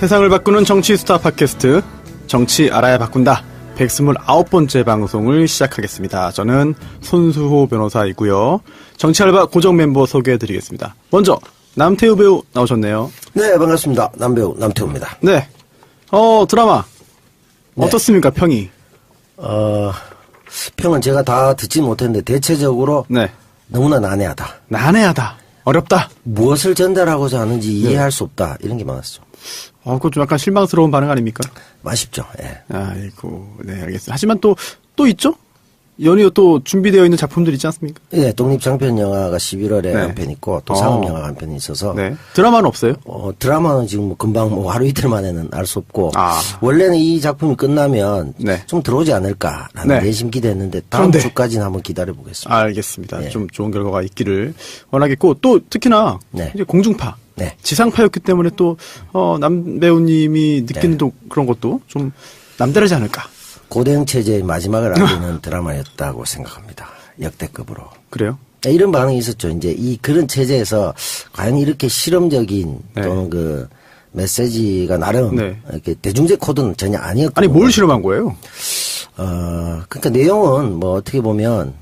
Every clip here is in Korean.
세상을 바꾸는 정치 스타 팟캐스트 정치 알아야 바꾼다 129번째 방송을 시작하겠습니다. 저는 손수호 변호사이고요. 정치알바 고정 멤버 소개해드리겠습니다. 먼저 남태우 배우 나오셨네요. 네, 반갑습니다. 남배우 남태우입니다. 네. 드라마 네. 어떻습니까? 평이? 평은 제가 다 듣지 못했는데 대체적으로 네. 너무나 난해하다. 난해하다. 어렵다. 무엇을 전달하고자 하는지 이해할 수 없다. 이런 게 많았죠. 그거 좀 약간 실망스러운 반응 아닙니까? 아쉽죠. 예. 아이고, 네, 알겠습니다. 하지만 또 있죠? 연이어 또 준비되어 있는 작품들 있지 않습니까? 예, 독립장편 영화가 11월에 네. 한 편 있고 또 상업 영화가 한 편 있어서 네. 드라마는 없어요? 드라마는 지금 뭐 금방 하루 이틀 만에는 알 수 없고 아. 원래는 이 작품이 끝나면 네. 좀 들어오지 않을까라는 네. 내심 기대했는데 다음 그런데. 주까지는 한번 기다려 보겠습니다. 알겠습니다. 네. 좀 좋은 결과가 있기를 원하겠고 또 특히나 네. 이제 공중파, 네. 지상파였기 때문에 또 남 배우님이 느끼는 또 그런 것도 좀 남다르지 않을까? 고대형 체제의 마지막을 알리는 드라마였다고 생각합니다. 역대급으로. 그래요? 이런 반응이 있었죠. 이제 그런 체제에서 과연 이렇게 실험적인 네. 또는 그 메시지가 나름 네. 이렇게 대중적 코드는 전혀 아니었고. 아니 뭘 실험한 거예요? 그러니까 내용은 뭐 어떻게 보면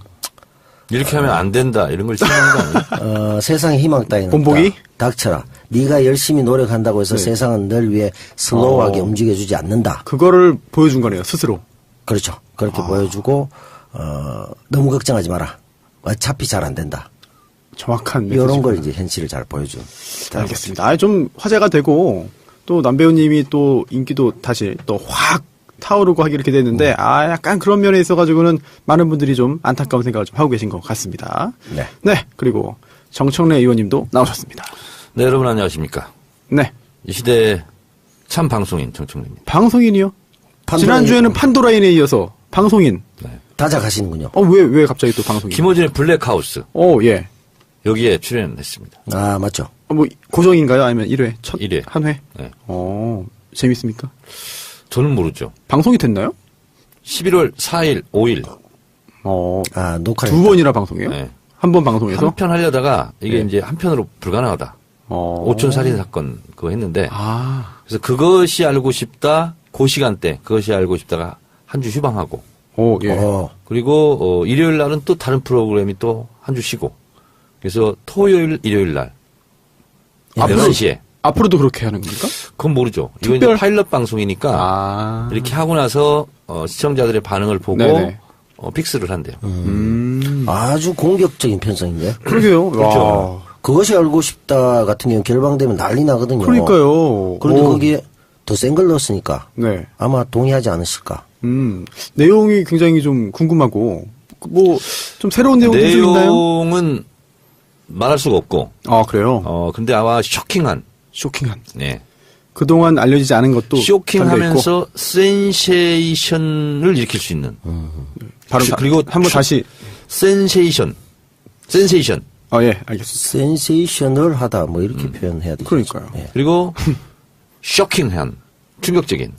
이렇게 하면 안 된다 이런 걸 실험한 거 아니에요? 세상에 희망 따위는 본보기? 없다. 닥쳐라. 네가 열심히 노력한다고 해서 네. 세상은 널 위해 슬로우하게 움직여주지 않는다. 그거를 보여준 거네요 스스로. 그렇죠. 그렇게 보여주고 너무 걱정하지 마라. 어차피 잘 안 된다. 정확한 이런 메시지구나. 걸 이제 현실을 잘 보여준. 알겠습니다. 좀 화제가 되고 또 남배우님이 또 인기도 다시 또 확 타오르고 하기 이렇게 됐는데 약간 그런 면에 있어가지고는 많은 분들이 좀 안타까운 생각을 좀 하고 계신 것 같습니다. 네. 네. 그리고 정청래 의원님도 나오셨습니다. 네, 여러분 안녕하십니까? 네. 이 시대의 참 방송인 정청래입니다. 방송인이요? 지난주에는 판도라인에 이어서 방송인. 네. 다작하시는군요. 왜 갑자기 또 방송인? 김호준의 블랙하우스 예. 여기에 출연했습니다. 아, 맞죠. 뭐 고정인가요? 아니면 1회? 첫 1회. 한 회? 네. 재밌습니까? 저는 모르죠. 방송이 됐나요? 11월 4일, 5일 녹화를. 두 번이나 방송해요? 네. 한 번 방송해서? 한 편 하려다가 이게 네. 이제 한 편으로 불가능하다. 오촌 살인 사건 그거 했는데 그래서 그것이 알고 싶다 그 시간대 그것이 알고 싶다가 한 주 휴방하고 예. 그리고 일요일 날은 또 다른 프로그램이 또 한 주 쉬고 그래서 토요일 일요일 날 11시에 앞으로도 그렇게 하는 겁니까? 그건 모르죠. 이건 이제 파일럿 방송이니까 이렇게 하고 나서 시청자들의 반응을 보고 네네. 픽스를 한대요. 아주 공격적인 편성인데. 그러게요. 그렇죠. 그것이 알고 싶다 같은 경우는 결방되면 난리 나거든요. 그러니까요. 그런데 거기에 더 센 걸 넣었으니까 네. 아마 동의하지 않으실까. 내용이 굉장히 좀 궁금하고 뭐 좀 새로운 내용도 좀 있나요? 내용은 말할 수가 없고. 그래요? 근데 아마 쇼킹한. 네. 그동안 알려지지 않은 것도 쇼킹하면서 센세이션을 일으킬 수 있는. 바로 그리고 한번 다시 센세이션. 예, 알겠습니다. 센세이셔널하다 뭐 이렇게 표현해야 되죠. 그러니까요. 예. 그리고 쇼킹한. 충격적인.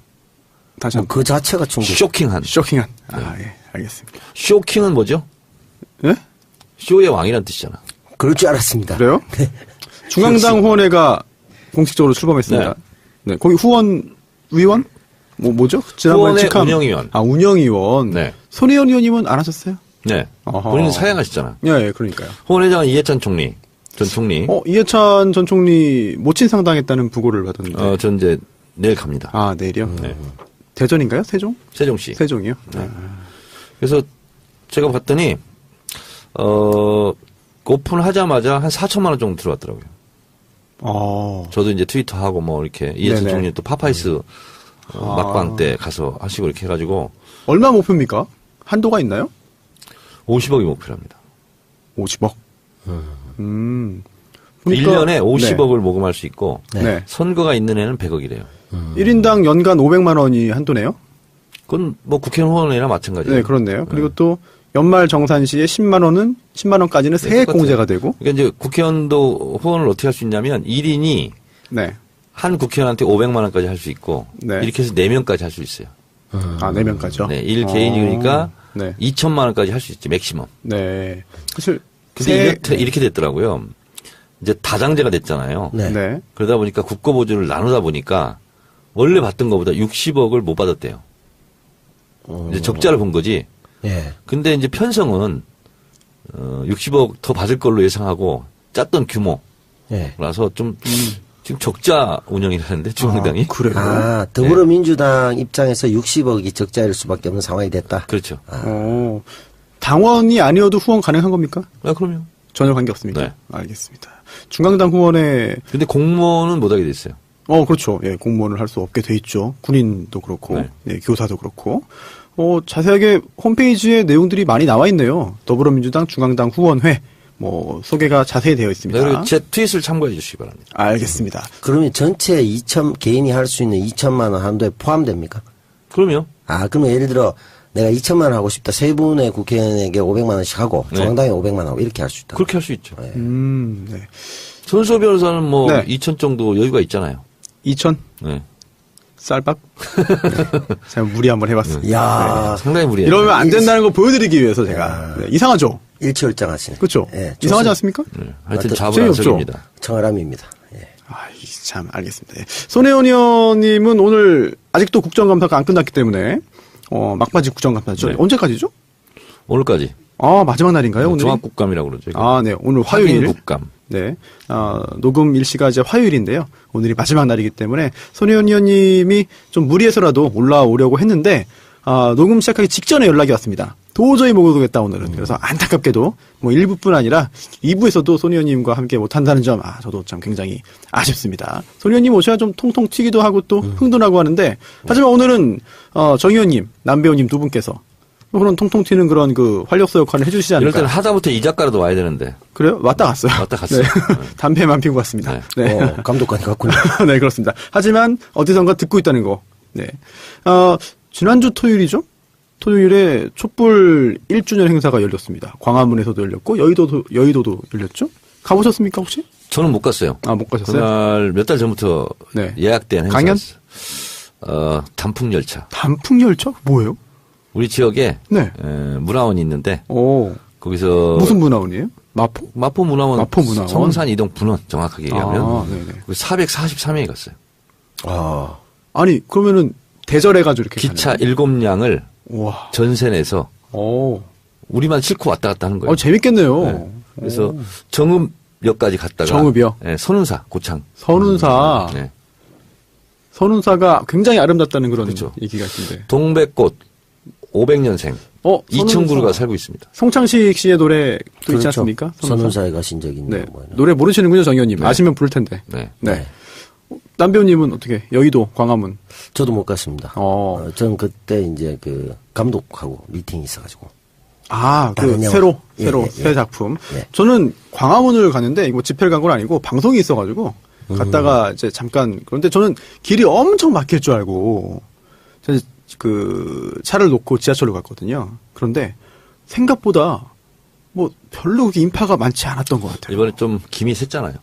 다시 한번. 그 자체가 충격. 쇼킹한. 예, 알겠습니다. 쇼킹은 뭐죠? 예? 쇼의 왕이라는 뜻이잖아. 그럴 줄 알았습니다. 그래요? 네. 중앙당 후원회가 공식적으로 출범했습니다. 네. 거기 위원? 뭐죠? 후원회 운영위원. 운영위원. 네. 손혜원 의원님은 안 하셨어요? 네. 어허. 본인은 사양하시잖아. 예, 그러니까요. 후원회장은 이해찬 총리. 전 총리. 이해찬 전 총리 모친 상당했다는 부고를 받았는데. 전 이제 내일 갑니다. 내일이요? 네. 대전인가요? 세종? 세종시. 세종이요? 네. 그래서 제가 봤더니, 오픈하자마자 한 4천만 원 정도 들어왔더라고요. 저도 이제 트위터하고 뭐 이렇게 이해찬 총리 또 파파이스 막방 때 가서 하시고 이렇게 해가지고. 얼마 목표입니까? 한도가 있나요? 50억이 목표랍니다. 50억? 1년에 50억을 모금할 수 있고. 네. 선거가 있는 애는 100억이래요. 1인당 연간 500만 원이 한도네요? 그건 뭐 국회의원 후원이나 마찬가지예요. 네, 그렇네요. 그리고 또 연말 정산시에 10만 원까지는 세액 공제가 되고. 그러니까 이제 국회의원도 후원을 어떻게 할 수 있냐면 1인이 네. 한 국회의원한테 500만 원까지 할 수 있고 네. 이렇게 해서 4명까지 할 수 있어요. 4명까지요? 네, 1개인이 그러니까 네. 2천만 원까지 할 수 있지, 맥시멈. 네. 사실 근데 이렇게 됐더라고요. 이제 다당제가 됐잖아요. 네. 네. 그러다 보니까 국고보조를 나누다 보니까 원래 받던 것보다 60억을 못 받았대요. 이제 적자를 본 거지. 예. 근데 이제 편성은 60억 더 받을 걸로 예상하고 짰던 규모라서 좀 지금 적자 운영이라는데 중앙당이. 그래요? 아, 더불어민주당 입장에서 60억이 적자일 수밖에 없는 상황이 됐다. 그렇죠. 당원이 아니어도 후원 가능한 겁니까? 아, 그럼요. 전혀 관계없습니까? 네. 알겠습니다. 중앙당 후원에 근데 공무원은 못하게 돼 있어요. 그렇죠. 예, 공무원을 할 수 없게 돼 있죠. 군인도 그렇고, 네. 예, 교사도 그렇고. 자세하게 홈페이지에 내용들이 많이 나와 있네요. 더불어민주당 중앙당 후원회, 소개가 자세히 되어 있습니다. 네, 그리고 제 트윗을 참고해 주시기 바랍니다. 알겠습니다. 그러면 전체 개인이 할 수 있는 2천만 원 한도에 포함됩니까? 그럼요. 아, 그러면 예를 들어 내가 2천만 원 하고 싶다. 세 분의 국회의원에게 500만 원씩 하고 네. 중앙당에 500만 원 하고 이렇게 할 수 있다. 그렇게 할 수 있죠. 네. 네. 손수호 변호사는 네. 2천 정도 여유가 있잖아요. 2천? 네. 쌀밥? 제가 무리 한번 해봤습니다. 야, 상당히 무리해요. 이러면 안 된다는 거 보여드리기 위해서 제가. 네, 이상하죠? 일치월장하시네. 그렇죠? 예, 이상하지 않습니까? 네. 하여튼 맞다. 자불안석입니다. 청아람입니다. 예. 참, 알겠습니다. 예. 손혜원 의원님은 오늘 아직도 국정감사가 안 끝났기 때문에, 막바지 국정감사죠. 네. 언제까지죠? 오늘까지. 마지막 날인가요, 오늘? 종합국감이라고 그러죠. 네. 오늘 화요일. 국감. 네. 녹음 일시가 이제 화요일인데요. 오늘이 마지막 날이기 때문에 손혜원 의원님이 좀 무리해서라도 올라오려고 했는데, 녹음 시작하기 직전에 연락이 왔습니다. 도저히 못 오겠다, 오늘은. 그래서 안타깝게도, 1부뿐 아니라 2부에서도 손 의원님과 함께 못한다는 점, 저도 참 굉장히 아쉽습니다. 손 의원님 오셔야 좀 통통 튀기도 하고 또 흥도 나고 하는데, 하지만 오늘은, 정 의원님, 남 배우님 두 분께서 그런 통통 튀는 그런 활력소 역할을 해주시지 않을까. 이럴 때는 하다못해 이 작가라도 와야 되는데. 그래요? 왔다 갔어요. 왔다 갔어요. 네. 담배만 피고 왔습니다. 네. 네. 감독관이 갔군요. 네, 그렇습니다. 하지만 어디선가 듣고 있다는 거. 네. 지난주 토요일이죠? 토요일에 촛불 1주년 행사가 열렸습니다. 광화문에서도 열렸고 여의도도 열렸죠? 가보셨습니까 혹시? 저는 못 갔어요. 못 가셨어요? 그날 몇 달 전부터 네. 예약된 행사였어요. 강연? 단풍열차. 단풍열차? 뭐예요? 우리 지역에 네. 문화원이 있는데 오. 거기서 무슨 문화원이에요? 마포? 마포 문화원, 마포 문화원. 성산 이동 분원 정확하게 얘기하면 네네. 443명이 갔어요. 아니 그러면은 대절해가지고 이렇게 기차 가는 7량을 와. 전세 내서 우리만 싣고 왔다 갔다 하는 거예요. 재밌겠네요. 네. 그래서 정읍역까지 갔다가 정읍이요? 네, 선운사 고창. 선운사. 네. 선운사가 굉장히 아름답다는 그런 그렇죠. 얘기가 있던데. 동백꽃 500년생. 이천구루가 살고 있습니다. 송창식 씨의 노래도 있지 그렇죠. 않습니까? 선운사에 가신 적이 있는 네. 뭐 노래 모르시는군요, 정 의원님. 네. 아시면 부를 텐데. 네. 네. 남 배우님은 어떻게? 여의도, 광화문. 저도 못 갔습니다. 저는 그때 이제 감독하고 미팅이 있어가지고. 다른 새로 영화. 새 작품. 예. 저는 광화문을 가는데, 집회를 간 건 아니고, 방송이 있어가지고, 갔다가 이제 잠깐, 그런데 저는 길이 엄청 막힐 줄 알고, 저는 차를 놓고 지하철로 갔거든요. 그런데, 생각보다, 별로 그렇게 인파가 많지 않았던 것 같아요. 이번에 좀 김이 샜잖아요.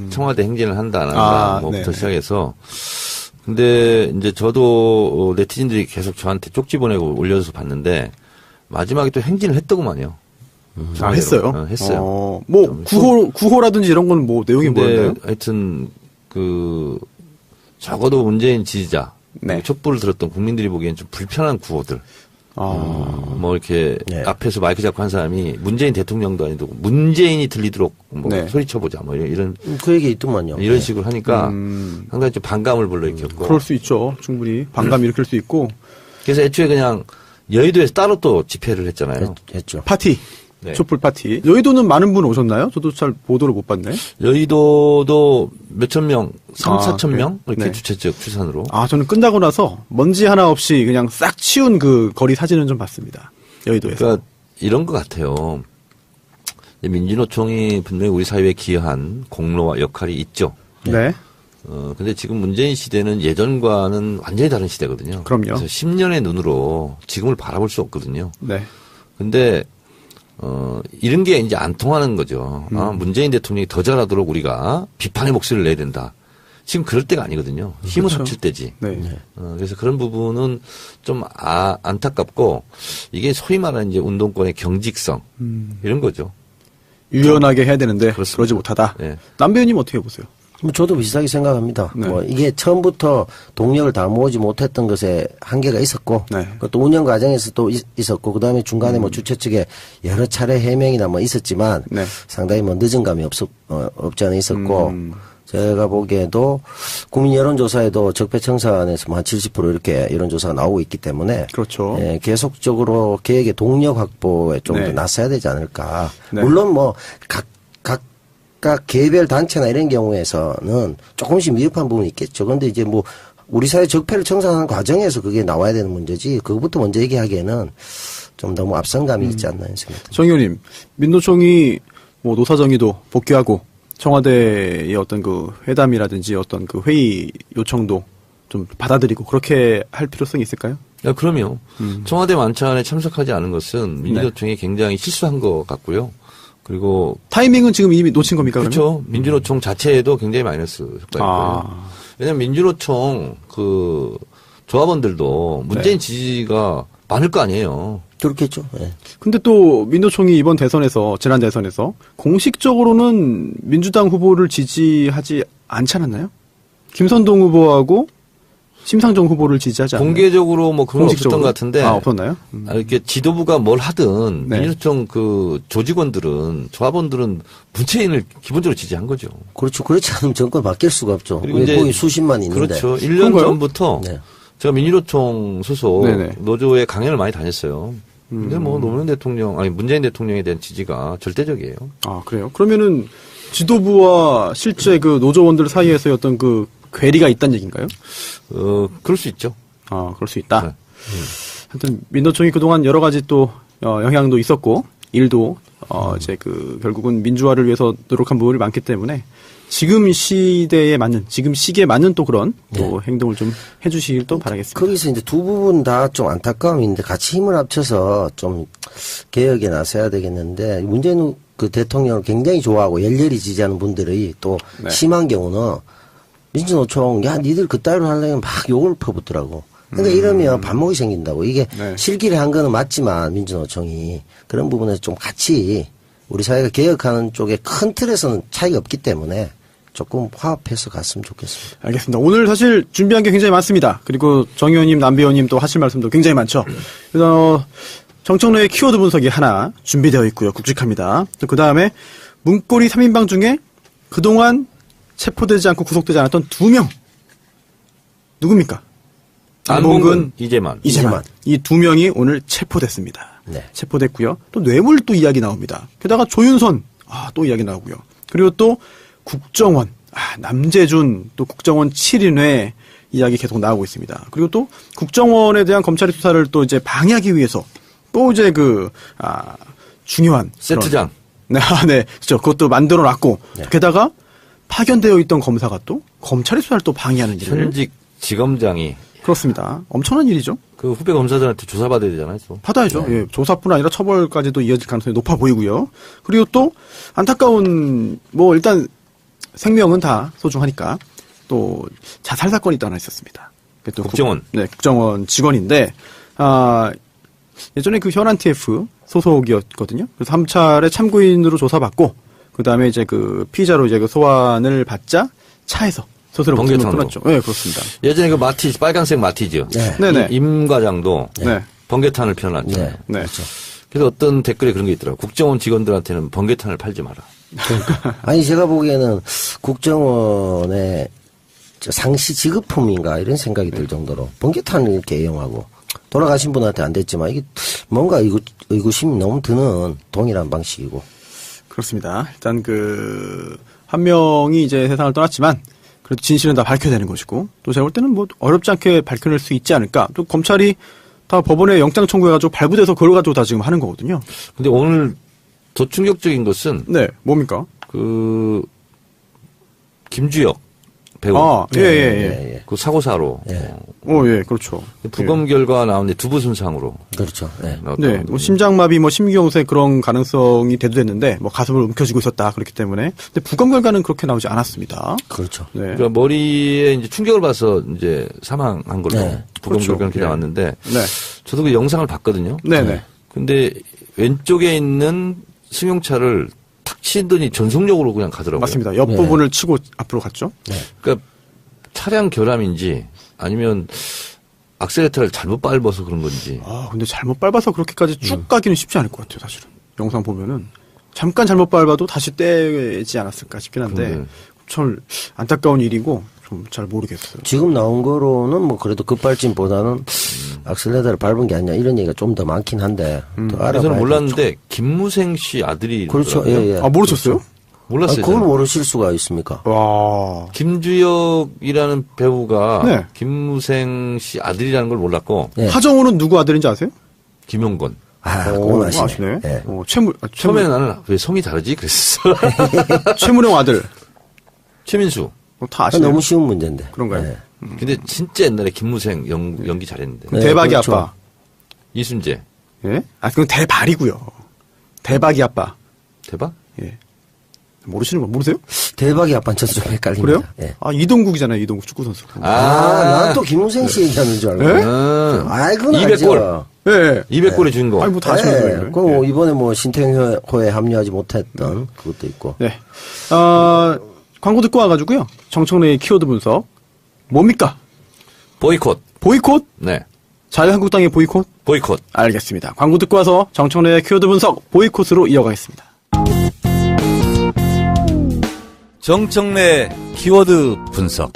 청와대 행진을 한다, 안 한다, 부터 시작해서. 근데, 이제 저도 네티즌들이 계속 저한테 쪽지 보내고 올려서 봤는데, 마지막에 또 행진을 했더구만요. 했어요? 했어요. 구호라든지 이런 건 내용이 뭐였나요? 하여튼, 적어도 문재인 지지자, 네. 촛불을 들었던 국민들이 보기엔 좀 불편한 구호들. 이렇게 앞에서 마이크 잡고 한 사람이 문재인 대통령도 아니고 문재인이 들리도록 소리쳐보자 이런 그 얘기 있더만요. 이런 식으로 하니까 상당히 좀 반감을 불러일으켰고 그럴 수 있죠. 충분히 반감 일으킬 수 있고. 그래서 애초에 그냥 여의도에서 따로 또 집회를 했잖아요. 했죠. 파티. 네. 촛불 파티. 여의도는 많은 분 오셨나요? 저도 잘 보도를 못 봤네. 여의도도 몇천 명, 3,4천 명 이렇게 네. 주최 지역 추산으로. 저는 끝나고 나서 먼지 하나 없이 그냥 싹 치운 거리 사진은 좀 봤습니다. 여의도에서. 그러니까 이런 것 같아요. 민주노총이 분명히 우리 사회에 기여한 공로와 역할이 있죠. 네. 근데 지금 문재인 시대는 예전과는 완전히 다른 시대거든요. 그럼요. 그래서 10년의 눈으로 지금을 바라볼 수 없거든요. 네. 근데 이런 게 이제 안 통하는 거죠. 문재인 대통령이 더 잘하도록 우리가 비판의 목소리를 내야 된다. 지금 그럴 때가 아니거든요. 힘을 그렇죠. 합칠 때지. 네. 그래서 그런 부분은 좀 안타깝고 이게 소위 말하는 이제 운동권의 경직성 이런 거죠. 유연하게 해야 되는데 그렇습니다. 그러지 못하다. 네. 남 배우님 어떻게 보세요? 저도 비슷하게 생각합니다. 네. 뭐 이게 처음부터 동력을 다 모으지 못했던 것에 한계가 있었고, 네. 또 운영 과정에서 또 있었고, 그 다음에 중간에 뭐 주최 측에 여러 차례 해명이나 뭐 있었지만, 네. 상당히 뭐 늦은 감이 없지 않아 있었고, 제가 보기에도 국민 여론조사에도 적폐청산에서 뭐 한 70% 이렇게 여론조사가 나오고 있기 때문에, 그렇죠. 예, 계속적으로 개혁의 동력 확보에 좀 더 네. 나서야 되지 않을까. 네. 물론 뭐 각각 개별 단체나 이런 경우에서는 조금씩 미흡한 부분이 있겠죠. 그런데 이제 뭐 우리 사회 적폐를 청산하는 과정에서 그게 나와야 되는 문제지, 그것부터 먼저 얘기하기에는 좀 너무 앞선감이 있지 않나 생각합니다. 정 의원님, 민노총이 뭐 노사정의도 복귀하고 청와대의 어떤 그 회담이라든지 어떤 그 회의 요청도 좀 받아들이고 그렇게 할 필요성이 있을까요? 그럼요. 청와대 만찬에 참석하지 않은 것은 민주노총이 굉장히 실수한 것 같고요. 그리고 타이밍은 지금 이미 놓친 겁니까? 그렇죠. 그러면? 민주노총 자체에도 굉장히 마이너스 효과였고요. 왜냐하면 민주노총 그 조합원들도 문재인 지지가 많을 거 아니에요. 그렇겠죠. 예. 근데 또 민노총이 이번 대선에서, 지난 대선에서 공식적으로는 민주당 후보를 지지하지 않지 않았나요? 김선동 후보하고 심상정 후보를 지지하지 않나요? 공개적으로 뭐 그런 건 없었던 것 같은데. 없었나요? 이렇게 지도부가 뭘 하든 네. 민주노총 그 조직원들은, 조합원들은 문재인을 기본적으로 지지한 거죠. 그렇죠. 그렇지 않으면 정권 바뀔 수가 없죠. 그리고 왜 이제 거기 수십만 있는데. 그렇죠. 1년 그런가요? 전부터 네. 제가 민주노총 소속 네네. 노조에 강연을 많이 다녔어요. 근데 뭐 노무현 대통령, 아니 문재인 대통령에 대한 지지가 절대적이에요. 아, 그래요? 그러면은 지도부와 실제 그 노조원들 사이에서의 어떤 그 괴리가 있다는 얘기인가요? 그럴 수 있죠. 아, 그럴 수 있다. 네. 하여튼 민노총이 그동안 여러 가지 또 영향도 있었고 일도 이제 그 결국은 민주화를 위해서 노력한 부분이 많기 때문에 지금 시대에 맞는, 지금 시기에 맞는 또 그런 또 행동을 좀 해주시길 또 바라겠습니다. 거기서 이제 두 부분 다 좀 안타까움이 있는데 같이 힘을 합쳐서 좀 개혁에 나서야 되겠는데, 문재인 그 대통령을 굉장히 좋아하고 열렬히 지지하는 분들이 또 네. 심한 경우는 민주노총, 야, 니들 그따위로 하려면 막 욕을 퍼붓더라고. 그러니까 이러면 반목이 생긴다고. 이게 네. 실기를 한 거는 맞지만 민주노총이 그런 부분에서 좀 같이 우리 사회가 개혁하는 쪽에 큰 틀에서는 차이가 없기 때문에 조금 화합해서 갔으면 좋겠습니다. 알겠습니다. 오늘 사실 준비한 게 굉장히 많습니다. 그리고 정 의원님, 남 의원님 또 하실 말씀도 굉장히 많죠. 그래서 정청래의 키워드 분석이 하나 준비되어 있고요. 굵직합니다. 또 그 다음에 문고리 3인방 중에 그동안 체포되지 않고 구속되지 않았던 2명. 누굽니까? 안봉근, 이재만. 이 2명이 오늘 체포됐습니다. 네. 체포됐고요. 또 뇌물 또 이야기 나옵니다. 게다가 조윤선, 또 이야기 나오고요. 그리고 또 국정원, 남재준, 또 국정원 7인회 이야기 계속 나오고 있습니다. 그리고 또 국정원에 대한 검찰의 수사를 또 이제 방해하기 위해서 또 이제 중요한 세트장. 네, 그렇죠. 그것도 만들어 놨고 네. 게다가 파견되어 있던 검사가 또 검찰의 수사를 또 방해하는 일을. 현직 지검장이. 그렇습니다. 엄청난 일이죠. 그 후배 검사들한테 조사받아야 되잖아요. 또. 받아야죠. 예, 조사뿐 아니라 처벌까지도 이어질 가능성이 높아 보이고요. 그리고 또 안타까운 일단 생명은 다 소중하니까 또 자살 사건이 또 하나 있었습니다. 또 국정원. 국정원 직원인데 예전에 그 현안 TF 소속이었거든요. 그래서 3차례 참고인으로 조사받고 그다음에 이제 그 피의자로 이제 그 소환을 받자 차에서 스스로 목숨을 끊었죠. 네, 그렇습니다. 예전에 그 마티즈, 빨간색 마티즈. 네. 네네. 임 과장도 네. 번개탄을 펴놨잖아요. 네. 네. 그렇죠. 그래서 어떤 댓글에 그런 게 있더라고요. 국정원 직원들한테는 번개탄을 팔지 마라. 아니, 제가 보기에는 국정원의 상시 지급품인가 이런 생각이 들 정도로 번개탄을 이렇게 애용하고 돌아가신 분한테 안 됐지만 이게 뭔가 의구심이 너무 드는 동일한 방식이고. 그렇습니다. 일단 한 명이 이제 세상을 떠났지만 그래도 진실은 다 밝혀야 되는 것이고 또 제가 볼 때는 어렵지 않게 밝혀낼 수 있지 않을까. 또 검찰이 다 법원에 영장 청구해가지고 발부돼서 그걸 가지고 다 지금 하는 거거든요. 근데 오늘 더 충격적인 것은 네, 뭡니까? 김주혁 배우. 예. 그 사고사로. 예. 예, 그렇죠. 부검 결과 나오는데 두부 손상으로. 그렇죠. 네. 네, 심장마비, 심경색 그런 가능성이 대두됐는데, 가슴을 움켜쥐고 있었다. 그렇기 때문에. 근데 부검 결과는 그렇게 나오지 않았습니다. 그렇죠. 네. 그러니까 머리에 이제 충격을 받아서 이제 사망한 걸로. 네. 부검 그렇죠. 결과는 이렇게 예. 나왔는데. 네. 저도 그 영상을 봤거든요. 네네. 근데 왼쪽에 있는 승용차를 탁 치더니 전속력으로 그냥 가더라고요. 맞습니다. 옆부분을 치고 앞으로 갔죠. 그러니까 차량 결함인지 아니면 악셀레터를 잘못 밟아서 그런 건지. 아, 근데 잘못 밟아서 그렇게까지 쭉 가기는 쉽지 않을 것 같아요, 사실은. 영상 보면은. 잠깐 잘못 밟아도 다시 떼지 않았을까 싶긴 한데, 참 안타까운 일이고, 좀 잘 모르겠어요. 지금 나온 거로는 뭐 그래도 급발진보다는 악셀레터를 밟은 게 아니냐 이런 얘기가 좀 더 많긴 한데, 더 알아봐야 저는 몰랐는데, 김무생 씨 아들이. 그렇죠. 예, 예. 아, 모르셨어요? 몰랐어요. 그걸 저는. 모르실 수가 있습니까? 와. 김주혁이라는 배우가 네. 김무생 씨 아들이라는 걸 몰랐고, 예. 하정우는 누구 아들인지 아세요? 김용건. 그건 아시네. 아시네. 예. 처음에는 나는 왜 성이 다르지? 그랬어. 최무령 아들. 최민수. 다 아시네요. 너무 쉬운 문제인데. 그런가요? 예. 근데 진짜 옛날에 김무생 연기 잘했는데. 네, 대박이 그렇죠. 아빠. 이순재. 예? 아, 그건 대발이고요. 대박이 아빠. 대박? 예. 모르시는 거 모르세요? 대박이 아빠는 저도 좀 헷갈립니다. 그래요? 예. 아, 이동국이잖아요, 이동국 축구선수. 난 또 김우생 씨 얘기하는 줄 알고. 예? 아이, 그건 200골. 알죠. 예. 200골의 주인공. 아니, 뭐 다 아시는 거예요. 그 뭐 이번에 뭐 신태용호에 합류하지 못했던 그것도 있고. 네. 광고 듣고 와가지고요. 정청래의 키워드 분석. 뭡니까? 보이콧. 보이콧? 네. 자유한국당의 보이콧? 보이콧. 알겠습니다. 광고 듣고 와서 정청래의 키워드 분석 보이콧으로 이어가겠습니다. 정청래 키워드 분석.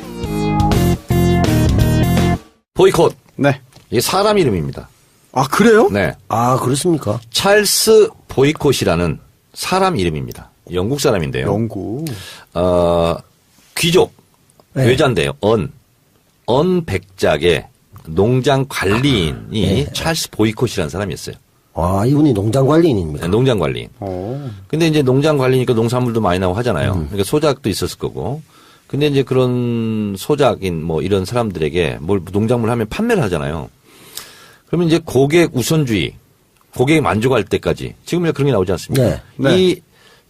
보이콧. 네. 이게 사람 이름입니다. 아, 그래요? 네. 아, 그렇습니까? 찰스 보이콧이라는 사람 이름입니다. 영국 사람인데요. 영구. 귀족. 네. 외자인데요. 백작의 농장 관리인이 찰스 보이콧이라는 사람이었어요. 아, 이분이 농장 관리인입니까? 네, 농장 관리인. 근데 이제 농장 관리니까 농산물도 많이 나오고 하잖아요. 그러니까 소작도 있었을 거고. 근데 이제 그런 소작인 뭐 이런 사람들에게 뭘 농작물 하면 판매를 하잖아요. 그러면 이제 고객 우선주의, 고객이 만족할 때까지 지금 그런 게 나오지 않습니까? 네. 네. 이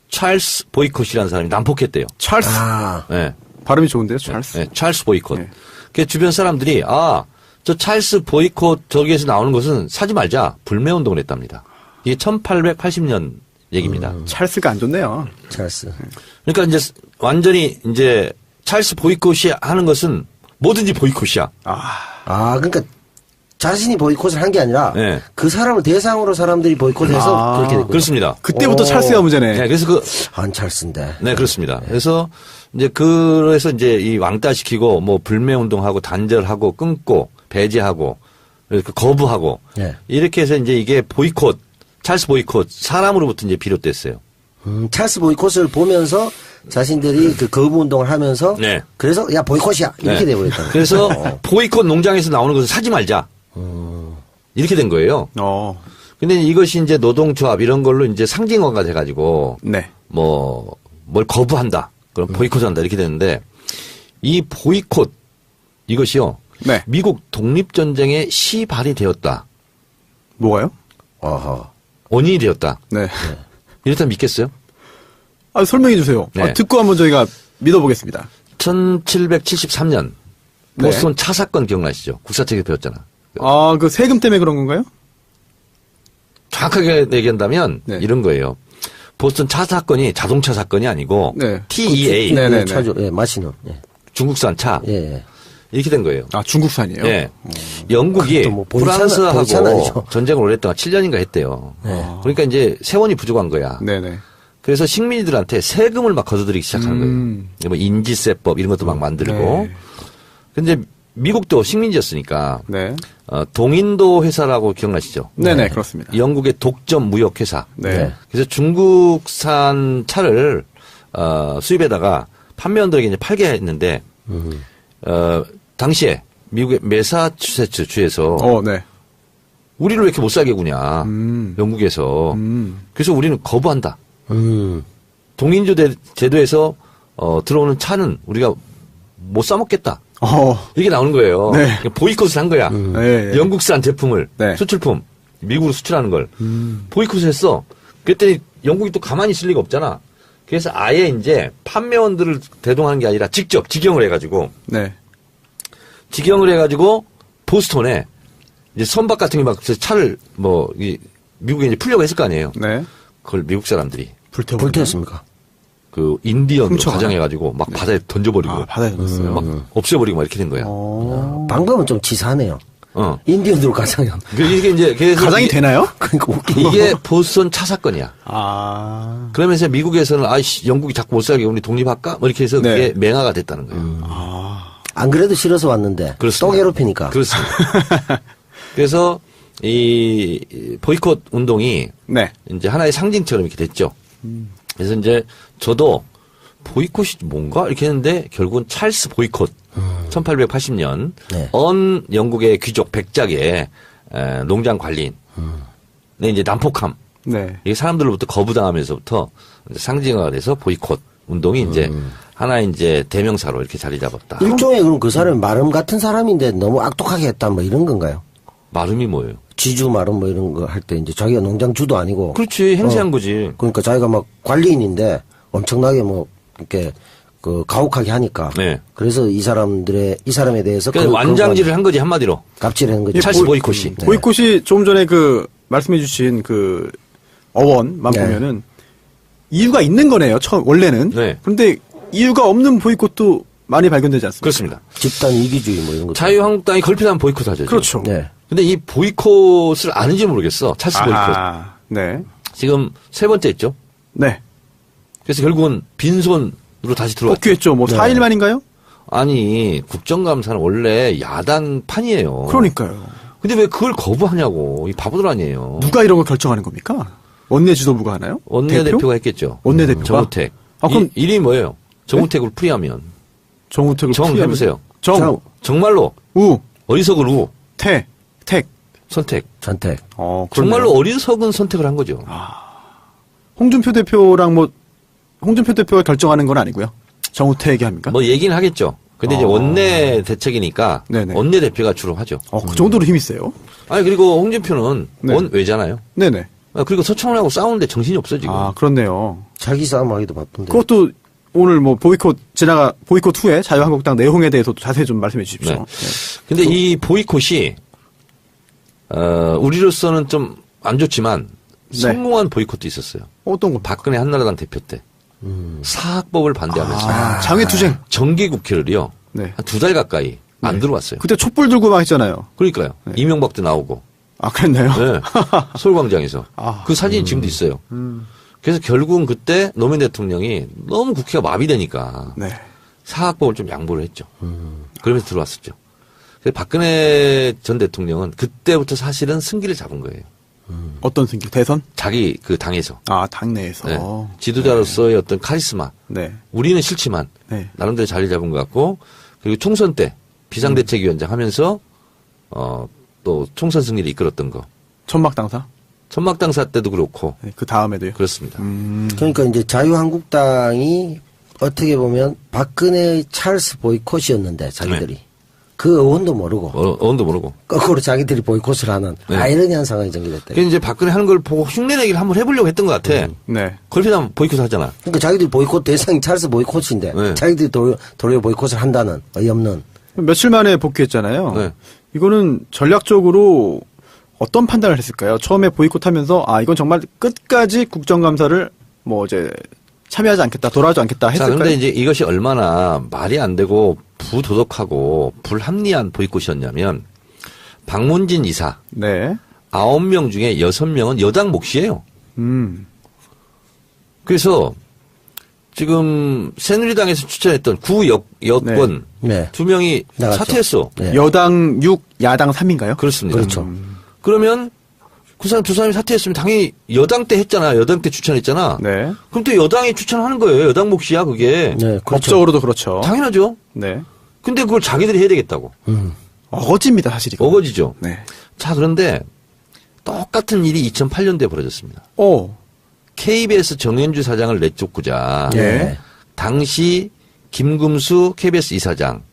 찰스 보이콧이라는 사람이 난폭했대요. 찰스. 아, 네. 발음이 좋은데요, 찰스. 네, 찰스 보이콧. 네. 그 주변 사람들이 저 찰스 보이콧 저기에서 나오는 것은 사지 말자 불매운동을 했답니다. 이게 1880년 얘기입니다. 찰스가 안 좋네요. 찰스. 그러니까 이제 완전히 이제 찰스 보이콧이 하는 것은 뭐든지 보이콧이야. 아, 그러니까 자신이 보이콧을 한 게 아니라 네. 그 사람을 대상으로 사람들이 보이콧해서 그렇게 됐고. 그렇습니다. 그때부터 오. 찰스가 문제네. 네, 그래서 안 찰스인데. 네, 그렇습니다. 그래서 이제 그래서 이제 이 왕따시키고 뭐 불매운동하고 단절하고 끊고 배제하고 이렇게 거부하고 네. 이렇게 해서 이제 이게 보이콧, 찰스 보이콧 사람으로부터 이제 비롯됐어요. 찰스 보이콧을 보면서 자신들이 그 거부 운동을 하면서 네. 그래서 야 보이콧이야 이렇게 네. 돼버렸다. 그래서 보이콧 농장에서 나오는 것을 사지 말자. 이렇게 된 거예요. 근데 이것이 이제 노동조합 이런 걸로 이제 상징화가 돼가지고 네. 뭐 뭘 거부한다. 그럼 보이콧한다 이렇게 되는데 이 보이콧 이것이요. 네. 미국 독립전쟁에 시발이 되었다. 뭐가요? 어허. 원인이 되었다. 네. 이렇다면 믿겠어요? 아, 설명해 주세요. 네. 듣고 한번 저희가 믿어보겠습니다. 1773년 네. 보스턴 차 사건 기억나시죠? 국사책에서 배웠잖아. 아, 그 세금 때문에 그런 건가요? 정확하게 얘기한다면 네. 이런 거예요. 보스턴 차 사건이 자동차 사건이 아니고 네. TEA 네네네. 차죠. 예, 마시는. 예. 중국산 차 예. 이렇게 된 거예요. 아, 중국산이에요? 예. 영국이 그것도 뭐 보이차는 프랑스하고 아니죠. 전쟁을 오랫동안 7년인가 했대요. 그러니까 이제 세원이 부족한 거야. 네네. 그래서 식민지들한테 세금을 막 거둬들이기 시작하는 거예요. 뭐 인지세법 이런 것도 막 만들고. 네. 근데 미국도 식민지였으니까 네. 동인도 회사라고 기억나시죠? 네네, 그렇습니다. 영국의 독점 무역 회사. 네. 그래서 중국산 차를 수입에다가 판매원들에게 이제 팔게 했는데 당시에 미국의 매사추세츠 주에서 네. 우리를 왜 이렇게 못 살게 구냐 영국에서 그래서 우리는 거부한다. 동인조 제도에서 들어오는 차는 우리가 못 사먹겠다. 이게 나오는 거예요. 네. 그러니까 보이콧을 한 거야. 네. 영국산 제품을 네. 수출품 미국으로 수출하는 걸 보이콧을 했어. 그랬더니 영국이 또 가만히 있을 리가 없잖아. 그래서 아예 이제 판매원들을 대동하는 게 아니라 직접 직영을 해가지고 네. 직영을 해가지고 보스턴에 이제 선박 같은 게 막 차를 뭐 미국에 이제 풀려고 했을 거 아니에요. 네. 그걸 미국 사람들이 불태웠습니까? 그 인디언으로 훔쳐가요? 가장해가지고 막 바다에 던져버리고 아, 바다에 던졌어요. 막 없애버리고 막 이렇게 된 거야. 방금은 좀 치사하네요. 인디언으로 가장면. 이게 이제 그래서 가장이 이게, 되나요? 그러니까 웃긴 이게 보스턴 차 사건이야. 아. 그러면서 미국에서는 아이씨 영국이 자꾸 못 살게 우리 독립할까? 뭐 이렇게 해서 네. 그게 맹아가 됐다는 거예요. 안 그래도 싫어서 왔는데 그렇습니다. 또 괴롭히니까. 그렇습니다. 그래서 이 보이콧 운동이 네. 이제 하나의 상징처럼 이렇게 됐죠. 그래서 이제 저도 보이콧이 뭔가 이렇게 했는데 결국은 찰스 보이콧 1880년 네. 언 영국의 귀족 백작의 농장 관리인 네, 이제 난폭함 네. 이게 사람들로부터 거부당하면서부터 이제 상징화가 돼서 보이콧 운동이 이제 하나의 이제 대명사로 이렇게 자리 잡았다. 일종의 그럼 그 사람이 마름 같은 사람인데 너무 악독하게 했다 뭐 이런 건가요? 마름이 뭐예요? 지주 마름 뭐 이런 거 할 때 이제 자기가 농장 주도 아니고. 그렇지 행세한 거지. 그러니까 자기가 막 관리인인데 엄청나게 뭐 이렇게 그 가혹하게 하니까. 네. 그래서 이 사람에 대해서 그러니까 완장질을 한 거지 한마디로. 갑질한 거죠. 찰스 보이콧이. 네. 보이콧이 조금 전에 그 말씀해주신 그 어원만 네. 보면은 이유가 있는 거네요. 원래는. 네. 그런데 이유가 없는 보이콧도 많이 발견되지 않습니까? 그렇습니다. 집단 이기주의 뭐 이런 거. 자유한국당이 걸핏하면 보이콧하죠. 그렇죠. 네. 근데 이 보이콧을 아는지 모르겠어. 찰스 보이콧. 아하. 네. 지금 세 번째 했죠. 네. 그래서 결국은 빈손으로 다시 들어왔죠. 복귀했죠. 뭐 4일 만인가요? 아니 국정감사는 원래 야당판이에요. 그러니까요. 근데 왜 그걸 거부하냐고. 이 바보들 아니에요. 누가 이런 걸 결정하는 겁니까? 원내 지도부가 하나요? 원내대표가 대표? 했겠죠. 원내대표가? 정우택. 아, 그럼- 이름이 뭐예요? 정우택을 풀이하면. 정우택을 정 풀이하면- 해보세요. 정말로 우, 어리석은 우 택. 선택. 전택. 그렇네요. 정말로 어리석은 선택을 한 거죠. 홍준표 대표가 결정하는 건 아니고요. 정우택이 합니까? 뭐 얘기는 하겠죠. 근데 이제 원내 대책이니까 네네. 원내 대표가 주로 하죠. 그 정도로 힘이 세요? 아니 그리고 홍준표는 네. 원외잖아요. 네네. 그리고 서청원하고 싸우는데 정신이 없어 지금. 그렇네요. 자기 싸움하기도 바쁜데. 그것도 오늘 뭐 보이콧 후에 자유한국당 내용에 대해서도 자세히 좀 말씀해 주십시오. 네. 근데 이 보이콧이 우리로서는 좀 안 좋지만 네. 성공한 보이콧도 있었어요. 어떤 거? 박근혜 한나라당 대표 때 사학법을 반대하면서 장외투쟁. 정기국회를요 네. 한 2달 가까이 안 들어왔어요. 그때 촛불 들고 막 했잖아요. 그러니까요. 이명박도 나오고 그랬나요? 네. 서울광장에서 아. 그 사진이 지금도 있어요. 그래서 결국은 그때 노무현 대통령이 너무 국회가 마비되니까 네. 사학법을 좀 양보를 했죠. 그러면서 들어왔었죠. 그래서 박근혜 전 대통령은 그때부터 사실은 승기를 잡은 거예요. 어떤 승기? 대선? 자기 그 당에서. 당내에서. 네. 지도자로서의 어떤 카리스마. 네. 우리는 싫지만 네. 나름대로 자리 잡은 것 같고 그리고 총선 때 비상대책위원장 하면서 또 총선 승리를 이끌었던 거. 천막당사? 천막당사 때도 그렇고 네, 그 다음에도요. 그렇습니다. 그러니까 이제 자유한국당이 어떻게 보면 박근혜의 찰스 보이콧이었는데 자기들이 그 어원도 모르고 어원도 모르고. 거꾸로 자기들이 보이콧을 하는 네. 아이러니한 상황이 전개됐다. 그래서 이제 박근혜 하는 걸 보고 흉내내기를 한번 해보려고 했던 것 같아. 네. 걸핏하면 보이콧 하잖아. 그러니까 자기들이 보이콧 대상이 찰스 보이콧인데 네. 자기들이 도리어 보이콧을 한다는 어이없는. 며칠 만에 복귀했잖아요. 네. 이거는 전략적으로 어떤 판단을 했을까요? 처음에 보이콧하면서 이건 정말 끝까지 국정감사를 뭐 이제 참여하지 않겠다, 돌아오지 않겠다 자, 했을까요? 그런데 이제 이것이 얼마나 말이 안 되고 부도덕하고 불합리한 보이콧이었냐면 박문진 이사 네. 9명 중에 6명은 여당 몫이에요. 그래서 지금 새누리당에서 추천했던 구여권 네. 2명이 나갔죠. 사퇴했어. 네. 여당 6, 야당 3인가요? 그렇습니다. 그렇죠. 그러면 그 사람 두 사람이 사퇴했으면 당연히 여당 때 했잖아. 여당 때 추천했잖아. 네. 그럼 또 여당이 추천하는 거예요. 여당 몫이야 그게. 네, 그렇죠. 법적으로도 그렇죠. 당연하죠. 네. 근데 그걸 자기들이 해야 되겠다고. 어거지입니다, 사실 이거. 어거지죠. 네. 자, 그런데 똑같은 일이 2008년도에 벌어졌습니다. KBS 정현주 사장을 내쫓고자 예. 당시 김금수 KBS 이사장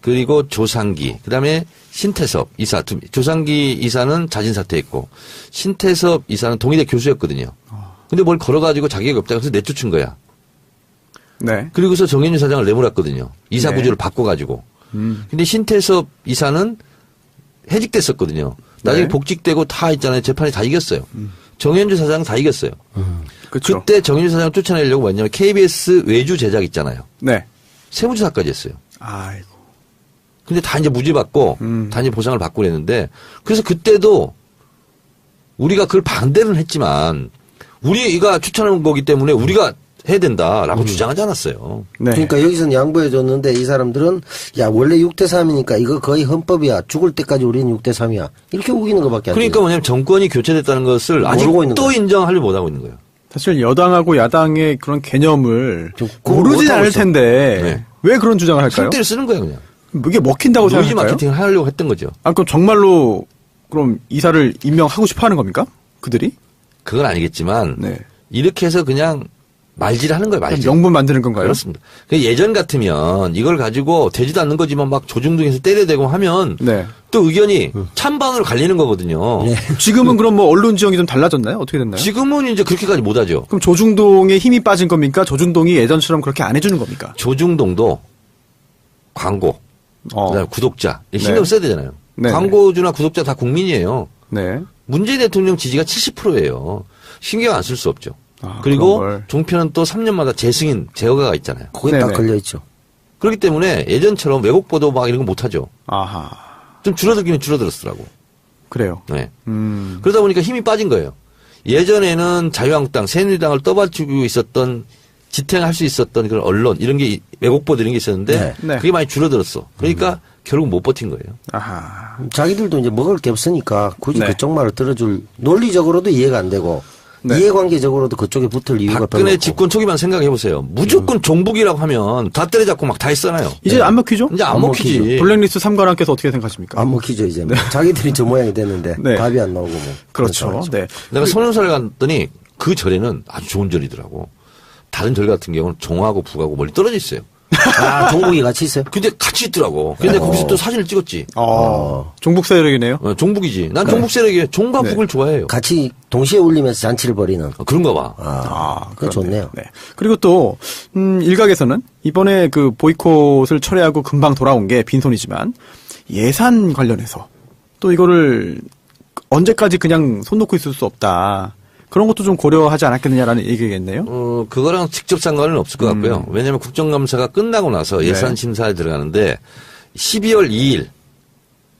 그리고 조상기 그다음에 신태섭 이사 조상기 이사는 자진 사퇴했고 신태섭 이사는 동의대 교수였거든요. 근데 뭘 걸어가지고 자기가 없다고 해서 내쫓은 거야. 네. 그리고서 정현주 사장을 내몰았거든요. 이사 네. 구조를 바꿔가지고. 근데 신태섭 이사는 해직됐었거든요. 나중에 네. 복직되고 다 있잖아요. 재판에 다 이겼어요. 정현주 사장은 다 이겼어요. 그쵸. 그때 정윤주 사장 쫓아내려고 뭐냐면 KBS 외주 제작 있잖아요. 네. 세무조사까지 했어요. 아이고. 근데 다 이제 무죄받고 다 이제 보상을 받고 그랬는데 그래서 그때도 우리가 그걸 반대는 했지만 우리가 추천한 거기 때문에 우리가 해야 된다라고 주장하지 않았어요. 네. 그러니까 여기서는 양보해 줬는데 이 사람들은 야 원래 6대3이니까 이거 거의 헌법이야. 죽을 때까지 우리는 6대3이야. 이렇게 우기는 것밖에 안 돼. 그러니까 뭐냐면 정권이 교체됐다는 것을 모르고 있는 아직도 거예요. 인정하려 못하고 있는 거예요. 사실 여당하고 야당의 그런 개념을 좀 모르진 못하고 않을 있어. 텐데 네. 왜 그런 주장을 할까요? 손대를 쓰는 거예요 그냥. 이게 먹힌다고 노이즈 생각할까요? 마케팅을 하려고 했던 거죠. 아, 그럼 정말로 그럼 이사를 임명하고 싶어 하는 겁니까? 그들이? 그건 아니겠지만 네. 이렇게 해서 그냥 말질하는 거예요. 말질. 명분 만드는 건가요? 그렇습니다. 예전 같으면 이걸 가지고 되지도 않는 거지만 막 조중동에서 때려대고 하면 네. 또 의견이 찬반으로 갈리는 거거든요. 네. 지금은 그럼 뭐 언론 지형이 좀 달라졌나요? 어떻게 됐나요? 지금은 이제 그렇게까지 못하죠. 그럼 조중동에 힘이 빠진 겁니까? 조중동이 예전처럼 그렇게 안 해주는 겁니까? 조중동도 광고, 그다음에 구독자 신경 네. 써야 되잖아요. 네. 광고주나 구독자 다 국민이에요. 네. 문재인 대통령 지지가 70%예요. 신경 안 쓸 수 없죠. 아, 그리고 그런 걸. 종편은 또 3년마다 재승인 제어가가 있잖아요. 거기에 딱 네네. 걸려있죠. 그렇기 때문에 예전처럼 왜곡 보도 막 이런 거 못하죠. 아하. 좀 줄어들기는 줄어들었더라고. 그래요. 네. 음. 그러다 보니까 힘이 빠진 거예요. 예전에는 자유한국당, 새누리당을 떠받치고 있었던 지탱할 수 있었던 그런 언론 이런 게 왜곡 보도 이런 게 있었는데 네. 네. 그게 많이 줄어들었어. 그러니까 결국 못 버틴 거예요. 아하. 자기들도 이제 먹을 게 없으니까 굳이 네. 그쪽 말을 들어줄 논리적으로도 이해가 안 되고 네. 이해관계적으로도 그쪽에 붙을 이유가 별로 박근혜 없고. 집권 초기만 생각해 보세요. 무조건 종북이라고 하면 다 때려잡고 막 다 했잖아요. 이제 안 먹히죠? 이제 안 안 먹히지. 블랙리스트 삼관왕께서 어떻게 생각하십니까? 안 먹히죠 이제. 자기들이 저 모양이 됐는데 네. 답이 안 나오고 뭐. 그렇죠. 그런 상황이죠. 네. 내가 선운사를 갔더니 그 절에는 아주 좋은 절이더라고. 다른 절 같은 경우는 종하고 북하고 멀리 떨어져 있어요. 아 종북이 같이 있어요? 근데 같이 있더라고. 근데 거기서 또 사진을 찍었지. 종북 세력이네요. 종북이지. 난 종북 세력이에요. 종과 네. 북을 좋아해요. 같이 동시에 울리면서 잔치를 벌이는. 그런가 봐. 그거 좋네요. 네. 그리고 또, 일각에서는 이번에 그 보이콧을 철회하고 금방 돌아온 게 빈손이지만 예산 관련해서 또 이거를 언제까지 그냥 손 놓고 있을 수 없다. 그런 것도 좀 고려하지 않았겠느냐라는 얘기겠네요. 그거랑 직접 상관은 없을 것 같고요. 왜냐하면 국정감사가 끝나고 나서 예산 심사에 들어가는데 12월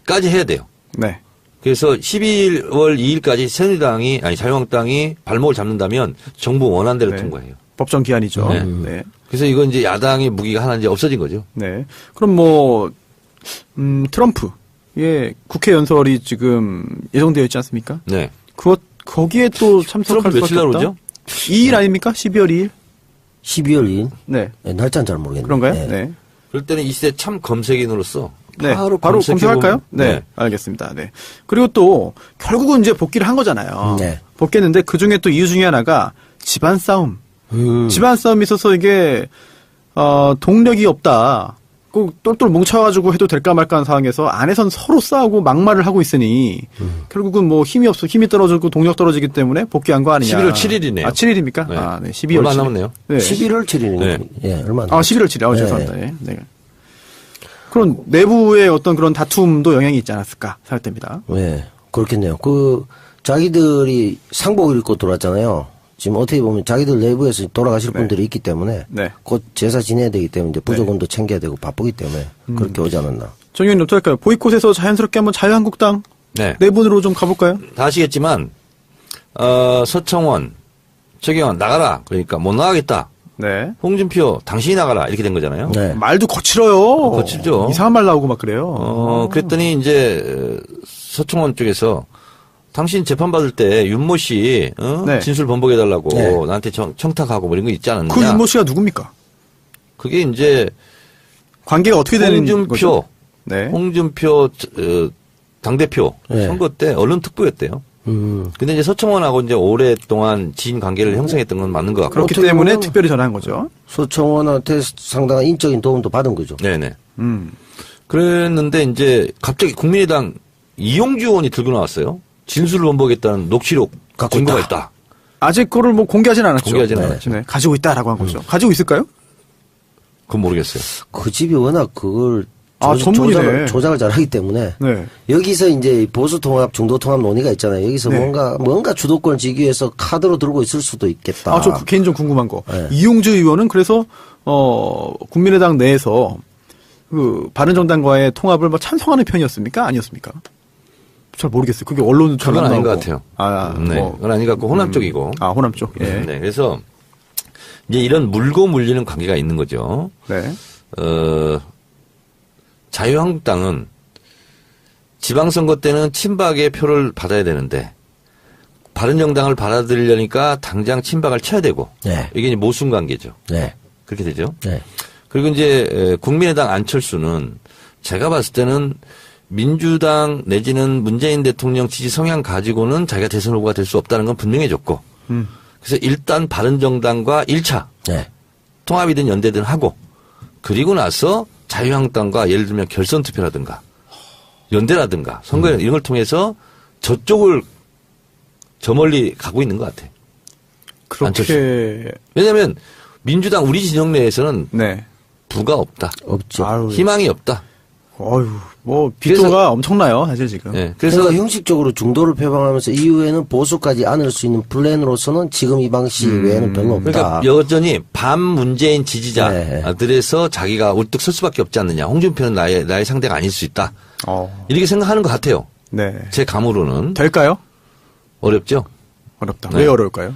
2일까지 해야 돼요. 네. 그래서 12월 2일까지 새누리당이 아니 자유한국당이 발목을 잡는다면 정부 원안대로 네. 통과해요. 법정 기한이죠. 네. 네. 그래서 이건 이제 야당의 무기가 하나 이제 없어진 거죠. 네. 그럼 뭐, 트럼프. 예, 국회 연설이 지금 예정되어 있지 않습니까? 네. 거기에 또 참석할 트럼프 며칠 수밖에 없다? 나오죠? 2일 아닙니까? 12월 2일? 12월 2일? 네. 네, 날짜는 잘 모르겠네요. 그런가요? 네. 네. 그럴 때는 이 시대 참 검색인으로서 네. 바로 검색할까요? 검색해보면- 네. 알겠습니다. 네. 그리고 또, 결국은 이제 복귀를 한 거잖아요. 네. 복귀했는데 그 중에 또 이유 중에 하나가 집안 싸움. 집안 싸움이 있어서 이게, 동력이 없다. 꼭 똘똘 뭉쳐가지고 해도 될까 말까 하는 상황에서 안에선 서로 싸우고 막말을 하고 있으니 결국은 뭐 힘이 떨어지고 동력 떨어지기 때문에 복귀한 거 아니냐. 11월 7일이네요. 아, 7일입니까? 네. 아, 네. 12월 얼마 7일. 남았네요. 네. 11월 7일인가? 네. 예, 얼마 안 아, 11월 7일. 네. 죄송합니다. 네. 네. 그런 내부의 어떤 그런 다툼도 영향이 있지 않았을까 생각됩니다. 네, 그렇겠네요. 자기들이 상복을 입고 돌아왔잖아요. 지금 어떻게 보면 자기들 내부에서 돌아가실 분들이 있기 때문에 네. 곧 제사 지내야 되기 때문에 이제 부조금도 챙겨야 되고 바쁘기 때문에 그렇게 오지 않았나. 정 의원님 어떻게 할까요? 보이콧에서 자연스럽게 한번 자유한국당 네. 내분으로 좀 가볼까요? 다 아시겠지만 서청원, 최경환 나가라. 그러니까 못 나가겠다. 네. 홍준표 당신이 나가라. 이렇게 된 거잖아요. 네. 말도 거칠어요. 거칠죠. 이상한 말 나오고 막 그래요. 그랬더니 이제 서청원 쪽에서 당신 재판받을 때 윤모 씨 네. 진술 번복해달라고 네. 나한테 청탁하고 뭐 이런 거 있지 않았느냐. 그 윤모 씨가 누굽니까? 그게 이제 관계가 어떻게 되는 홍준표, 거죠? 네. 홍준표 당대표 네. 선거 때 언론 특보였대요. 근데 이제 서청원하고 이제 오랫동안 지인 관계를 형성했던 건 맞는 것 같고. 그렇기 어떻게 때문에 보면 특별히 전화한 거죠. 소청원한테 상당한 인적인 도움도 받은 거죠. 네네. 음. 그랬는데 이제 갑자기 국민의당 이용주 의원이 들고 나왔어요. 진술을 번복했다는 녹취록 갖고 증거가 있다. 있다. 아직 그걸 뭐 공개하진 않았죠. 공개하진 네. 않았죠. 네. 가지고 있다라고 한 거죠. 가지고 있을까요? 그건 모르겠어요. 그 집이 워낙 그걸 전문이네. 조작을 잘하기 때문에 네. 여기서 이제 보수 통합, 중도 통합 논의가 있잖아요. 여기서 네. 뭔가 주도권을 쥐기 위해서 카드로 들고 있을 수도 있겠다. 저 개인적으로 궁금한 거. 네. 이용주 의원은 그래서 국민의당 내에서 그 바른정당과의 통합을 뭐 찬성하는 편이었습니까? 아니었습니까? 잘 모르겠어요. 그게 언론은 잘 그건 안 아닌 것 나오고. 같아요. 네. 그건 아닌 것 같고 호남 쪽이고. 호남 쪽. 예. 네. 그래서 이제 이런 물고 물리는 관계가 있는 거죠. 네. 자유한국당은 지방선거 때는 친박의 표를 받아야 되는데 바른정당을 받아들이려니까 당장 친박을 쳐야 되고 네. 이게 이제 모순 관계죠. 네. 그렇게 되죠. 네. 그리고 이제 국민의당 안철수는 제가 봤을 때는 민주당 내지는 문재인 대통령 지지 성향 가지고는 자기가 대선 후보가 될 수 없다는 건 분명해졌고 그래서 일단 바른정당과 1차 네. 통합이든 연대든 하고 그리고 나서 자유한국당과 예를 들면 결선 투표라든가 연대라든가 선거 이런 걸 통해서 저쪽을 저 멀리 가고 있는 것 같아요. 그렇게. 왜냐하면 민주당 우리 진영 내에서는 네. 부가 없다. 없죠. 아유. 희망이 없다. 비토가 엄청나요, 사실 지금. 네. 그래서 그래서 형식적으로 중도를 표방하면서 이후에는 보수까지 안을 수 있는 플랜으로서는 지금 이 방식 외에는 별로 없다. 그러니까 여전히 반 문재인 지지자들에서 자기가 우뚝 설 수밖에 없지 않느냐. 홍준표는 나의 상대가 아닐 수 있다. 이렇게 생각하는 것 같아요. 네. 제 감으로는. 될까요? 어렵죠. 어렵다. 네. 왜 어려울까요?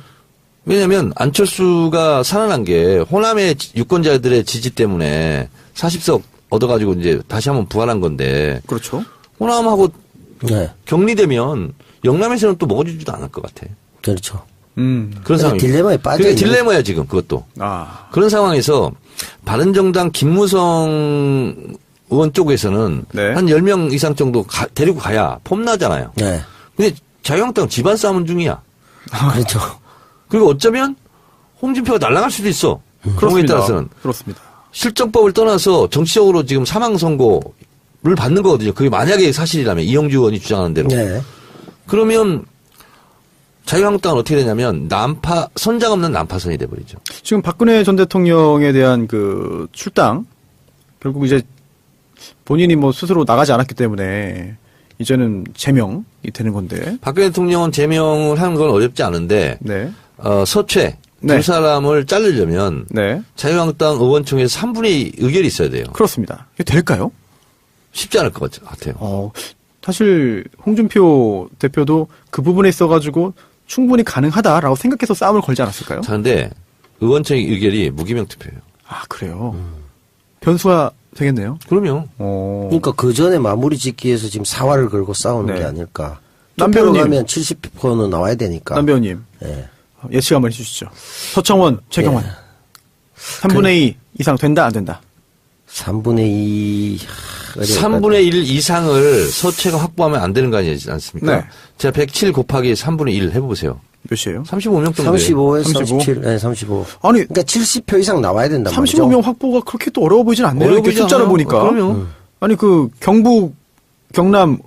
왜냐하면 안철수가 살아난 게 호남의 유권자들의 지지 때문에 40석 얻어가지고 이제 다시 한번 부활한 건데 그렇죠. 호남하고 네. 격리되면 영남에서는 또 먹어주지도 않을 것 같아. 그렇죠. 그런 상황이 딜레마에 빠져 그게 있는 딜레마야 지금 그것도. 그런 상황에서 바른정당 김무성 의원 쪽에서는 네. 한 10명 이상 정도 데리고 가야 폼나잖아요. 네. 근데 자유한국당 집안 싸움 중이야. 그렇죠. 그리고 어쩌면 홍준표가 날아갈 수도 있어. 그런 거에 따라서는. 그렇습니다. 실정법을 떠나서 정치적으로 지금 사망선고를 받는 거거든요. 그게 만약에 사실이라면 이영주 의원이 주장하는 대로. 네. 그러면 자유한국당은 어떻게 되냐면 선장 없는 난파선이 돼버리죠. 지금 박근혜 전 대통령에 대한 그 출당 결국 이제 본인이 뭐 스스로 나가지 않았기 때문에 이제는 제명이 되는 건데. 박근혜 대통령은 제명을 하는 건 어렵지 않은데 네. 서최 네. 두 사람을 자르려면 네. 자유한국당 의원총회에서 3분의 2 의결이 있어야 돼요. 그렇습니다. 이게 될까요? 쉽지 않을 것 같아요. 사실 홍준표 대표도 그 부분에 있어가지고 충분히 가능하다라고 생각해서 싸움을 걸지 않았을까요? 그런데 의원총회 의결이 무기명 투표예요. 그래요. 변수가 되겠네요. 그럼요. 그러니까 그 전에 마무리 짓기 위해서 지금 사활을 걸고 싸우는 네. 게 아닐까. 남 투표로 배우님. 가면 70%는 나와야 되니까. 남 배우님 예. 예측 한번 해주시죠. 서청원, 최경환. 3분의 2 이상 된다 안 된다? 3분의 2. 3분의 1 이상을 서체가 확보하면 안 되는 거 아니지 않습니까? 네. 제가 107 곱하기 3분의 1 해보세요. 몇이에요? 35명 정도. 35에 35? 37. 네, 35. 아니, 그러니까 70표 이상 나와야 된단 말이죠. 35명 확보가 그렇게 또 어려워 보이진 않네요. 어려워 이렇게 보이지 숫자를 않아요. 보니까. 그럼요. 아니, 그 경북, 경남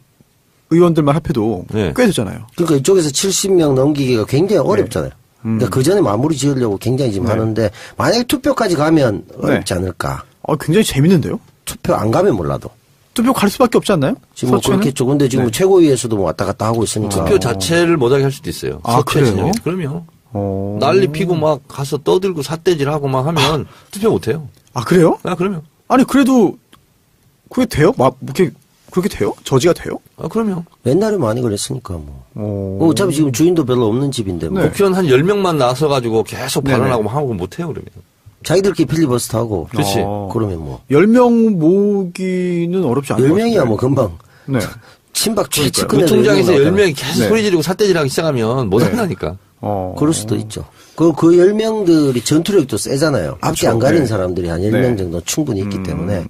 의원들만 합해도 네. 꽤 되잖아요. 그러니까 이쪽에서 70명 넘기기가 굉장히 어렵잖아요. 그러니까 그 전에 마무리 지으려고 굉장히 지금 네. 하는데 만약에 투표까지 가면 어렵지 않을까. 굉장히 재밌는데요? 투표 안 가면 몰라도. 투표 갈 수밖에 없지 않나요? 지금 뭐 서초에는? 그렇겠죠. 근데 지금 네. 최고위에서도 뭐 왔다 갔다 하고 있으니까. 투표 자체를 못하게 할 수도 있어요. 서체 그래요? 진영에. 그럼요. 난리 피고 막 가서 떠들고 삿대질하고 막 하면 투표 못해요. 그래요? 그럼요. 아니, 그래도 그게 돼요? 그렇게 돼요? 저지가 돼요? 그럼요. 옛날에 많이 그랬으니까 뭐. 어차피 지금 주인도 별로 없는 집인데 뭐. 네. 국회의원 한 10명만 나서가지고 계속 네네. 발언하고 막 하고 못해요, 그러면. 자기들끼리 필리버스터 하고. 그렇지. 그러면 뭐. 10명 모으기는 어렵지 않아요. 10명이야 뭐 금방. 네. 친박 최측근에 유통장에서 10명이 계속 네. 소리 지르고 삿대질하기 시작하면 못 한다니까. 그럴 수도 있죠. 그 10명들이 전투력도 세잖아요. 앞뒤 안 가리는 네. 사람들이 한 10명 네. 정도 충분히 있기 때문에.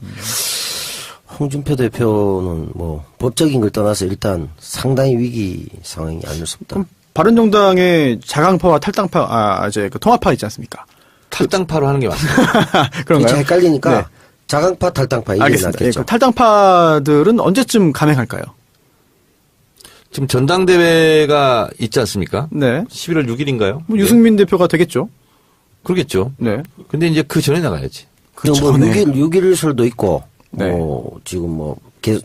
홍준표 대표는 뭐 법적인 걸 떠나서 일단 상당히 위기 상황이 아닐 수 없다. 그럼 바른정당의 자강파와 탈당파, 이제 그 통합파 있지 않습니까? 탈당파로 하는 게 맞습니다. 그렇죠. 헷갈리니까 네. 자강파 탈당파 이게 알겠습니다. 예, 낫겠죠. 그 탈당파들은 언제쯤 감행할까요? 지금 전당대회가 있지 않습니까? 네. 11월 6일인가요? 뭐 유승민 대표가 되겠죠. 그러겠죠. 네. 근데 이제 그 전에 나가야지. 그럼 뭐 전에. 6일설도 있고 네. 지금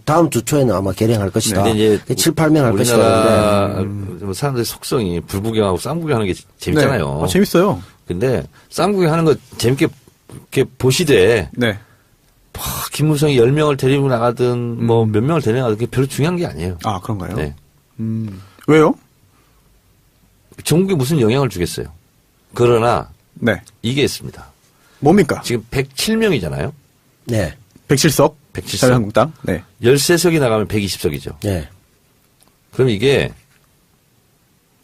다음 주 초에는 아마 개량할 것이다. 근데 이제 7, 8명 할 것이다. 우리나라 사람들의 속성이 불구경하고 쌍구경하는 게 재밌잖아요. 네. 재밌어요. 근데 쌍구경하는 거 재밌게 이렇게 보시되 네. 김무성이 10명을 데리고 나가든 몇 명을 데리고 나가든 그게 별로 중요한 게 아니에요. 아, 그런가요? 네. 왜요? 전국에 무슨 영향을 주겠어요. 그러나 네. 이게 있습니다. 뭡니까? 지금 107명이잖아요. 네. 107석. 107석. 자유한국당. 네. 13석이 나가면 120석이죠. 네. 그럼 이게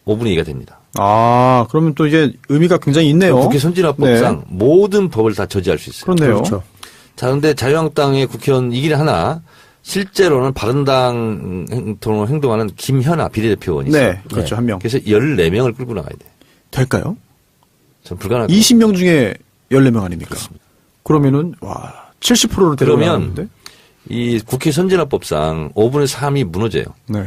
5분의 2가 됩니다. 아, 그러면 또 이게 의미가 굉장히 있네요. 국회 선진화법상 모든 법을 다 저지할 수 있어요. 그렇네요. 그렇죠. 자, 근데 자유한국당의 국회의원 이길 하나, 실제로는 바른당 으로 행동하는 김현아 비례대표원이 있어요. 네. 그렇죠. 네. 한 명. 그래서 14명을 끌고 나가야 돼. 될까요? 전 불가능할 것 20명 중에 14명 아닙니까? 그러면은, 70%로 그러면 데려가는데? 이 국회 선진화법상 5분의 3이 무너져요. 네.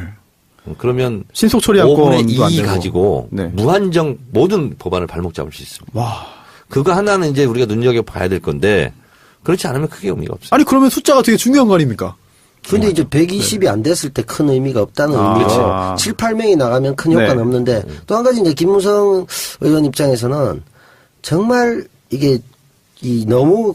그러면 신속 처리안건도 5분의 안 2 되고. 가지고 네. 무한정 모든 법안을 발목 잡을 수 있습니다. 와. 그거 하나는 이제 우리가 눈여겨봐야 될 건데 그렇지 않으면 크게 의미가 없어요. 아니, 그러면 숫자가 되게 중요한 거 아닙니까? 근데 이제 120이 안 됐을 때 큰 의미가 없다는 의미로 그렇지. 7, 8명이 나가면 큰 효과는 네. 없는데 또 한 가지 이제 김무성 의원 입장에서는 정말 이게 너무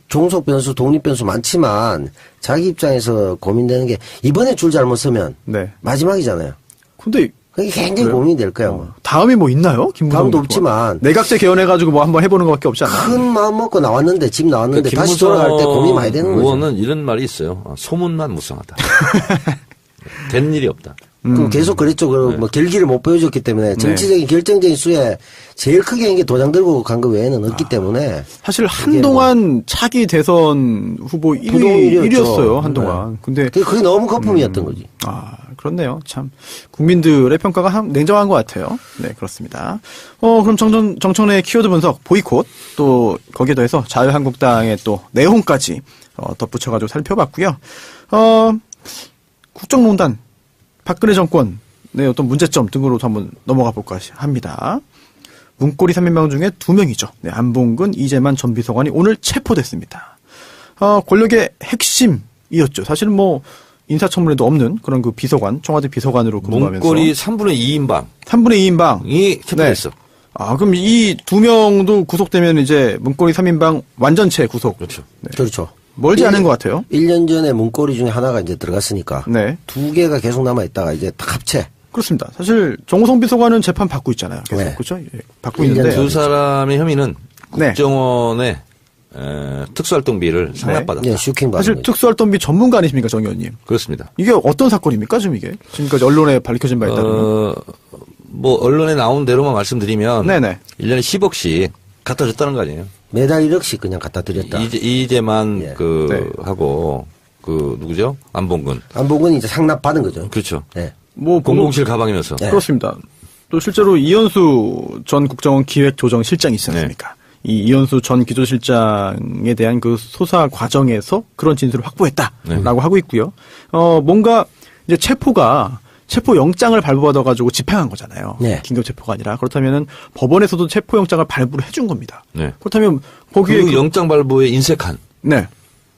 종속 변수, 독립 변수 많지만 자기 입장에서 고민되는 게 이번에 줄 잘못 서면 네. 마지막이잖아요. 근데 그게 굉장히 그래요? 고민이 될 거야. 아마. 다음이 뭐 있나요? 김무성 다음도 대표가? 없지만 내각제 개헌해가지고 뭐 한번 해보는 것밖에 없지 않나요? 큰 마음 먹고 나왔는데 집 나왔는데 그러니까 다시 돌아갈 때 고민이 많이 되는 거죠. 의원은 이런 말이 있어요. 소문만 무성하다. 된 일이 없다. 그럼 계속 그랬죠. 뭐 결기를 못 보여줬기 때문에 정치적인 결정적인 수에 제일 크게 한 게 도장 들고 간 거 외에는 없기 때문에 사실 한동안 차기 대선 후보 1위였어요. 한동안. 근데 그게 너무 거품이었던 거지. 그렇네요. 참 국민들의 평가가 냉정한 것 같아요. 네, 그렇습니다. 그럼 정청래의 키워드 분석, 보이콧, 또 거기에 더해서 자유한국당의 또 내용까지 덧붙여가지고 살펴봤고요. 국정농단, 박근혜 정권의 어떤 문제점 등으로도 한번 넘어가 볼까 합니다. 문고리 3인방 중에 2명이죠. 네, 안봉근, 이재만 전 비서관이 오늘 체포됐습니다. 권력의 핵심이었죠. 사실은 뭐 인사청문회도 없는 그런 그 비서관, 청와대 비서관으로 근무하면서 문고리 3분의 2인방. 3분의 2인방이 체포됐어. 네. 그럼 이 2명도 구속되면 이제 문고리 3인방 완전체 구속. 그렇죠. 네. 그렇죠. 멀지 않은 것 같아요. 1년 전에 문고리 중에 하나가 이제 들어갔으니까. 네. 2개가 계속 남아있다가 이제 딱 합체. 그렇습니다. 사실 정호성 비서관은 재판 받고 있잖아요. 계속. 네. 그렇죠? 예, 받고 있는데. 두 사람의 혐의는 네. 국정원의 특수활동비를 상납받았다. 네, 슈킹 받은 사실 거죠. 특수활동비 전문가 아니십니까, 정 의원님? 그렇습니다. 이게 어떤 사건입니까, 지금 이게? 지금까지 언론에 밝혀진 바에 따르면. 뭐 언론에 나온 대로만 말씀드리면 네네. 1년에 10억씩 갖다 줬다는 거 아니에요. 매달 1억씩 그냥 갖다 드렸다. 이재만 예. 네. 하고 누구죠? 안봉근. 안봉은 이제 상납 받은 거죠. 그렇죠. 네. 뭐, 007 가방이면서. 네. 그렇습니다. 또 실제로 이현수 전 국정원 기획조정실장이 있지 않습니까? 이 이현수 전 기조실장에 대한 그 소사 과정에서 그런 진술을 확보했다라고 하고 있고요. 뭔가 이제 체포 영장을 발부받아가지고 집행한 거잖아요. 네. 긴급 체포가 아니라. 그렇다면은 법원에서도 체포 영장을 발부를 해준 겁니다. 네. 그렇다면 거기에 그 영장 발부에 인색한. 네.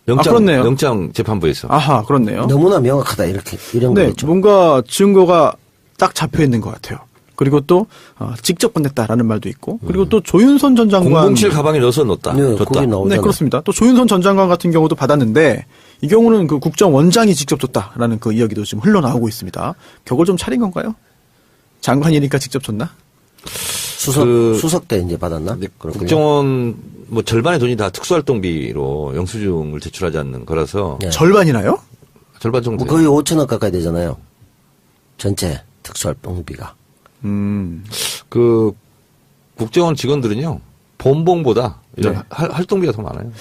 영장, 그렇네요. 영장 재판부에서. 아하, 그렇네요. 너무나 명확하다 이런 네, 거겠죠. 뭔가 증거가 딱 잡혀 있는 것 같아요. 그리고 또 직접 건넸다라는 말도 있고, 그리고 또 조윤선 전 장관 007 가방에 넣어서 넣었다. 네, 줬다. 거기 나오잖아요. 네, 그렇습니다. 또 조윤선 전 장관 같은 경우도 받았는데 이 경우는 그 국정원장이 직접 줬다라는 그 이야기도 지금 흘러나오고 있습니다. 격을 좀 차린 건가요? 장관이니까 직접 줬나? 수석 때 이제 받았나? 그렇군요. 국정원 뭐 절반의 돈이 다 특수활동비로 영수증을 제출하지 않는 거라서 네. 절반이나요? 절반 정도. 뭐 거의 5천억 가까이 되잖아요. 전체 특수활동비가. 그 국정원 직원들은요 본봉보다 이런 네. 활동비가 더 많아요.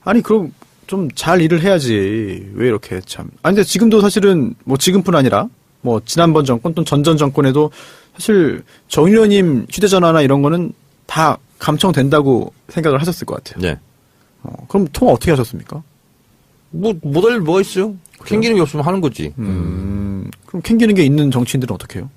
아니 그럼 좀 잘 일을 해야지 왜 이렇게 참. 아니 근데 지금도 사실은 뭐 지금뿐 아니라 뭐 지난번 정권 또 전전 정권에도 사실 정 의원님 휴대전화나 이런 거는 다 감청된다고 생각을 하셨을 것 같아요. 네. 그럼 통화 어떻게 하셨습니까? 못할 뭐가 있어요? 캥기는 게 없으면 하는 거지. 그럼 캥기는 게 있는 정치인들은 어떻게 해요?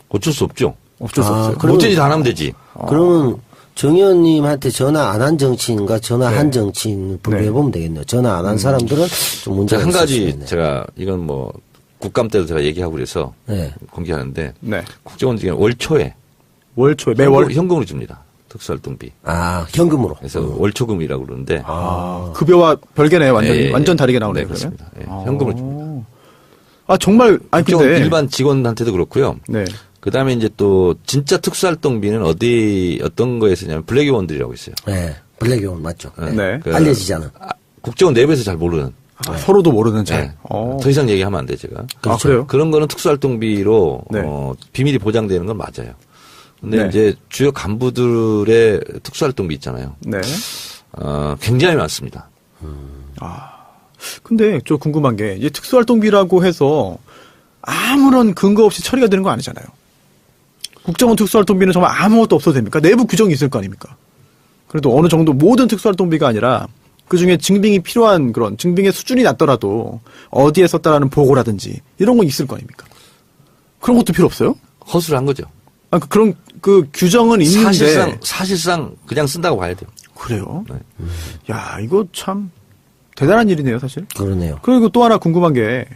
어쩔 수 없죠. 어쩔 수 없어요. 그럼- 못되지 안 하면 되지. 그러면 정 의원님한테 전화 안 한 정치인과 전화한 정치인 분류해보면 되겠네요. 전화 안 한 사람들은 좀 문제가 한 가지 있으시겠네요. 제가 이건 뭐 국감 때도 제가 얘기하고 그래서 공개하는데 국정원 중에 월 초에 매월 현금으로 줍니다. 특수활동비. 아, 현금으로. 그래서 월초금이라고 그러는데 급여와 별개네요. 완전 다르게 나오네요. 네, 그렇습니다. 현금을 줍니다. 정말 국정원 근데 일반 직원한테도 그렇고요. 네. 그다음에 이제 또 진짜 특수활동비는 어떤 거에 쓰냐면 블랙의원들이라고 있어요. 네. 블랙의원 맞죠. 네. 알려지지 않은. 국정원 내부에서 잘 모르는. 서로도 모르는 잘. 네. 더 이상 얘기하면 안 돼, 제가. 그렇죠. 그래요? 그런 거는 특수활동비로 네. 비밀이 보장되는 건 맞아요. 근데 네. 이제 주요 간부들의 특수활동비 있잖아요. 네. 굉장히 많습니다. 근데 저 궁금한 게 이제 특수활동비라고 해서 아무런 근거 없이 처리가 되는 거 아니잖아요. 국정원 특수활동비는 정말 아무것도 없어도 됩니까? 내부 규정이 있을 거 아닙니까? 그래도 어느 정도 모든 특수활동비가 아니라 그중에 증빙이 필요한 그런 증빙의 수준이 낮더라도 어디에 썼다라는 보고라든지 이런 건 있을 거 아닙니까? 그런 것도 필요 없어요? 허술한 거죠. 그런 그 규정은 있는데 사실상 그냥 쓴다고 봐야 돼요. 그래요? 네. 야, 이거 참 대단한 일이네요, 사실. 그러네요. 그리고 또 하나 궁금한 게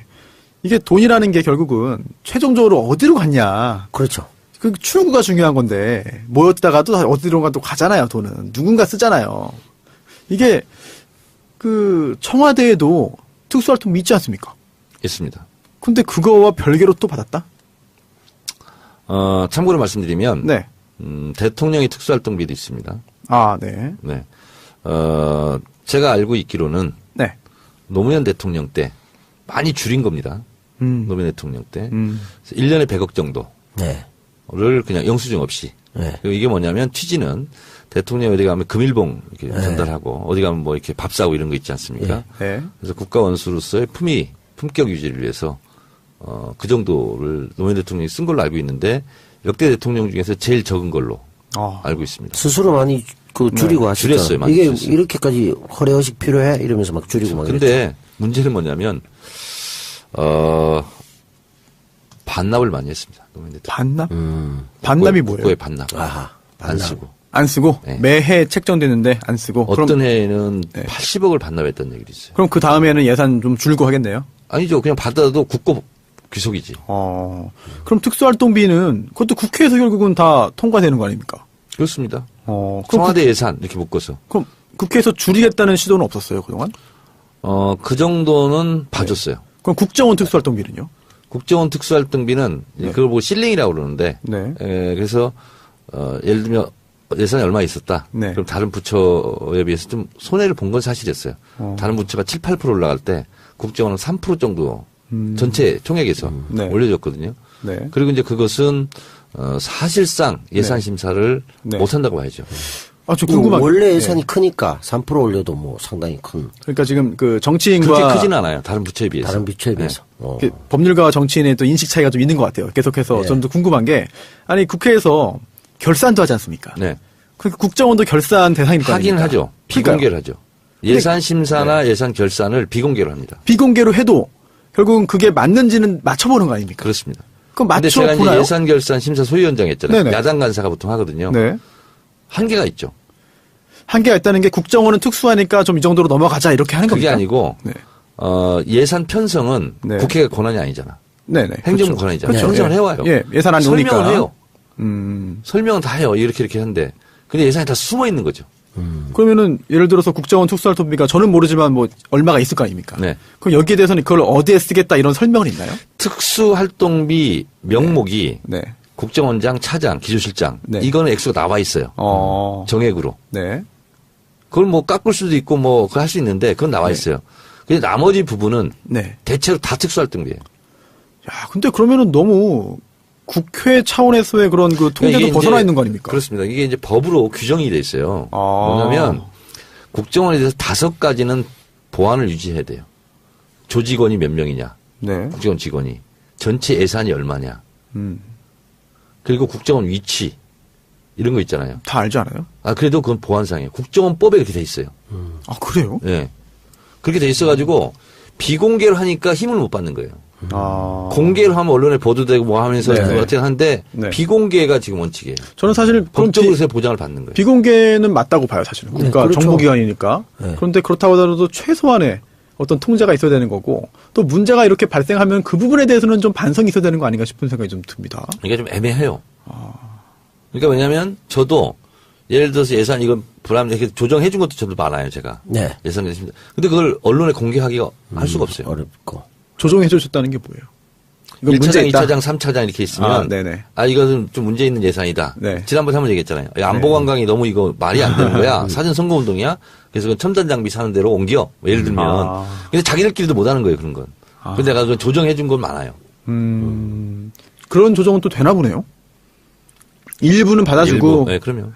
이게 돈이라는 게 결국은 최종적으로 어디로 갔냐. 그렇죠. 그 출구가 중요한 건데 모였다가도 어디론가 또 가잖아요. 돈은 누군가 쓰잖아요. 이게 그 청와대에도 특수활동비 있지 않습니까? 있습니다. 근데 그거와 별개로 또 받았다? 참고로 말씀드리면 네. 대통령의 특수활동비도 있습니다. 네. 네. 제가 알고 있기로는 네. 노무현 대통령 때 많이 줄인 겁니다. 노무현 대통령 때 1년에 100억 정도를 그냥 영수증 없이. 네. 그리고 이게 뭐냐면 취지는 대통령이 어디 가면 금일봉 이렇게 전달하고 어디 가면 뭐 이렇게 밥 사고 이런 거 있지 않습니까? 네. 그래서 국가 원수로서의 품격 유지를 위해서 그 정도를 노무현 대통령이 쓴 걸로 알고 있는데 역대 대통령 중에서 제일 적은 걸로 알고 있습니다. 스스로 많이 줄이고 하시잖아요. 줄였어요. 많이 이게 줄였어요. 이렇게까지 허례허식 필요해? 이러면서 막 줄이고 막 근데 문제는 뭐냐면 반납을 많이 했습니다. 노무현 대통령. 반납? 반납이 뭐예요? 국고에 반납. 아하, 안 쓰고. 안 쓰고 네. 매해 책정되는데 안 쓰고. 어떤 해에는 네. 80억을 반납했다는 얘기도 있어요. 그럼 그 다음에는 예산 좀 줄고 하겠네요. 아니죠. 그냥 받아도 국고 귀속이지. 그럼 특수활동비는 그것도 국회에서 결국은 다 통과되는 거 아닙니까? 그렇습니다. 그럼 청와대 예산 이렇게 묶어서. 그럼 국회에서 줄이겠다는 시도는 없었어요, 그동안? 그 정도는 봐줬어요. 그럼 국정원 특수활동비는요? 국정원 특수활동비는 그걸 보고 실링이라고 그러는데 네. 그래서 예를 들면 예산이 얼마 있었다. 네. 그럼 다른 부처에 비해서 좀 손해를 본 건 사실이었어요. 다른 부처가 7, 8% 올라갈 때 국정원은 3% 정도 전체 총액에서 네. 올려줬거든요. 네. 그리고 이제 그것은 사실상 예산 심사를 네. 못한다고 봐야죠. 저 궁금한 게. 원래 예산이 크니까 3% 올려도 뭐 상당히 큰 그러니까 지금 그 정치인과 그렇게 크지는 않아요. 다른 부처에 비해서. 다른 비추에 비해서. 그 법률가와 정치인의 또 인식 차이가 좀 있는 것 같아요. 계속해서 저는 또 궁금한 게 아니 국회에서 결산도 하지 않습니까? 네. 그 국정원도 결산 대상일 거 하긴 아닙니까? 하죠. 비공개를 하죠. 예산 심사나 예산 결산을 비공개로 합니다. 비공개로 해도 결국은 그게 맞는지는 맞춰보는 거 아닙니까? 그렇습니다. 그럼 근데 제가 이제 맞춰보나요? 예산 결산 심사 소위원장 했잖아요. 네네. 야당 간사가 보통 하거든요. 네. 한계가 있죠. 한계가 있다는 게 국정원은 특수하니까 좀 이 정도로 넘어가자 이렇게 하는 그게 겁니까? 아니고 네. 예산 편성은 네. 국회가 권한이 아니잖아. 네네. 행정부 그렇죠. 권한이잖아요. 그렇죠. 편성을 예. 해와요. 예, 예산 안 오니까. 설명을 해요. 음. 설명은 다 해요. 이렇게 하는데. 근데 예산이 다 숨어 있는 거죠. 그러면은 예를 들어서 국정원 특수활동비가 저는 모르지만 뭐 얼마가 있을 거 아닙니까? 네. 그럼 여기에 대해서는 그걸 어디에 쓰겠다 이런 설명은 있나요? 특수활동비 명목이 네. 국정원장, 차장, 기조실장 네. 이거는 액수가 나와 있어요. 정액으로. 네. 그걸 뭐 깎을 수도 있고 뭐 그걸 할 수 있는데 그건 나와 있어요. 근데 나머지 부분은 네. 대체로 다 특수활동비예요. 야, 근데 그러면은 너무 국회 차원에서의 그런 그 통제도 이게 벗어나 이제 있는 거 아닙니까? 그렇습니다. 이게 이제 법으로 규정이 돼 있어요. 뭐냐면 국정원에 대해서 5가지는 보안을 유지해야 돼요. 조직원이 몇 명이냐, 네. 국정원 직원이, 전체 예산이 얼마냐, 그리고 국정원 위치 이런 거 있잖아요. 다 알지 않아요? 그래도 그건 보안상이에요. 국정원법에 그렇게 돼 있어요. 그래요? 네. 그렇게 돼 있어가지고 비공개로 하니까 힘을 못 받는 거예요. 공개를 하면 언론에 보도되고 뭐 하면서 네. 어떻게 하는데 네. 비공개가 지금 원칙이에요. 저는 사실 법적으로서의 보장을 받는 거예요. 비공개는 맞다고 봐요, 사실은. 그러니까 그렇죠. 정보기관이니까. 네. 그런데 그렇다고 하더라도 최소한의 어떤 통제가 있어야 되는 거고 또 문제가 이렇게 발생하면 그 부분에 대해서는 좀 반성이 있어야 되는 거 아닌가 싶은 생각이 좀 듭니다. 이게 좀 애매해요. 그러니까 왜냐하면 저도 예를 들어서 예산 이건 불합리하게 조정해 준 것도 저도 많아요, 제가. 네. 예산 됐습니다. 근데 그걸 언론에 공개하기가 할 수가 없어요. 어렵고. 조정해 주셨다는 게 뭐예요? 이건 1차장, 문제 있다. 2차장, 3차장 이렇게 있으면 네네. 이거는 좀 문제 있는 예산이다. 네. 지난번에 한번 얘기했잖아요. 안보관광이 너무 이거 말이 안 되는 거야. 사전 선거운동이야. 그래서 그건 첨단 장비 사는 대로 옮겨. 뭐 예를 들면. 근데 자기들끼리도 못 하는 거예요, 그런 건. 근데 내가 그건 조정해 준 건 많아요. 그런 조정은 또 되나 보네요. 일부는 받아주고. 일부. 네, 그러면.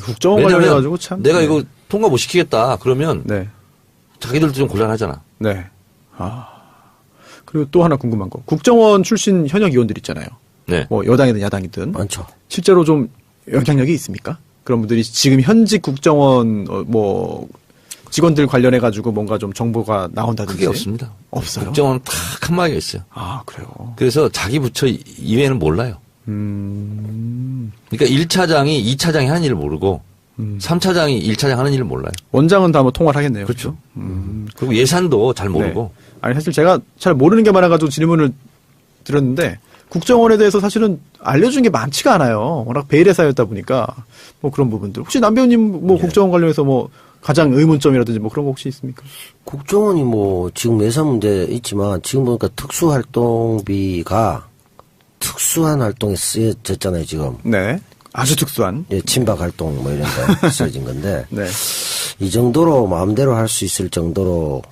국정원 관련해가지고 참. 내가 네. 이거 통과 못 시키겠다. 그러면 네. 자기들도 좀 곤란하잖아. 네. 그리고 또 하나 궁금한 거. 국정원 출신 현역 의원들 있잖아요. 네. 뭐 여당이든 야당이든. 많죠. 실제로 좀 영향력이 있습니까? 그런 분들이 지금 현직 국정원 뭐 직원들 관련해 가지고 뭔가 좀 정보가 나온다든지. 그게 없습니다. 없어요. 국정원 딱 한마디가 있어요. 그래요. 그래서 자기 부처 이외에는 몰라요. 그러니까 1차장이 2차장이 하는 일을 모르고 3차장이 1차장 하는 일을 몰라요. 원장은 다 뭐 통화를 하겠네요. 그렇죠. 그리고 예산도 잘 모르고. 네. 아니 사실 제가 잘 모르는 게 많아가지고 질문을 드렸는데 국정원에 대해서 사실은 알려준 게 많지가 않아요. 워낙 베일에 쌓였다 보니까 뭐 그런 부분들. 혹시 남 배우님 뭐 국정원 관련해서 뭐 가장 의문점이라든지 뭐 그런 거 혹시 있습니까? 국정원이 뭐 지금 예산 문제 있지만 지금 보니까 특수활동비가 특수한 활동에 쓰여졌잖아요, 지금. 네. 아주 특수한. 예, 친박 활동 뭐 이런 데 쓰여진 건데. 네. 이 정도로 마음대로 할 수 있을 정도로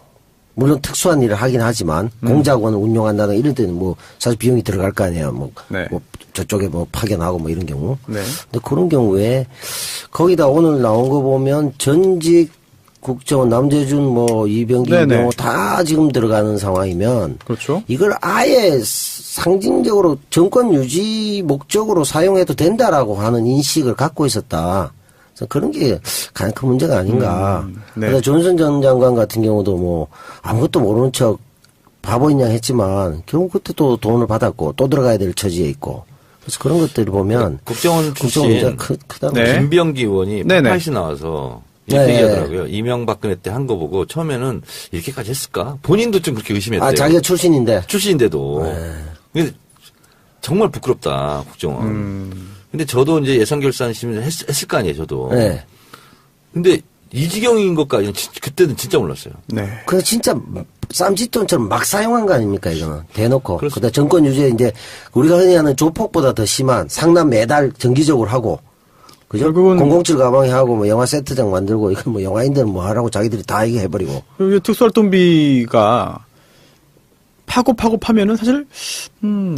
물론 특수한 일을 하긴 하지만 공작원을 운영한다는 이런 데는 뭐 사실 비용이 들어갈 거 아니에요. 뭐, 네. 뭐 저쪽에 뭐 파견하고 뭐 이런 경우. 네. 근데 그런 경우에 거기다 오늘 나온 거 보면 전직 국정원 남재준 뭐 이병기 네네. 경우 다 지금 들어가는 상황이면 그렇죠. 이걸 아예 상징적으로 정권 유지 목적으로 사용해도 된다라고 하는 인식을 갖고 있었다. 그래서 그런 게 가장 큰 문제가 아닌가. 네. 그래서 존슨 전 장관 같은 경우도 뭐 아무것도 모르는 척 바보인 양 했지만 결국 그때 또 돈을 받았고 또 들어가야 될 처지에 있고. 그래서 그런 것들을 보면 국정원 국정 출신 문제가 크다고. 네. 김병기 의원이 네네. 파파이스 나와서 이렇게 네. 얘기하더라고요. 이명박근혜 때 한 거 보고 처음에는 이렇게까지 했을까? 본인도 좀 그렇게 의심했대요. 자기가 출신인데. 출신인데도. 네. 근데 정말 부끄럽다, 국정원. 근데 저도 이제 예산결산심을 했을 거 아니에요, 저도. 네. 근데 이 지경인 것까지는 그때는 진짜 몰랐어요. 그 진짜 쌈짓돈처럼 막 사용한 거 아닙니까, 이거는. 대놓고. 그다음 정권 유지에 이제 우리가 흔히 하는 조폭보다 더 심한 상납 매달 정기적으로 하고. 그죠? 결국은 007 가방에 하고 뭐 영화 세트장 만들고 이건 뭐 영화인들은 뭐 하라고 자기들이 다 얘기해버리고. 그리고 특수활동비가 파고 파면은 사실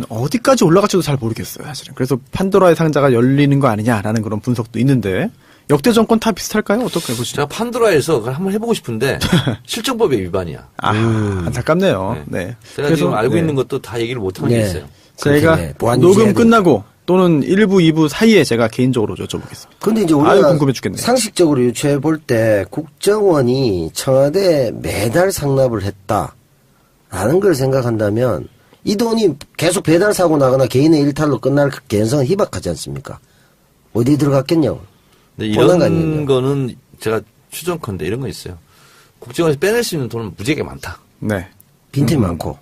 어디까지 올라갈지도 잘 모르겠어요, 사실은. 그래서 판도라의 상자가 열리는 거 아니냐라는 그런 분석도 있는데 역대 정권 다 비슷할까요? 어떻게 보시죠? 제가 판도라에서 그걸 한번 해보고 싶은데 실정법의 위반이야. 안타깝네요. 네. 제가 지금 알고 있는 것도 다 얘기를 못하는 게 있어요. 제가 그렇게 보안 녹음 유지해야 끝나고 또는 1부, 2부 사이에 제가 개인적으로 여쭤보겠습니다. 근데 이제 아유, 우리가 궁금해 죽겠네. 상식적으로 유추해 볼 때 국정원이 청와대에 매달 상납을 했다라는 걸 생각한다면 이 돈이 계속 배달 사고 나거나 개인의 일탈로 끝날 개연성은 희박하지 않습니까? 어디에 들어갔겠냐고. 근데 뻔한 거 이런 아니에요? 거는 제가 추정컨대 이런 거 있어요. 국정원에서 빼낼 수 있는 돈은 무지하게 많다. 네. 빈틈이 많고.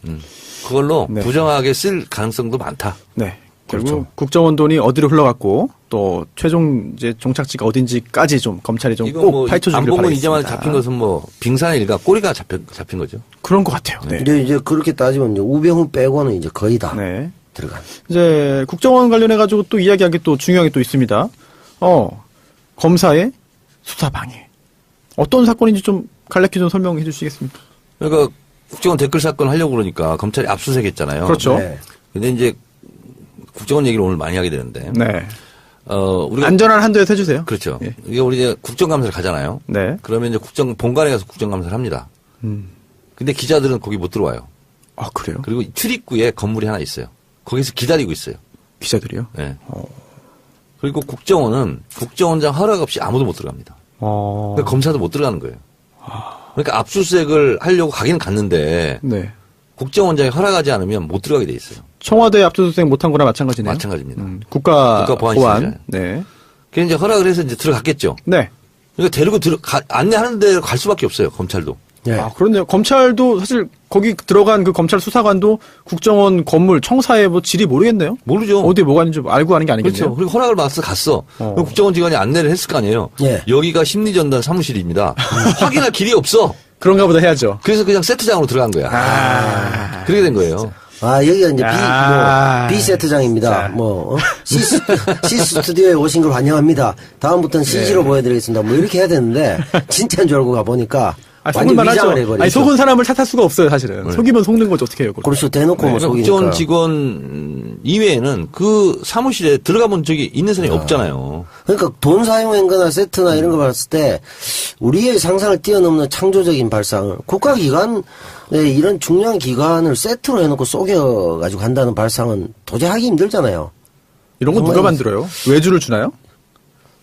그걸로 네. 부정하게 쓸 가능성도 많다. 네. 결국 그렇죠. 국정원 돈이 어디로 흘러갔고 또 최종 이제 종착지가 어딘지까지 좀 검찰이 좀 이거 꼭 뭐 파헤쳐주길 안보문 바라겠습니다. 이자만 잡힌 것은 뭐 빙산의 일가 꼬리가 잡힌 거죠. 그런 것 같아요. 네. 근데 이제 그렇게 따지면 이제 우병우 빼고는 이제 거의 다 네. 들어간. 이제 국정원 관련해 가지고 또 이야기한 게 또 중요한 게 또 있습니다. 검사의 수사 방해. 어떤 사건인지 좀 간략히 좀 설명해 주시겠습니까? 그러니까 국정원 댓글 사건 하려고 그러니까 검찰이 압수수색했잖아요. 그렇죠. 네. 근데 이제 국정원 얘기를 오늘 많이 하게 되는데. 네. 우리가 안전한 한도에서 해주세요. 그렇죠. 예. 이게 우리 이제 국정감사를 가잖아요. 네. 그러면 이제 본관에 가서 국정감사를 합니다. 근데 기자들은 거기 못 들어와요. 아, 그래요? 그리고 출입구에 건물이 하나 있어요. 거기서 기다리고 있어요. 기자들이요? 네. 그리고 국정원은 국정원장 허락 없이 아무도 못 들어갑니다. 그러니까 검사도 못 들어가는 거예요. 그러니까 압수수색을 하려고 가기는 갔는데 네. 국정원장이 허락하지 않으면 못 들어가게 돼 있어요. 청와대 압수수색 못한 거나 마찬가지네요. 마찬가지입니다. 국가보안. 네. 그래서 이제 허락을 해서 이제 들어갔겠죠. 네. 그러니까 데리고 안내하는 데로 갈 수밖에 없어요. 검찰도. 네. 아, 그렇네요. 검찰도 사실 거기 들어간 그 검찰 수사관도 국정원 건물 청사의 뭐 질이 모르겠네요. 모르죠. 어디에 뭐가 있는지 알고 하는 게 아니겠네요. 그렇죠. 그리고 허락을 받아서 갔어. 그럼 국정원 직원이 안내를 했을 거 아니에요. 예. 여기가 심리전단 사무실입니다. 확인할 길이 없어. 그런가 보다 해야죠. 그래서 그냥 세트장으로 들어간 거야. 그렇게 된 거예요. 아, 여기가 이제 B 세트장입니다. C 스튜디오에 오신 걸 환영합니다. 다음부터는 CG로 보여드리겠습니다. 뭐 이렇게 해야 되는데, 진짜인 줄 알고 가보니까, 완전 위장을 해버리죠. 아니, 속은 사람을 탓할 수가 없어요, 사실은. 네. 속이면 속는 거죠, 어떻게 해요, 그걸. 그렇죠. 대놓고 뭐 속이니까. 국정원 직원 이외에는 그 사무실에 들어가 본 적이 있는 사람이 없잖아요. 그러니까 돈 사용 행거나 세트나 이런 거 봤을 때, 우리의 상상을 뛰어넘는 창조적인 발상을, 국가기관, 이런 중요한 기관을 세트로 해놓고 속여가지고 간다는 발상은 도저히 하기 힘들잖아요. 이런 거 누가 만들어요? 외주를 주나요?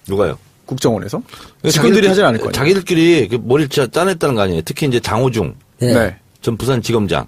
누가요? 국정원에서? 직원들이 하진 않을 거예요. 자기들끼리 머리를 짜냈다는 거 아니에요. 특히 이제 장호중. 네. 전 부산지검장.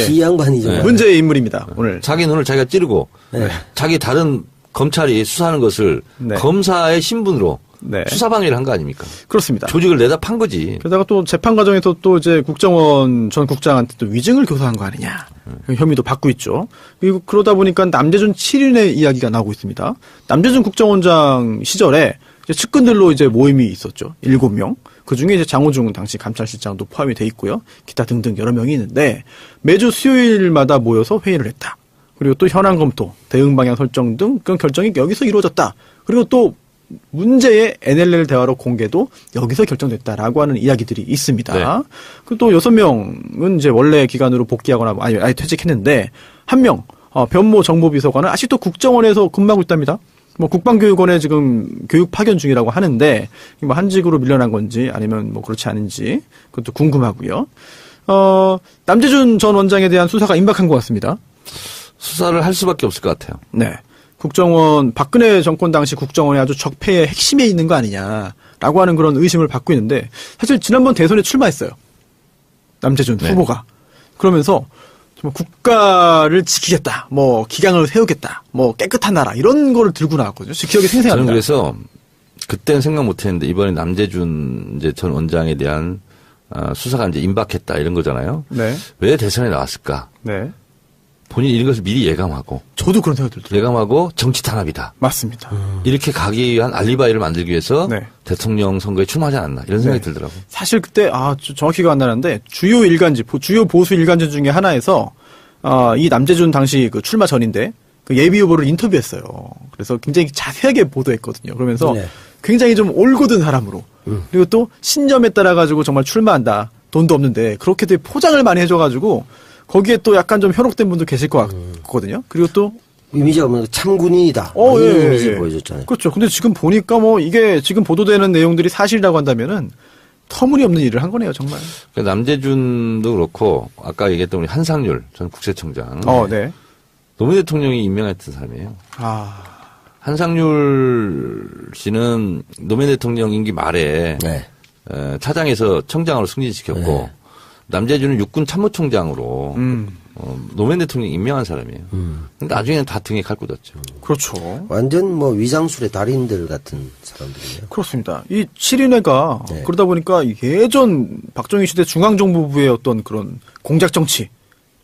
이 양반이죠. 네. 문제의 인물입니다, 오늘. 자기 눈을 자기가 찌르고, 네. 자기 다른 검찰이 수사하는 것을 네. 검사의 신분으로 네. 수사방해를 한 거 아닙니까? 그렇습니다. 조직을 내다 판 거지. 게다가 또 재판 과정에서 또 이제 국정원 전 국장한테 또 위증을 교사한 거 아니냐. 혐의도 받고 있죠. 그리고 그러다 보니까 남재준 7인의 이야기가 나오고 있습니다. 남재준 국정원장 시절에 이제 측근들로 이제 모임이 있었죠. 7명. 그 중에 이제 장호중 당시 감찰실장도 포함이 돼 있고요. 기타 등등 여러 명이 있는데 매주 수요일마다 모여서 회의를 했다. 그리고 또 현안 검토, 대응 방향 설정 등 그런 결정이 여기서 이루어졌다. 그리고 또 문제의 NLL 대화록 공개도 여기서 결정됐다라고 하는 이야기들이 있습니다. 네. 그리고 또 6명은 이제 원래 기관으로 복귀하거나 아예 퇴직했는데 한 명, 변모 정보비서관은 아직도 국정원에서 근무하고 있답니다. 뭐 국방교육원에 지금 교육 파견 중이라고 하는데 뭐 한직으로 밀려난 건지 아니면 뭐 그렇지 않은지 그것도 궁금하고요. 남재준 전 원장에 대한 수사가 임박한 것 같습니다. 수사를 할 수밖에 없을 것 같아요. 네. 국정원, 박근혜 정권 당시 국정원이 아주 적폐의 핵심에 있는 거 아니냐라고 하는 그런 의심을 받고 있는데 사실 지난번 대선에 출마했어요. 남재준 네. 후보가. 그러면서 좀 국가를 지키겠다, 뭐 기강을 세우겠다, 뭐 깨끗한 나라 이런 거를 들고 나왔거든요. 기억이 생생합니다. 저는 그래서 그때는 생각 못했는데 이번에 남재준 이제 전 원장에 대한 수사가 이제 임박했다 이런 거잖아요. 네. 왜 대선에 나왔을까? 네. 본인이 이런 것을 미리 예감하고 저도 그런 생각이 들더라고요. 예감하고 정치 탄압이다. 맞습니다. 이렇게 가기 위한 알리바이를 만들기 위해서 네. 대통령 선거에 출마하지 않았나 이런 생각이 들더라고요. 사실 그때 정확히가 안 나는데 주요 일간지, 주요 보수 일간지 중에 하나에서 이 남재준 당시 그 출마 전인데 그 예비 후보를 인터뷰했어요. 그래서 굉장히 자세하게 보도했거든요. 그러면서 네. 굉장히 좀 올곧은 사람으로 그리고 또 신념에 따라 가지고 정말 출마한다. 돈도 없는데 그렇게 되게 포장을 많이 해줘가지고 거기에 또 약간 좀 현혹된 분도 계실 것 같거든요. 그리고 또 이미지가 뭐 참군인이다. 예, 이미지 보여줬잖아요. 그렇죠. 근데 지금 보니까 뭐 이게 지금 보도되는 내용들이 사실이라고 한다면은 터무니없는 일을 한 거네요, 정말. 남재준도 그렇고 아까 얘기했던 우리 한상률 전 국세청장. 네. 노무현 대통령이 임명했던 사람이에요. 한상률 씨는 노무현 대통령 임기 말에 네. 차장에서 청장으로 승진시켰고 네. 남재준은 육군 참모총장으로 노무현 대통령 임명한 사람이에요. 근데 나중에는 다 등에 칼 꽂았죠. 그렇죠. 완전 뭐 위장술의 달인들 같은 사람들이에요. 그렇습니다. 이 7인회가 네. 그러다 보니까 예전 박정희 시대 중앙정보부의 어떤 그런 공작 정치,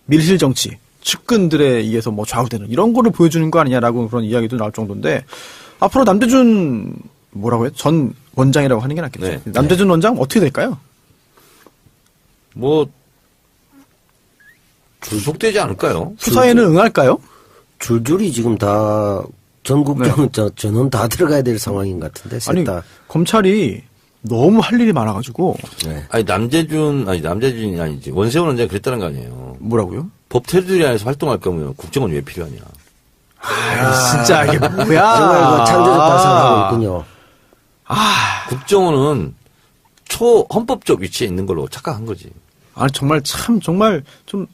밀실 정치, 측근들에 의해서 뭐 좌우되는 이런 거를 보여주는 거 아니냐라고 그런 이야기도 나올 정도인데 앞으로 남재준 뭐라고 해요? 전 원장이라고 하는 게 낫겠죠. 네. 남재준 원장 어떻게 될까요? 뭐 주속되지 않을까요? 수사에는 응할까요? 줄줄이 지금 다 전국적인 전원 다 들어가야 될 상황인 것 같은데. 아니 다. 검찰이 너무 할 일이 많아가지고 네. 남재준이 아니지 원세훈 원장이 그랬다는 거 아니에요. 뭐라고요? 법 테두리 안에서 활동할 거면 국정원 왜 필요하냐. 진짜 이게 뭐야? 정말 그 창조적 발상하고 있군요. 국정원은 초헌법적 위치에 있는 걸로 착각한 거지. 정말 좀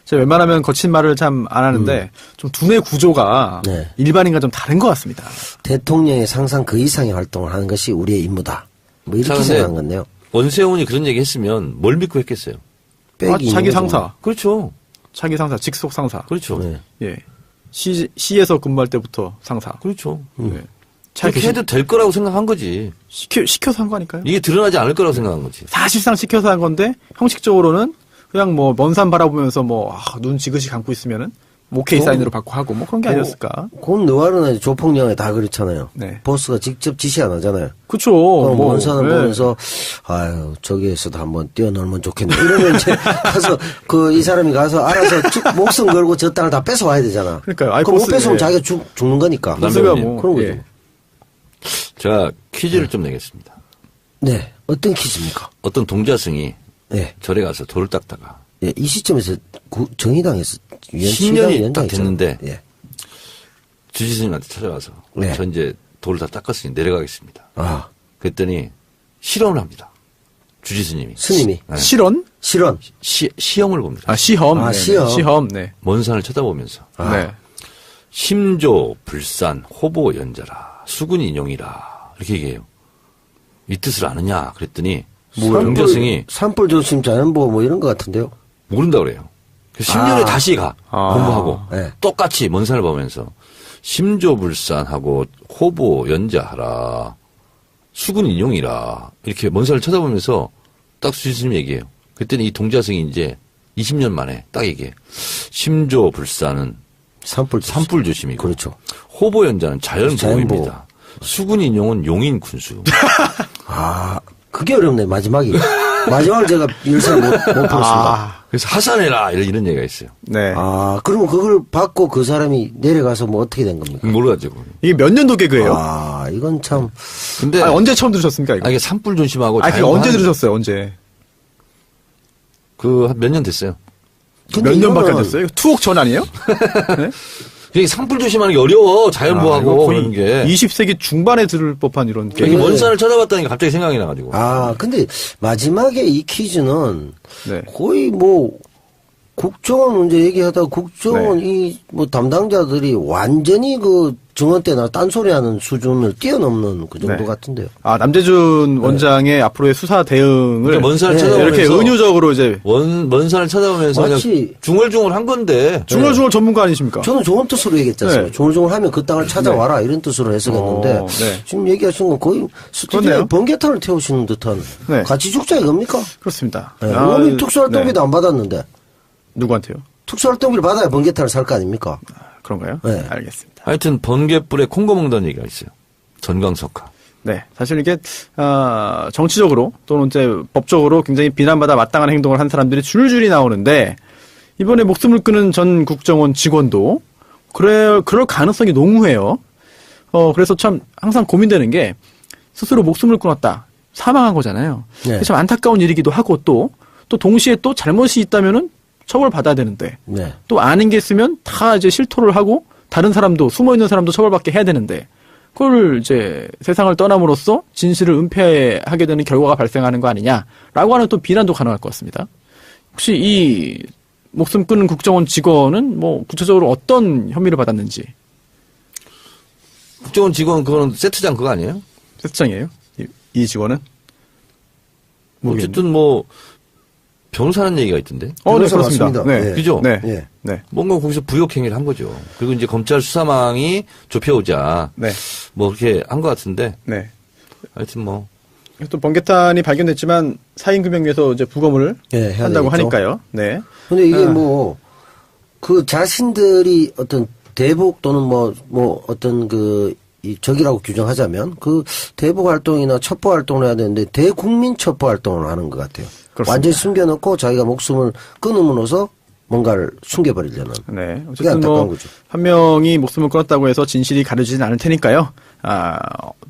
제가 웬만하면 거친 말을 참 안 하는데 좀 두뇌 구조가 네. 일반인과 좀 다른 것 같습니다. 대통령의 상상 그 이상의 활동을 하는 것이 우리의 임무다. 뭐 이렇게 생각한 건데요. 원세훈이 그런 얘기 했으면 뭘 믿고 했겠어요? 백이 자기 상사. 그렇죠. 자기 상사, 직속 상사. 그렇죠. 네. 예. 시에서 근무할 때부터 상사. 그렇죠. 네. 그렇게 해도 될 거라고 생각한 거지. 시켜서 한 거 아닐까요? 이게 드러나지 않을 거라고 생각한 거지. 사실상 시켜서 한 건데, 형식적으로는 그냥 뭐, 먼 산 바라보면서 뭐, 눈 지그시 감고 있으면은, 오케이 사인으로 받고 하고, 뭐 그런 게 아니었을까. 곧 느와르나 조폭영에 다 그렇잖아요. 네. 보스가 직접 지시 안 하잖아요. 그쵸. 먼 산을 네. 보면서, 아유, 저기에서도 한번 뛰어놀면 좋겠네. 이러면 이제 가서, 이 사람이 가서 알아서 목숨 걸고 저 땅을 다 뺏어와야 되잖아. 그러니까요. 아이, 그럼 못 보스, 뺏으면 예. 자기가 죽는 거니까. 보스가 뭐, 그런 거죠. 예. 제가 퀴즈를 좀 내겠습니다. 네. 어떤 퀴즈입니까? 어떤 동자승이 네. 절에 가서 돌을 닦다가 예, 이 시점에서 정의당에서 10년이 딱 됐는데 예. 주지 스님한테 찾아와서 네. 저 이제 돌을 다 닦았으니 내려가겠습니다. 아, 그랬더니 실험을 합니다. 주지 스님이. 스님이. 네. 실언? 실언. 시험을 봅니다. 시험. 아, 네네. 시험. 시험, 네. 먼 산을 쳐다보면서 네. 심조 불산 호보 연자라 수군 인용이라 이렇게 얘기해요. 이 뜻을 아느냐 그랬더니 동자승이 산불 조심 자연보호 뭐 이런 것 같은데요. 모른다 그래요. 그래서 10년에 다시 가 공부하고 네. 똑같이 먼 산을 보면서 심조불산하고 호보 연자하라 수군 인용이라 이렇게 먼 산을 쳐다보면서 딱 수지스님 얘기해요. 그랬더니 이 동자승이 이제 20년 만에 딱 얘기해. 심조불산은 산불 조심이고 그렇죠. 호보 연자는 자연보호입니다. 자연보호. 수군 인용은 용인 군수. 아, 그게 어렵네, 마지막이. 마지막을 제가 열쇠를 못 풀었습니다. 그래서 하산해라 이런 얘기가 있어요. 네. 그러면 그걸 받고 그 사람이 내려가서 뭐 어떻게 된 겁니까? 몰라가지고. 이게 몇 년도 개그예요? 이건 참. 근데 언제 처음 들으셨습니까, 이거? 이게 산불 조심하고 그게 언제 들으셨어요, 언제? 그 한 몇 년 됐어요. 몇 년밖에 안 됐어요? 투옥 전 아니에요? 네? 이게 산불 조심하는 게 어려워. 자연보호하고 그런 게. 20세기 중반에 들을 법한 이런 이게 개그. 먼 산을 쳐다봤다니까 갑자기 생각이 나가지고. 근데 마지막에 이 퀴즈는 네. 거의 뭐 국정원 문제 얘기하다가 국정원 네. 이 뭐 담당자들이 완전히 그 정원 때나 딴소리하는 수준을 뛰어넘는 그 정도 네. 같은데요. 남재준 원장의 앞으로의 수사 대응을 그러니까 먼 산을 네. 쳐다보면서 이렇게 은유적으로 이제 먼 산을 쳐다보면서 마치 그냥 중얼중얼 한 건데. 중얼중얼 전문가 아니십니까? 저는 좋은 뜻으로 얘기했지 않습니까? 네. 조물조물하면 그 땅을 찾아와라 이런 뜻으로 해석했는데 네. 지금 얘기하신 건 거의 스튜디오에 그렇네요. 번개탄을 태우시는 듯한 네. 같이 죽자 이겁니까? 그렇습니다. 네. 오늘 특수활동비도 네. 안 받았는데 누구한테요? 특수활동비를 받아야 번개탄을 살 거 아닙니까? 그런가요? 네. 알겠습니다. 하여튼 번개불에 콩고 먹는 얘기가 있어요. 전광석화. 네, 사실 이게 정치적으로 또는 이제 법적으로 굉장히 비난받아 마땅한 행동을 한 사람들이 줄줄이 나오는데 이번에 목숨을 끊은 전 국정원 직원도 그럴 가능성이 농후해요. 그래서 참 항상 고민되는 게 스스로 목숨을 끊었다, 사망한 거잖아요. 네. 참 안타까운 일이기도 하고 또 동시에 또 잘못이 있다면은 처벌받아야 되는데 네. 또 아닌 게 있으면 다 이제 실토를 하고 다른 사람도 숨어 있는 사람도 처벌받게 해야 되는데 그걸 이제 세상을 떠남으로써 진실을 은폐하게 되는 결과가 발생하는 거 아니냐라고 하는 또 비난도 가능할 것 같습니다. 혹시 이 목숨 끊은 국정원 직원은 뭐 구체적으로 어떤 혐의를 받았는지. 국정원 직원 그거는 세트장 그거 아니에요? 세트장이에요? 이 직원은? 어쨌든 뭐 변호사는 얘기가 있던데. 네, 변호사 그렇습니다. 맞습니다. 네. 네. 그죠? 네. 예. 네. 뭔가 거기서 부역행위를 한 거죠. 그리고 이제 검찰 수사망이 좁혀오자 네. 뭐 그렇게 한 것 같은데 네. 하여튼 뭐 또 번개탄이 발견됐지만 사인규명위에서 이제 부검을 예, 해야 한다고 되겠죠. 하니까요. 네. 근데 이게 뭐 그 자신들이 어떤 대북 또는 뭐 어떤 이 적이라고 규정하자면 그 대북 활동이나 첩보 활동을 해야 되는데 대국민 첩보 활동을 하는 것 같아요. 그렇습니다. 완전히 숨겨놓고 자기가 목숨을 끊음으로써 뭔가를 숨겨버리려는. 네. 그게 어쨌든 안타까운 뭐 거죠. 한 명이 목숨을 끊었다고 해서 진실이 가려지진 않을 테니까요.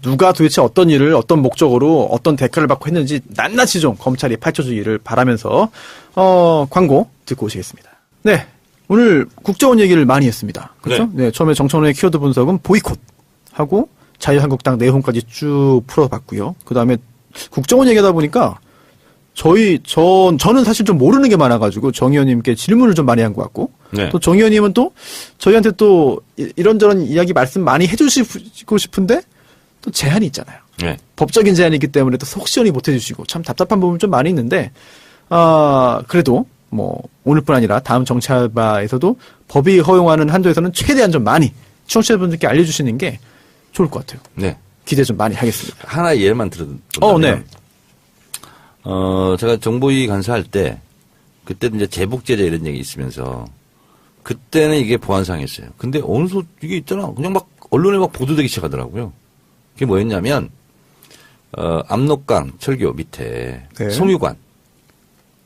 누가 도대체 어떤 일을 어떤 목적으로 어떤 대가를 받고 했는지 낱낱이 좀 검찰이 파헤쳐주기를 바라면서 광고 듣고 오시겠습니다. 네. 오늘 국정원 얘기를 많이 했습니다. 그렇죠? 네. 처음에 정청래의 키워드 분석은 보이콧하고 자유한국당 내용까지 쭉 풀어봤고요. 그 다음에 국정원 얘기하다 보니까 저는 사실 좀 모르는 게 많아가지고 정 의원님께 질문을 좀 많이 한 것 같고 네. 또 정 의원님은 또 저희한테 또 이런저런 이야기 말씀 많이 해주시고 싶은데 또 제한이 있잖아요. 네. 법적인 제한이 있기 때문에 또 속 시원히 못 해주시고 참 답답한 부분이 좀 많이 있는데 그래도 뭐 오늘뿐 아니라 다음 정치 알바에서도 법이 허용하는 한도에서는 최대한 좀 많이 청취자분들께 알려주시는 게 좋을 것 같아요. 네. 기대 좀 많이 하겠습니다. 하나의 예만 들어본다면. 네. 제가 정보위 간사할 때, 그때 이제 제복제자 이런 얘기 있으면서, 그때는 이게 보안상이었어요. 근데 어느 이게 있잖아. 그냥 막 언론에 막 보도되기 시작하더라고요. 그게 뭐였냐면, 압록강 철교 밑에 네. 송유관.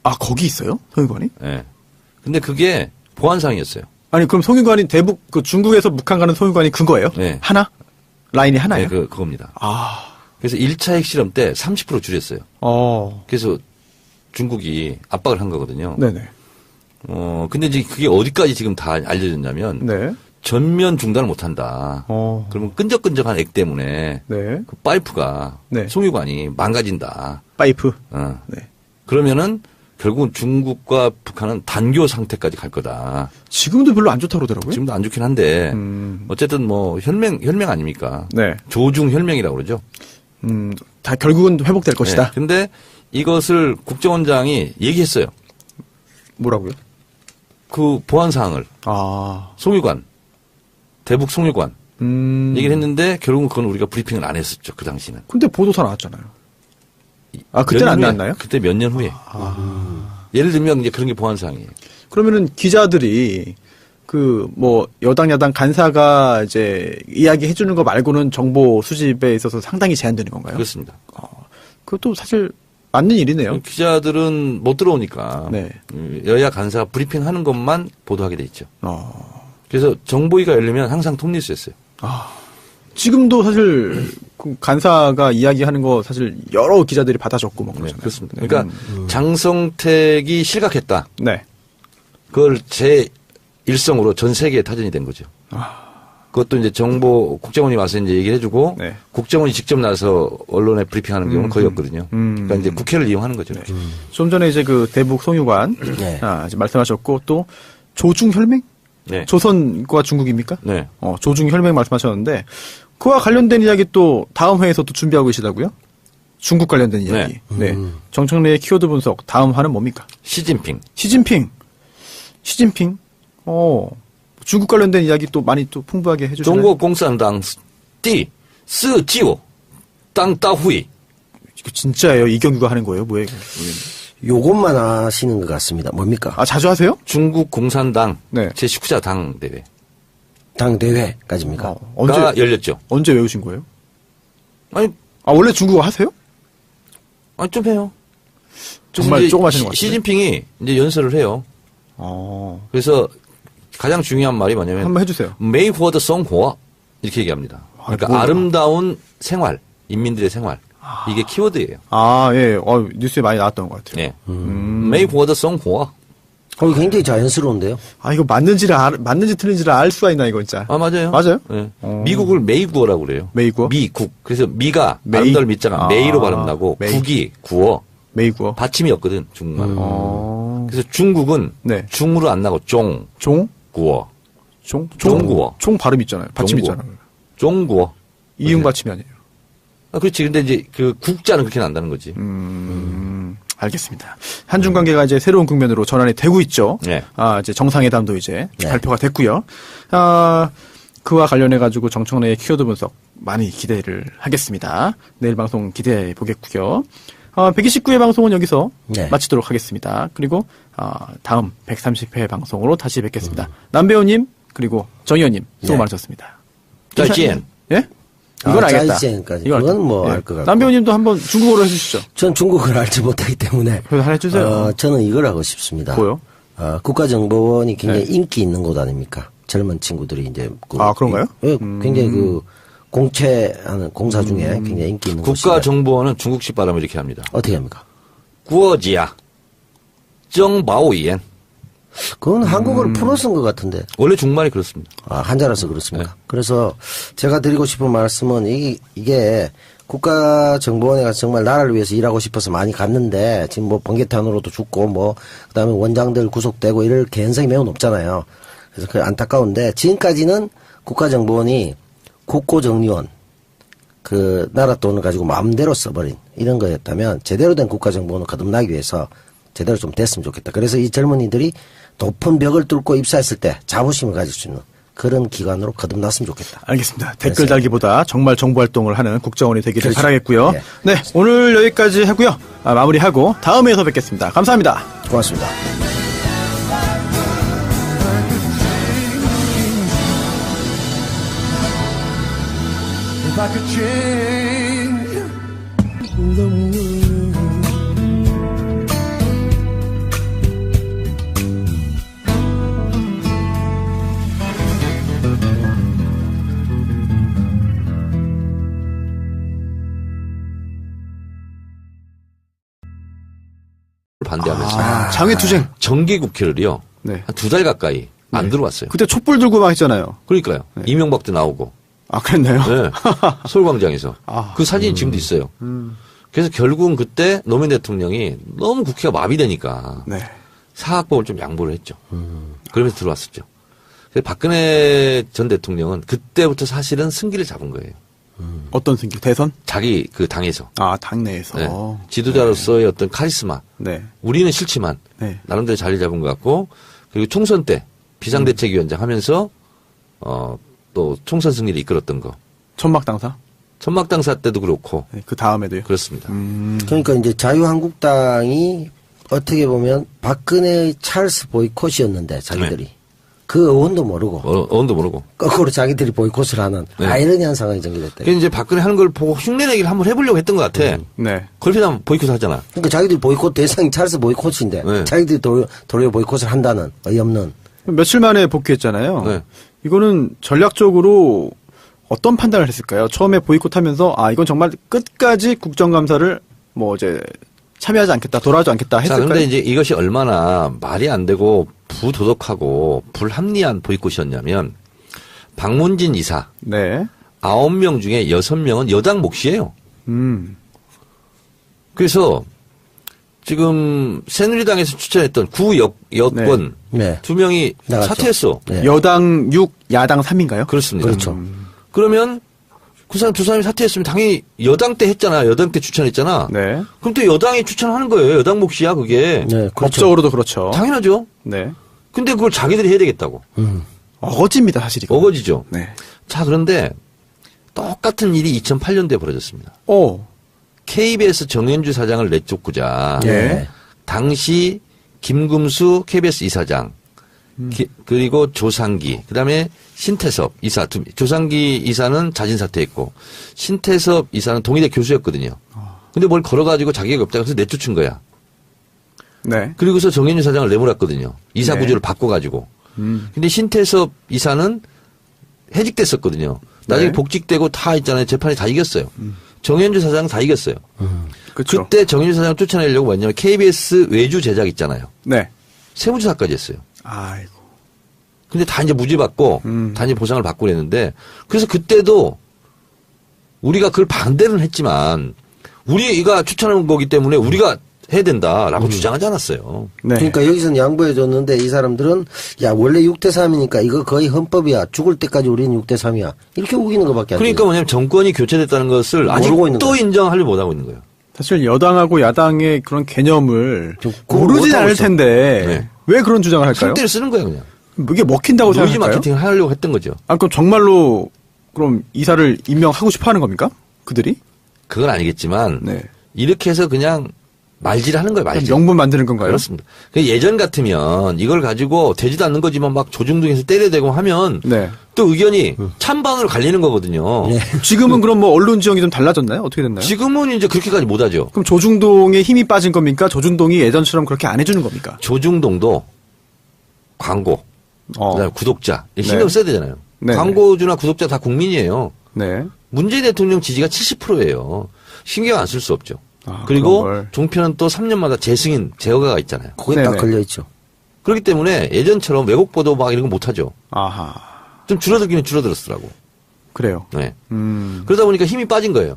아, 거기 있어요? 송유관이? 예. 근데 그게 보안상이었어요. 아니, 그럼 송유관이 대북, 중국에서 북한 가는 송유관이 그거예요? 네. 하나? 라인이 하나예요? 네, 그겁니다. 아. 그래서 1차 핵실험 때 30% 줄였어요. 그래서 중국이 압박을 한 거거든요. 네네. 근데 이제 그게 어디까지 지금 다 알려졌냐면, 네. 전면 중단을 못 한다. 그러면 끈적끈적한 액 때문에, 네. 그 파이프가, 네. 송유관이 망가진다. 파이프. 네. 그러면은, 결국은 중국과 북한은 단교 상태까지 갈 거다. 지금도 별로 안 좋다고 그러더라고요. 지금도 안 좋긴 한데, 어쨌든 뭐, 혈맹 아닙니까? 네. 조중 혈맹이라고 그러죠. 다 결국은 회복될 것이다. 네. 근데 이것을 국정원장이 얘기했어요. 뭐라고요? 그 보안사항을. 송유관. 대북 송유관. 얘기를 했는데, 결국은 그건 우리가 브리핑을 안 했었죠. 그 당시는. 근데 보도사 나왔잖아요. 그때는 안 나왔나요? 그때 몇 년 후에. 예를 들면 이제 그런 게 보안사항이에요. 그러면은 기자들이 여당 야당 간사가 이제 이야기해 주는 거 말고는 정보 수집에 있어서 상당히 제한되는 건가요? 그렇습니다. 그것도 사실 맞는 일이네요. 기자들은 못 들어오니까 네. 여야 간사가 브리핑하는 것만 보도하게 돼 있죠. 그래서 정보위가 열리면 항상 톱니스였어요. 지금도 사실 그 간사가 이야기하는 거 사실 여러 기자들이 받아 적고 뭐 그러잖아요. 네, 그렇습니다. 그러니까 장성택이 실각했다. 네. 그걸 제 일성으로 전 세계에 타전이 된 거죠. 그것도 이제 국정원이 와서 이제 얘기를 해주고 네. 국정원이 직접 나서 언론에 브리핑하는 경우는 거의 없거든요. 그러니까 이제 국회를 이용하는 거죠. 좀 전에 이제 그 대북 송유관 네. 이제 말씀하셨고 또 조중혈맹? 네. 조선과 중국입니까? 네. 조중혈맹 말씀하셨는데 그와 관련된 이야기 또 다음 회에서 또 준비하고 계시다고요? 중국 관련된 이야기. 네. 정청래의 키워드 분석 다음 화는 뭡니까? 시진핑. 시진핑. 중국 관련된 이야기 또 많이 또 풍부하게 해주시나요? 중국 공산당 띠, 스, 지오, 땅, 따후이. 이거 진짜예요? 이경규가 하는 거예요? 뭐예요? 요것만 하시는 것 같습니다. 뭡니까? 자주 하세요? 중국 공산당 네. 제19차 당대회. 당대회까지입니까? 가 열렸죠. 언제 외우신 거예요? 아니, 원래 중국어 하세요? 좀 해요. 정말 조금 하시는 것 같아요. 시진핑이 이제 연설을 해요. 그래서 가장 중요한 말이 뭐냐면 한번 해주세요. 메이포드 성호 이렇게 얘기합니다. 그러니까 아름다운 생활, 인민들의 생활. 이게 키워드예요. 예. 뉴스에 많이 나왔던 것 같아요. 네. 메이포드 성호. 굉장히 자연스러운데요. 이거 맞는지 틀린지를 알 수가 있나, 이거 진짜. 맞아요. 맞아요? 네. 미국을 메이구어라고 그래요. 메이구어? 미국. 그래서 미가 아름다울 미자가 메이로 발음나고 국이 구어. 메이구어. 받침이 없거든, 중국말은. 그래서 중국은 네. 중으로 안 나고 종. 구어. 종구어. 종 발음 있잖아요. 받침 종구어. 있잖아요. 종구어. 이응 받침이 아니에요. 그렇지. 근데 이제 그 국자는 그렇게 난다는 거지. 알겠습니다. 한중 관계가 이제 새로운 국면으로 전환이 되고 있죠. 네. 이제 정상회담도 이제 네. 발표가 됐고요. 그와 관련해 가지고 정청래의 키워드 분석 많이 기대를 하겠습니다. 내일 방송 기대해 보겠고요. 129회 방송은 여기서 네. 마치도록 하겠습니다. 그리고 다음 130회 방송으로 다시 뵙겠습니다. 남배우님 그리고 정 의원님 수고 네. 많으셨습니다. 짜이지엔. 예? 이건 알겠다. 짜이지엔까지. 이건 그건 뭐 예. 알 것 같고. 남배우님도 한번 중국어로 해주시죠. 전 중국어를 알지 못하기 때문에. 그래서 하나 해주세요. 저는 이걸 하고 싶습니다. 뭐요? 국가정보원이 굉장히 인기 있는 곳 아닙니까? 젊은 친구들이 이제. 그런가요? 굉장히 공채하는 공사 중에 굉장히 인기 있는 곳이에요. 국가정보원은 중국식 발음을 이렇게 합니다. 어떻게 합니까? 구어지야. 정바오이엔. 그건 한국어를 풀어 쓴 것 같은데. 원래 중말이 그렇습니다. 한자라서 그렇습니까? 네. 그래서 제가 드리고 싶은 말씀은 이게 국가정보원에 가서 정말 나라를 위해서 일하고 싶어서 많이 갔는데 지금 뭐 번개탄으로도 죽고 그다음에 원장들 구속되고 이럴 개연성이 매우 높잖아요. 그래서 그 안타까운데 지금까지는 국가정보원이 국고정리원 그 나라 돈을 가지고 마음대로 써버린 이런 거였다면 제대로 된 국가정보원을 거듭나기 위해서 제대로 좀 됐으면 좋겠다. 그래서 이 젊은이들이 높은 벽을 뚫고 입사했을 때 자부심을 가질 수 있는 그런 기관으로 거듭났으면 좋겠다. 알겠습니다. 댓글 달기보다 정말 정보 활동을 하는 국정원이 되기를 그렇죠. 바라겠고요. 네. 네, 오늘 여기까지 하고요. 마무리하고 다음 회에서 뵙겠습니다. 감사합니다. 고맙습니다. If I could change the world. 반대하면서 장외투쟁. 정기국회를요 네. 한 2달 가까이 안 들어왔어요. 그때 촛불 들고 막 했잖아요. 그러니까요. 이명박도 나오고 아, 그랬나요? 네. 서울광장에서 아. 그 사진이 지금도 있어요. 그래서 결국은 그때 노무현 대통령이 너무 국회가 마비되니까 네. 사학법을 좀 양보를 했죠. 그러면서 들어왔었죠. 그래서 박근혜 전 대통령은 그때부터 사실은 승기를 잡은 거예요. 어떤 승기? 대선? 자기 그 당에서. 아, 당내에서. 네. 지도자로서의 어떤 카리스마. 네. 우리는 싫지만 네. 나름대로 자리 잡은 것 같고 그리고 총선 때 비상대책위원장 하면서 또 총선 승리를 이끌었던 거. 천막당사? 천막당사 때도 그렇고 네, 그 다음에도요. 그렇습니다. 그러니까 이제 자유한국당이 어떻게 보면 박근혜의 찰스 보이콧이었는데 자기들이 그 어원도 모르고 어원도 모르고. 거꾸로 자기들이 보이콧을 하는 네. 아이러니한 상황이 전개됐다. 그래서 이제 박근혜 하는 걸 보고 흉내내기를 한번 해보려고 했던 것 같아. 네. 걸핏하면 보이콧 하잖아. 그러니까 자기들이 보이콧 대상이 찰스 보이콧인데 네. 자기들이 도리어 보이콧을 한다는 어이없는. 며칠 만에 복귀했잖아요. 네. 이거는 전략적으로 어떤 판단을 했을까요? 처음에 보이콧하면서 이건 정말 끝까지 국정감사를 뭐 이제 참여하지 않겠다, 돌아가지 않겠다 자, 했을까요? 그런데 이제 이것이 얼마나 말이 안 되고 부도덕하고 불합리한 보이콧이었냐면 박문진 이사 네. 9명 중에 6명은 여당 몫이에요. 그래서 지금 새누리당에서 추천했던 구여권 네. 2명이 나갔죠. 사퇴했어. 네. 여당 6, 야당 3인가요? 그렇습니다. 그렇죠. 그러면 그 사람 두 사람이 사퇴했으면 당연히 여당 때 했잖아. 여당 때 추천했잖아. 네. 그럼 또 여당이 추천하는 거예요. 여당 몫이야 그게. 네, 그렇죠. 법적으로도 그렇죠. 당연하죠. 네. 근데 그걸 자기들이 해야 되겠다고. 어거지입니다, 사실 이거. 어거지죠. 네. 자, 그런데 똑같은 일이 2008년도에 벌어졌습니다. 오. KBS 정현주 사장을 내쫓고자 예. 당시 김금수 KBS 이사장 그리고 조상기 그다음에 신태섭 이사 조상기 이사는 자진 사퇴했고 신태섭 이사는 동의대 교수였거든요. 근데 뭘 걸어가지고 자기가 없다고 해서 내쫓은 거야. 네. 그리고서 정현주 사장을 내몰았거든요. 이사 네. 구조를 바꿔가지고. 근데 신태섭 이사는 해직됐었거든요. 나중에 네. 복직되고 다 있잖아요. 재판에 다 이겼어요. 정현주 사장 다 이겼어요. 그렇죠. 그때 정현주 사장 쫓아내려고 뭐냐면 KBS 외주 제작 있잖아요. 네. 세무조사까지 했어요. 아이고. 근데 다 이제 무죄 받고 다 이제 보상을 받고 그랬는데 그래서 그때도 우리가 그걸 반대는 했지만 우리가 추천한 거기 때문에 우리가 해야 된다라고 주장하지 않았어요. 네. 그러니까 여기서는 양보해 줬는데 이 사람들은 야 원래 6대3이니까 이거 거의 헌법이야. 죽을 때까지 우리는 6대3이야. 이렇게 우기는 것밖에 안 돼. 그러니까 뭐냐면 정권이 교체됐다는 것을 모르고 있는 아직도 거예요. 인정하려 못하고 있는 거예요. 사실 여당하고 야당의 그런 개념을 좀 구분 모르진 못하고 않을 있어. 텐데 네. 왜 그런 주장을 할까요? 손대를 쓰는 거예요, 그냥. 이게 먹힌다고 노이즈 생각할까요? 마케팅을 하려고 했던 거죠. 그럼 정말로 그럼 이사를 임명하고 싶어 하는 겁니까? 그들이? 그건 아니겠지만 네. 이렇게 해서 그냥 말질하는 거예요, 말질. 명분 만드는 건가요? 그렇습니다. 예전 같으면 이걸 가지고 되지도 않는 거지만 막 조중동에서 때려대고 하면 네. 또 의견이 찬반으로 갈리는 거거든요. 지금은 그럼 뭐 언론 지형이 좀 달라졌나요? 어떻게 됐나요? 지금은 이제 그렇게까지 못하죠. 그럼 조중동에 힘이 빠진 겁니까? 조중동이 예전처럼 그렇게 안 해주는 겁니까? 조중동도 광고, 그다음에 구독자 신경 네. 써야 되잖아요. 네. 광고주나 구독자 다 국민이에요. 네. 문재인 대통령 지지가 70%예요. 신경 안 쓸 수 없죠. 아, 그리고 그런 걸. 종편은 또 3년마다 재승인, 제어가 있잖아요. 거기 네네. 딱 걸려있죠. 그렇기 때문에 예전처럼 왜곡 보도 막 이런 거 못하죠. 아하. 좀 줄어들기는 줄어들었더라고. 그래요. 네. 그러다 보니까 힘이 빠진 거예요.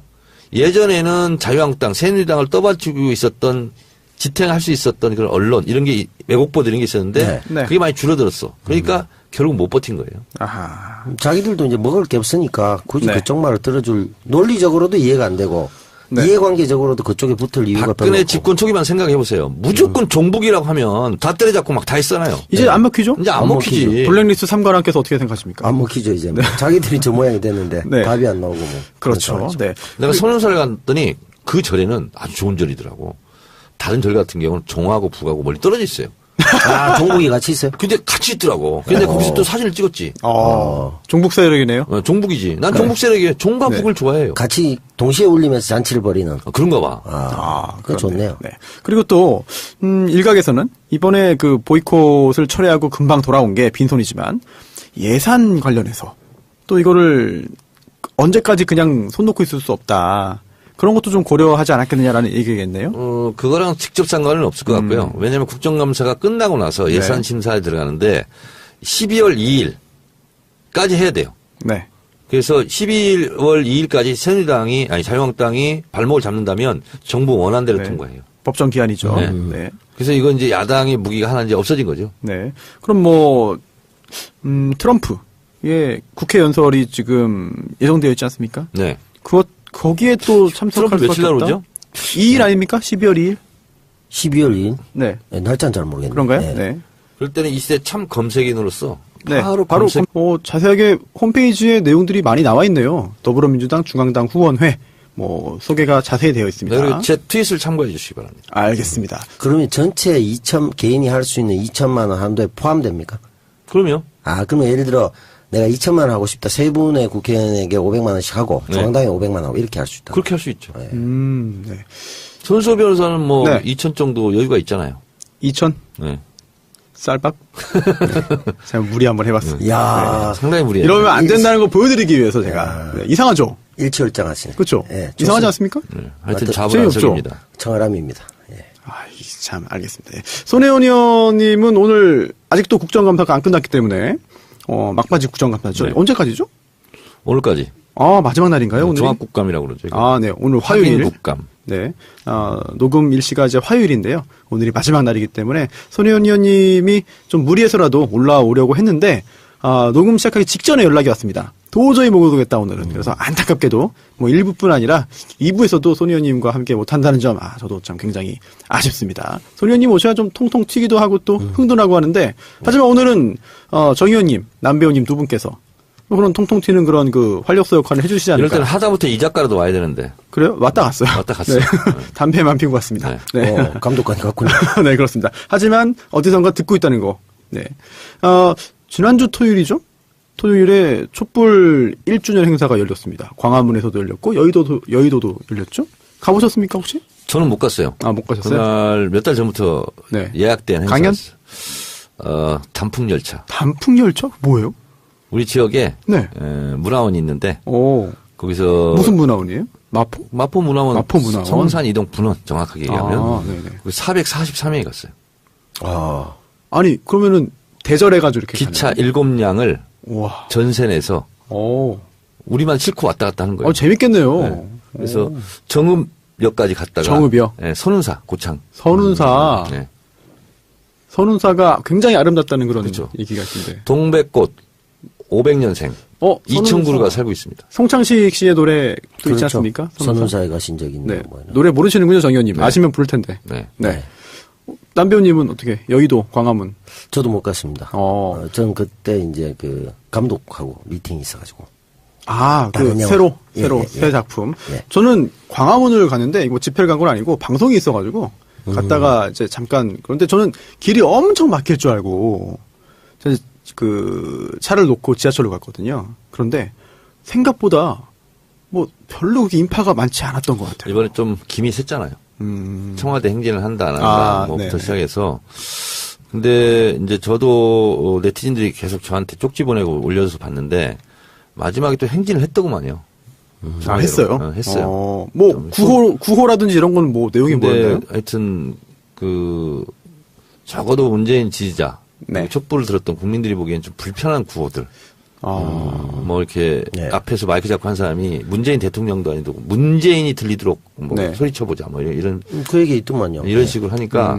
예전에는 자유한국당, 새누리당을 떠받치고 있었던 지탱할 수 있었던 그런 언론 이런 게 왜곡 보도 이런 게 있었는데 네. 네. 그게 많이 줄어들었어. 그러니까 결국 못 버틴 거예요. 아하. 자기들도 이제 먹을 게 없으니까 굳이 네. 그쪽 말을 들어줄 논리적으로도 이해가 안 되고 네. 이해관계적으로도 그쪽에 붙을 이유가 별로 박근혜 없고. 집권 초기만 생각해보세요. 무조건 종북이라고 하면 다 때려잡고 막 다 했잖아요. 이제 안 먹히죠? 이제 안 안 먹히지. 먹히죠. 블랙리스트 3관왕께서 어떻게 생각하십니까? 안 먹히죠 이제. 자기들이 저 모양이 됐는데 네. 답이 안 나오고 뭐. 그렇죠. 네. 내가 선운사를 갔더니 그 절에는 아주 좋은 절이더라고. 다른 절 같은 경우는 종하고 북하고 멀리 떨어져 있어요. 아 종북이 같이 있어요? 근데 같이 있더라고. 근데 거기서 또 사진을 찍었지. 종북 세력이네요. 종북이지. 난 종북 세력이에요. 종과 북을 좋아해요. 같이 동시에 울리면서 잔치를 벌이는. 그런가 봐. 그거 좋네요. 네. 그리고 또 일각에서는 이번에 그 보이콧을 철회하고 금방 돌아온 게 빈손이지만 예산 관련해서 또 이거를 언제까지 그냥 손 놓고 있을 수 없다. 그런 것도 좀 고려하지 않았겠느냐라는 얘기겠네요. 그거랑 직접 상관은 없을 것 같고요. 왜냐하면 국정감사가 끝나고 나서 예산 심사에 들어가는데 12월 2일까지 해야 돼요. 네. 그래서 12월 2일까지 새누리당이 아니 자유한국당이 발목을 잡는다면 정부 원안대로 네. 통과해요. 법정 기한이죠. 네. 네. 그래서 이건 이제 야당의 무기가 하나 이제 없어진 거죠. 네. 그럼 뭐 트럼프 예 국회 연설이 지금 예정되어 있지 않습니까? 네. 거기에 또 참석할 트럼프 며칠 수밖에 날 없다? 오죠? 2일 아닙니까? 12월 2일? 12월 2일? 네. 네, 날짜는 잘 모르겠네요. 그런가요? 네. 네. 그럴 때는 이 시대 참 검색인으로서 네. 바로 검색. 자세하게 홈페이지에 내용들이 많이 나와 있네요. 더불어민주당 중앙당 후원회 뭐 소개가 자세히 되어 있습니다. 네, 그리고 제 트윗을 참고해 주시기 바랍니다. 알겠습니다. 그러면 전체 개인이 할 수 있는 2천만 원 한도에 포함됩니까? 그럼요. 아, 그러면 예를 들어 내가 2천만 원 하고 싶다. 세 분의 국회의원에게 500만 원씩 하고 네. 중앙당에 500만 원 하고 이렇게 할 수 있다. 그렇게 할 수 있죠. 네. 네. 손수호 변호사는 뭐 네. 2천 정도 여유가 있잖아요. 2천 네. 쌀밥? 제가 무리 한번 해봤습니다. 이야, 상당히 무리해요. 이러면 안 된다는 거 보여드리기 위해서 제가 네. 이상하죠? 일치월장하시네. 그렇죠? 예, 이상하지 좋습니다. 않습니까? 네. 하여튼 재미없죠? 자부란석입니다. 청아람입니다. 예. 참 알겠습니다. 예. 손혜원 의원님은 오늘 아직도 국정감사가 안 끝났기 때문에 막바지 국정감사죠. 네. 언제까지죠? 오늘까지. 마지막 날인가요? 오늘? 종합국감이라고 그러죠. 네. 오늘 화요일. 국감. 네. 녹음 일시가 이제 화요일인데요. 오늘이 마지막 날이기 때문에 손혜원 의원님이 좀 무리해서라도 올라오려고 했는데 녹음 시작하기 직전에 연락이 왔습니다. 도저히 못 오겠다 오늘은. 그래서 안타깝게도 뭐 1부뿐 아니라 2부에서도 손 의원님과 함께 못한다는 점 저도 참 굉장히 아쉽습니다. 손 의원님 오셔야 좀 통통 튀기도 하고 또 흥도 나고 하는데 하지만 오늘은 정 의원님, 남 배우님 두 분께서 그런 통통 튀는 그런 그 활력소 역할을 해주시지 이럴 않을까. 때는 하다못해 이 작가라도 와야 되는데. 그래요? 왔다 갔어요. 왔다 갔어요. 네. 담배만 피고 왔습니다. 네. 네. 감독관이 갔군요. 네, 그렇습니다. 하지만 어디선가 듣고 있다는 거. 네. 지난주 토요일이죠? 토요일에 촛불 1주년 행사가 열렸습니다. 광화문에서도 열렸고 여의도도 열렸죠? 가보셨습니까 혹시? 저는 못 갔어요. 못 가셨어요? 그날 몇 달 전부터 네. 예약된 강연? 행사였어요. 단풍열차. 단풍열차? 뭐예요? 우리 지역에 네. 문화원이 있는데 오. 거기서 무슨 문화원이에요? 마포? 마포 문화원, 마포 문화원. 성산 이동 분원 정확하게 얘기하면 네네. 443명이 갔어요. 아니 그러면은 대절해가지고 이렇게 기차 가나요? 7량을 우와. 전세 내서 오. 우리만 싣고 왔다 갔다 하는 거예요. 재밌겠네요. 네. 그래서 정읍역까지 갔다가 정읍이요? 네, 선운사 고창. 선운사. 네. 선운사가 굉장히 아름답다는 그런 그렇죠. 얘기가 있던데. 동백꽃 500년생 이청구루가 살고 있습니다. 송창식 씨의 노래도 있지 그렇죠. 않습니까? 선운사에 가신 적이 있네요. 네. 뭐 이런. 노래 모르시는군요, 정 의원님. 네. 아시면 부를 텐데. 네. 네. 남 배우님은 어떻게? 여의도, 광화문. 저도 못 갔습니다. 저는 그때 이제 그 감독하고 미팅이 있어가지고. 다른 영화. 새로 예. 새 작품. 예. 저는 광화문을 가는데, 이거 집회를 간 건 아니고, 방송이 있어가지고, 갔다가 이제 잠깐, 그런데 저는 길이 엄청 막힐 줄 알고, 저는 그 차를 놓고 지하철로 갔거든요. 그런데 생각보다 뭐 별로 그렇게 인파가 많지 않았던 것 같아요. 이번에 좀 김이 샜잖아요. 청와대 행진을 한다 안 한다 뭐부터 네네. 시작해서 근데 이제 저도 네티즌들이 계속 저한테 쪽지 보내고 올려서 봤는데 마지막에 또 행진을 했더구만요. 했어요? 했어요. 뭐 구호라든지 이런 건 뭐 내용이 근데 뭐였나요? 하여튼 적어도 문재인 지지자 네. 촛불을 들었던 국민들이 보기엔 좀 불편한 구호들. 뭐 이렇게 네. 앞에서 마이크 잡고 한 사람이 문재인 대통령도 아니고 문재인이 들리도록 뭐 네. 소리쳐보자 뭐 이런 그 얘기 있더만요. 이런 식으로 하니까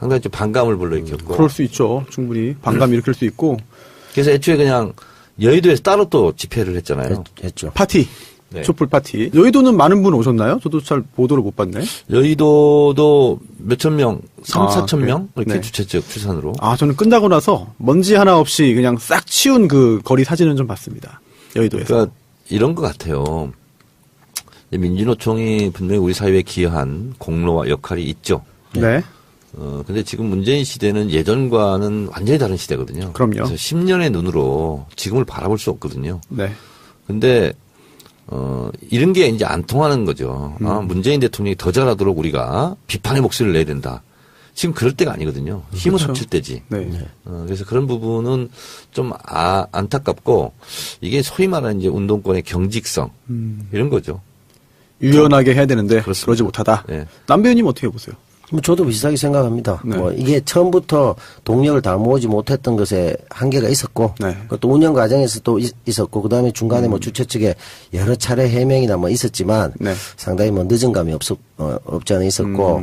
상당히 좀 반감을 불러일으켰고. 그럴 수 있죠. 충분히 반감 일으킬 수 있고 그래서 애초에 그냥 여의도에서 따로 또 집회를 했잖아요. 했죠. 파티. 네. 촛불 파티. 여의도는 많은 분 오셨나요? 저도 잘 보도를 못 봤네. 여의도도 몇천 명, 3, 4천 그래요? 명 이렇게 네. 주최 측 추산으로. 저는 끝나고 나서 먼지 하나 없이 그냥 싹 치운 그 거리 사진은 좀 봤습니다. 여의도에서. 그러니까 이런 것 같아요. 민주노총이 분명히 우리 사회에 기여한 공로와 역할이 있죠. 네. 근데 지금 문재인 시대는 예전과는 완전히 다른 시대거든요. 그럼요. 그래서 10년의 눈으로 지금을 바라볼 수 없거든요. 네. 근데, 이런 게 이제 안 통하는 거죠. 문재인 대통령이 더 잘하도록 우리가 비판의 목소리를 내야 된다. 지금 그럴 때가 아니거든요. 힘을 그렇죠. 합칠 때지. 네. 그래서 그런 부분은 좀 안타깝고 이게 소위 말하는 이제 운동권의 경직성 이런 거죠. 유연하게 해야 되는데 그렇습니다. 그러지 못하다. 네. 남배우님 어떻게 보세요? 저도 비슷하게 생각합니다. 네. 뭐 이게 처음부터 동력을 다 모으지 못했던 것에 한계가 있었고, 네. 또 운영 과정에서 또 있었고, 그 다음에 중간에 뭐 주최 측에 여러 차례 해명이나 뭐 있었지만, 네. 상당히 뭐 늦은 감이 없지 않아 있었고,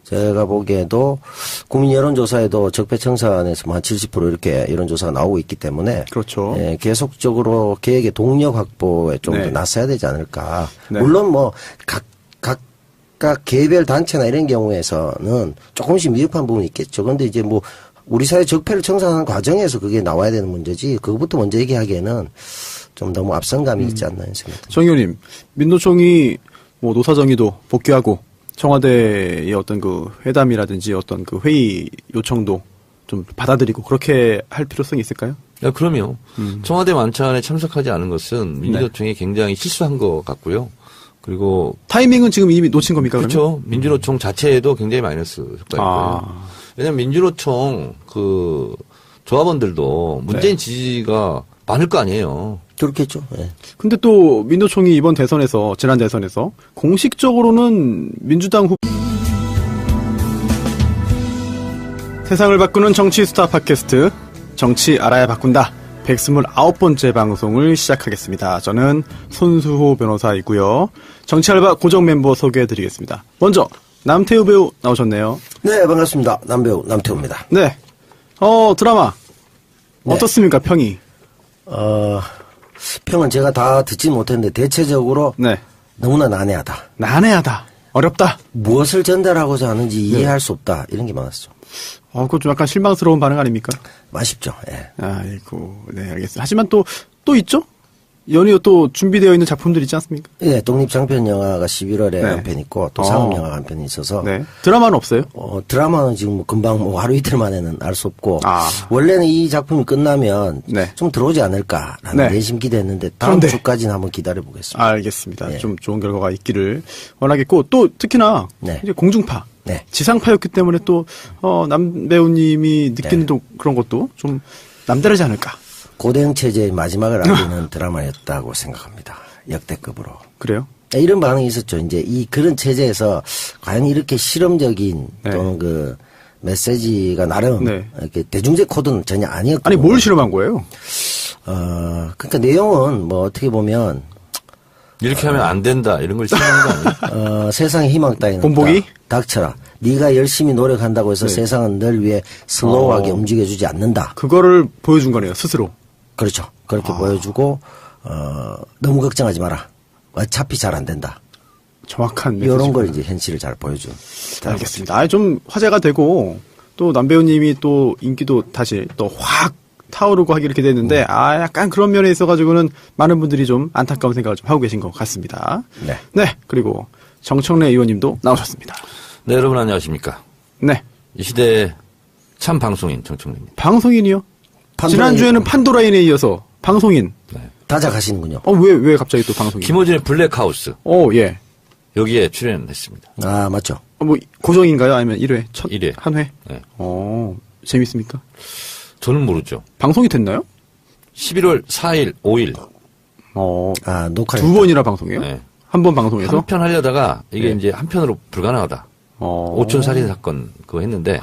제가 보기에도 국민 여론조사에도 적폐청산에서 뭐 한 70% 이렇게 여론조사가 나오고 있기 때문에, 그렇죠. 예, 계속적으로 계획의 동력 확보에 좀 더 네. 나서야 되지 않을까. 네. 물론 뭐 각각 개별 단체나 이런 경우에서는 조금씩 미흡한 부분이 있겠죠. 그런데 이제 뭐 우리 사회 적폐를 청산하는 과정에서 그게 나와야 되는 문제지, 그것부터 먼저 얘기하기에는 좀 너무 앞선감이 있지 않나 생각합니다. 정 의원님, 민노총이 뭐 노사정의도 복귀하고 청와대의 어떤 그 회담이라든지 어떤 그 회의 요청도 좀 받아들이고 그렇게 할 필요성이 있을까요? 야, 그럼요. 청와대 만찬에 참석하지 않은 것은 민주노총이 네. 굉장히 실수한 것 같고요. 그리고 타이밍은 지금 이미 놓친 겁니까, 그러면? 그렇죠. 민주노총 자체에도 굉장히 마이너스 효과일 거예요. 왜냐하면 민주노총 그 조합원들도 문재인 네. 지지가 많을 거 아니에요. 그렇겠죠. 예. 근데 또 민노총이 이번 대선에서, 지난 대선에서 공식적으로는 민주당 세상을 바꾸는 정치 스타 팟캐스트 정치 알아야 바꾼다 129번째 방송을 시작하겠습니다. 저는 손수호 변호사이고요. 정치알바 고정 멤버 소개해드리겠습니다. 먼저 남태우 배우 나오셨네요. 네, 반갑습니다. 남배우 남태우입니다. 네. 드라마 네. 어떻습니까, 평이? 평은 제가 다 듣지 못했는데 대체적으로 네. 너무나 난해하다. 난해하다. 어렵다. 무엇을 전달하고자 하는지 이해할 수 없다. 이런 게 많았죠. 그거 좀 약간 실망스러운 반응 아닙니까? 아쉽죠. 예. 아이고, 네, 알겠습니다. 하지만 또 있죠? 연이어 또 준비되어 있는 작품들 있지 않습니까? 예, 독립장편 영화가 11월에 네. 한 편 있고 또 상업 영화가 한 편이 있어서 네. 드라마는 없어요? 드라마는 지금 뭐 금방 뭐 하루 이틀 만에는 알 수 없고 원래는 이 작품이 끝나면 네. 좀 들어오지 않을까라는 네. 내심 기대했는데 다음 그런데. 주까지는 한번 기다려 보겠습니다. 알겠습니다. 예. 좀 좋은 결과가 있기를 원하겠고, 또 특히나 네. 이제 공중파, 네. 지상파였기 때문에 또 남 배우님이 느끼는 네. 또 그런 것도 좀 남다르지 않을까. 고대형 체제의 마지막을 알리는 드라마였다고 생각합니다. 역대급으로. 그래요? 이런 반응이 있었죠. 이제 그런 체제에서 과연 이렇게 실험적인 네. 또는 그 메시지가 나름 네. 이렇게 대중적 코드는 전혀 아니었고. 아니, 뭘 실험한 거예요? 그러니까 내용은 뭐 어떻게 보면 이렇게 하면 안 된다 이런 걸 실험한 거 아니에요? 세상에 희망 따위는 본보기? 없다. 닥쳐라. 네가 열심히 노력한다고 해서 세상은 널 위해 슬로우하게 움직여주지 않는다. 그거를 보여준 거네요, 스스로. 그렇죠. 그렇게 보여주고 너무 걱정하지 마라. 어차피 잘 안 된다. 정확한 메시지. 이런 걸 이제 현실을 잘 보여준. 알겠습니다. 좀 화제가 되고 또 남배우님이 또 인기도 다시 또 확 타오르고 하기 이렇게 됐는데 약간 그런 면에 있어가지고는 많은 분들이 좀 안타까운 생각을 좀 하고 계신 것 같습니다. 네. 네. 그리고 정청래 의원님도 나오셨습니다. 네, 여러분 안녕하십니까. 네. 이 시대의 참 방송인 정청래입니다. 방송인이요? 지난주에는 판도라인에 이어서 방송인. 네. 다작하시는군요. 왜 갑자기 또 방송인? 김호준의 블랙하우스 예. 여기에 출연했습니다. 아, 맞죠. 뭐 고정인가요? 아니면 1회? 첫 1회. 한 회? 네. 재밌습니까? 저는 모르죠. 방송이 됐나요? 11월 4일, 5일 녹화를. 두 번이나 방송해요? 네. 한 번 방송에서? 한 편 하려다가 이게 네. 이제 한 편으로 불가능하다. 오촌 살인 사건 그거 했는데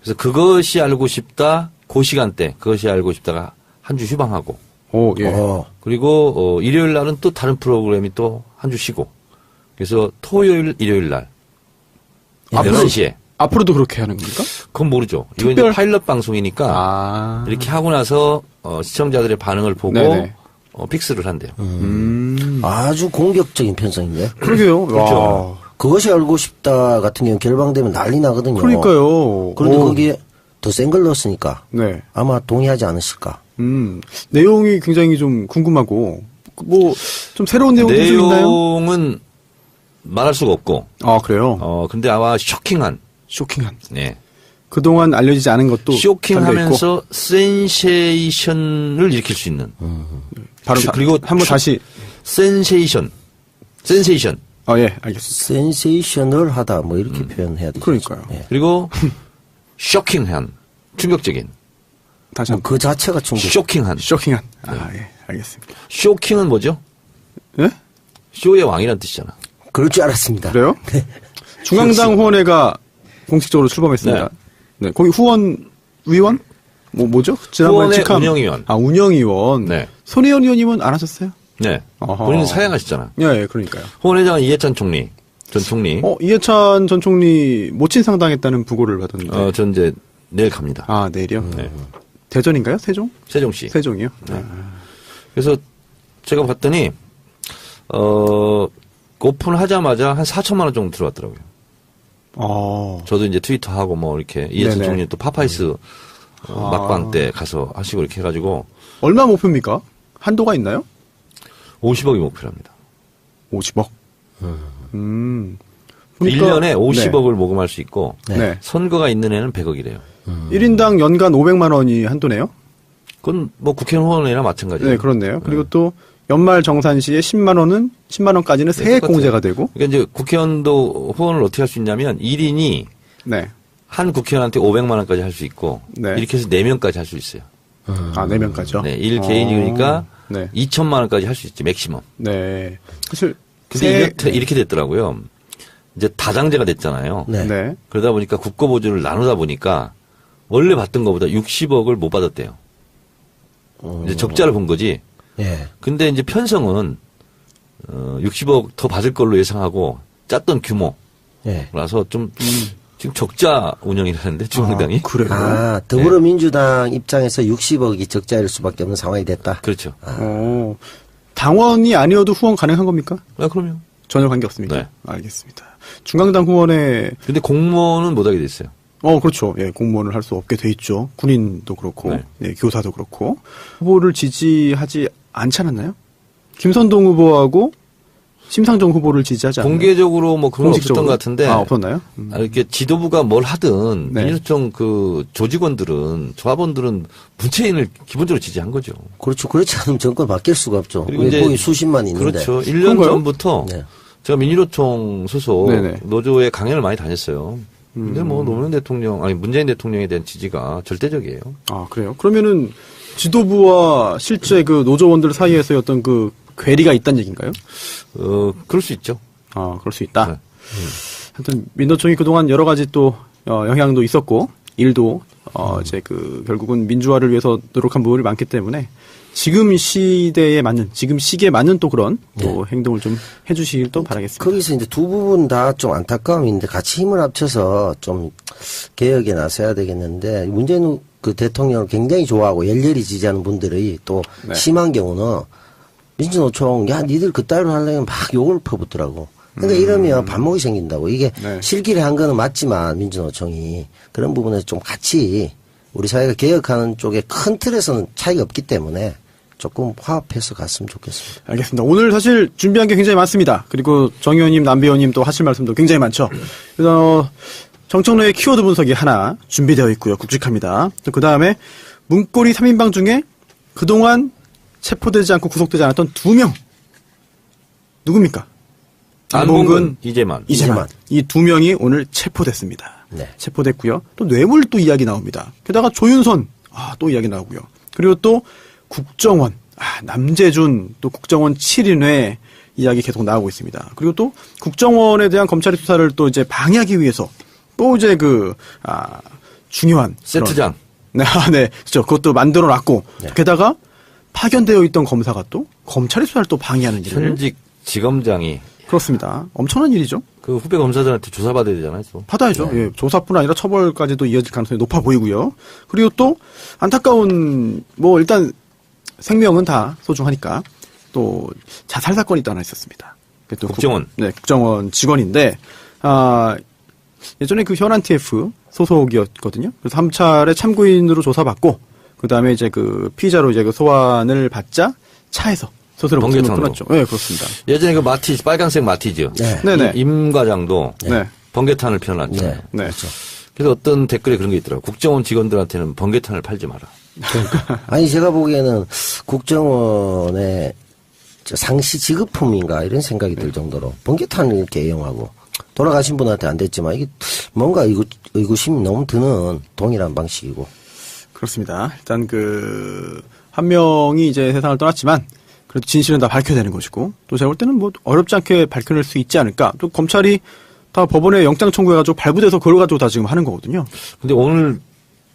그래서 그것이 알고 싶다 그 시간대 그것이 알고 싶다가 한 주 휴방하고 예. 그리고 일요일 날은 또 다른 프로그램이 또 한 주 쉬고 그래서 토요일 일요일 날 11시에 앞으로도 그렇게 하는 겁니까? 그건 모르죠. 이거 이제 파일럿 방송이니까 이렇게 하고 나서 시청자들의 반응을 보고 네네. 픽스를 한대요. 아주 공격적인 편성인데. 그러게요. 그렇죠. 와. 그것이 알고 싶다 같은 경우 결방되면 난리 나거든요. 그러니까요. 그런데 오. 거기에 더 센 걸 넣었으니까 네. 아마 동의하지 않으실까. 내용이 굉장히 좀 궁금하고, 뭐, 좀 새로운 내용도 좀 있나요? 내용은 말할 수가 없고. 아, 그래요? 근데 아마 쇼킹한. 쇼킹한. 네. 그동안 알려지지 않은 것도. 쇼킹하면서 센세이션을 일으킬 수 있는. 바로 그리고 한번 다시. 센세이션. 예, 알겠습니다. 센세이셔널하다 뭐 이렇게 표현해야 되죠. 그러니까요. 예. 그리고 쇼킹한. 충격적인. 다시 뭐 한번. 그 자체가 충격. 쇼킹한. 쇼킹한. 예, 알겠습니다. 쇼킹은 뭐죠? 예? 쇼의 왕이란 뜻이잖아. 그럴 줄 알았습니다. 그래요? 중앙당 후원회가 공식적으로 출범했습니다. 네. 거기 위원? 뭐죠? 지난번에 후원회 직함. 운영위원. 운영위원. 네. 손혜원 의원님은 안 하셨어요? 네. 어허. 본인은 사양하시잖아. 예, 그러니까요. 후원회장은 이해찬 총리, 전 총리. 이해찬 전 총리 모친 상당했다는 부고를 받았는데. 전 이제 내일 갑니다. 아, 내일이요? 네. 대전인가요? 세종? 세종시. 세종이요? 네. 그래서 제가 봤더니, 오픈하자마자 한 4천만 원 정도 들어왔더라고요. 저도 이제 트위터하고 뭐 이렇게 이해찬 네네. 총리 또 파파이스 막방 때 가서 하시고 이렇게 해가지고 얼마 목표입니까? 한도가 있나요? 50억이 목표랍니다. 50억. 1년에 50억을 모금할 수 있고 네. 선거가 있는 애는 100억이래요. 1인당 연간 500만 원이 한도네요? 그건 뭐 국회의원 후원회나 마찬가지예요. 네, 그렇네요. 그리고 또 연말 정산시에 10만 원까지는 세액 똑같아요. 공제가 되고. 그러니까 이제 국회의원도 후원을 어떻게 할 수 있냐면 1인이 네. 한 국회의원한테 500만 원까지 할 수 있고 네. 이렇게 해서 4명까지 할 수 있어요. 4명까지요? 네, 1개인이 그러니까 네. 2천만 원까지 할 수 있지, 맥시멈. 네. 사실 근데 이렇게 됐더라고요. 이제 다당제가 됐잖아요. 네. 네. 그러다 보니까 국고보조를 나누다 보니까 원래 받던 것보다 60억을 못 받았대요. 이제 적자를 본 거지. 예. 근데 이제 편성은 60억 더 받을 걸로 예상하고 짰던 규모라서 예. 좀 지금 적자 운영이라는데 중앙당이. 그래요? 더불어민주당 입장에서 60억이 적자일 수밖에 없는 상황이 됐다. 그렇죠. 당원이 아니어도 후원 가능한 겁니까? 그럼요. 전혀 관계없습니다. 네. 알겠습니다. 중앙당 후원에 근데 공무원은 못하게 됐어요. 그렇죠. 예, 공무원을 할 수 없게 돼 있죠. 군인도 그렇고, 네. 예, 교사도 그렇고. 후보를 지지하지 않지 않았나요? 김선동 후보하고 심상정 후보를 지지하지 않나요? 공개적으로 뭐 그런 건 없었던 공식적으로? 것 같은데. 없었나요? 이렇게 지도부가 뭘 하든 네. 민주노총 그 조직원들은 조합원들은 문재인을 기본적으로 지지한 거죠. 그렇죠. 그렇지 않으면 정권 바뀔 수가 없죠. 그리고 이제 거기 수십만 있는데. 그렇죠. 1년 그런가요? 전부터 네. 제가 민주노총 소속 네네. 노조에 강연을 많이 다녔어요. 근데 뭐 노무현 대통령 문재인 대통령에 대한 지지가 절대적이에요. 아, 그래요? 그러면은 지도부와 실제 그 노조원들 사이에서의 어떤 그 괴리가 있다는 얘기인가요? 그럴 수 있죠. 그럴 수 있다. 네. 하여튼 민노총이 그동안 여러 가지 또 영향도 있었고 일도 이제 그 결국은 민주화를 위해서 노력한 부분이 많기 때문에 지금 시대에 맞는 지금 시기에 맞는 또 그런 또 행동을 좀 해주시길 또 바라겠습니다. 거기서 이제 두 부분 다 좀 안타까움이 있는데 같이 힘을 합쳐서 좀 개혁에 나서야 되겠는데 문재인 그 대통령을 굉장히 좋아하고 열렬히 지지하는 분들이 또 네. 심한 경우는 민주노총 야 니들 그따위로 하려면 막 욕을 퍼붓더라고. 그러니까 이러면 반목이 생긴다고. 이게 네. 실기를 한 거는 맞지만 민주노총이 그런 부분에서 좀 같이 우리 사회가 개혁하는 쪽에 큰 틀에서는 차이가 없기 때문에 조금 화합해서 갔으면 좋겠습니다. 알겠습니다. 오늘 사실 준비한 게 굉장히 많습니다. 그리고 정 의원님, 남 의원님 또 하실 말씀도 굉장히 많죠. 그래서 정청래의 키워드 분석이 하나 준비되어 있고요. 굵직합니다. 그 다음에 문고리 3인방 중에 그동안 체포되지 않고 구속되지 않았던 2명. 누굽니까? 안봉근, 이재만. 이 2명이 오늘 체포됐습니다. 네. 체포됐고요. 또 뇌물 또 이야기 나옵니다. 게다가 조윤선 또 이야기 나오고요. 그리고 또 국정원 남재준 또 국정원 7인회 이야기 계속 나오고 있습니다. 그리고 또 국정원에 대한 검찰의 수사를 또 이제 방해하기 위해서 또 이제 중요한 세트장. 네, 그렇죠. 그것도 만들어 놨고 게다가 파견되어 있던 검사가 또 검찰의 수사를 또 방해하는 일을 현직 지검장이 그렇습니다. 엄청난 일이죠. 그 후배 검사들한테 조사받아야 되잖아요. 또. 받아야죠. 예, 조사뿐 아니라 처벌까지도 이어질 가능성이 높아 보이고요. 그리고 또 안타까운 일단 생명은 다 소중하니까 또 자살 사건이 또 하나 있었습니다. 또 국정원. 네, 국정원 직원인데 예전에 그 현안 TF 소속이었거든요. 그래서 3차례 참고인으로 조사받고 그다음에 이제 그 피의자로 이제 그 소환을 받자 차에서 스스로 목숨을 끊었죠. 네, 그렇습니다. 예전에 그 마티즈, 빨간색 마티즈. 네. 네네. 임 과장도 네. 번개탄을 피워놨죠. 네. 네. 그렇죠. 그래서 어떤 댓글에 그런 게 있더라고요. 국정원 직원들한테는 번개탄을 팔지 마라. 아니 제가 보기에는 국정원의 상시 지급품인가 이런 생각이 들 정도로 번개탄을 이렇게 애용하고 돌아가신 분한테 안 됐지만 이게 뭔가 의구심이 너무 드는 동일한 방식이고. 그렇습니다. 일단 한 명이 이제 세상을 떠났지만 그래도 진실은 다 밝혀야 되는 것이고 또 제가 볼 때는 뭐 어렵지 않게 밝혀낼 수 있지 않을까. 또 검찰이 다 법원에 영장 청구해가지고 발부돼서 그걸 가지고 다 지금 하는 거거든요. 근데 오늘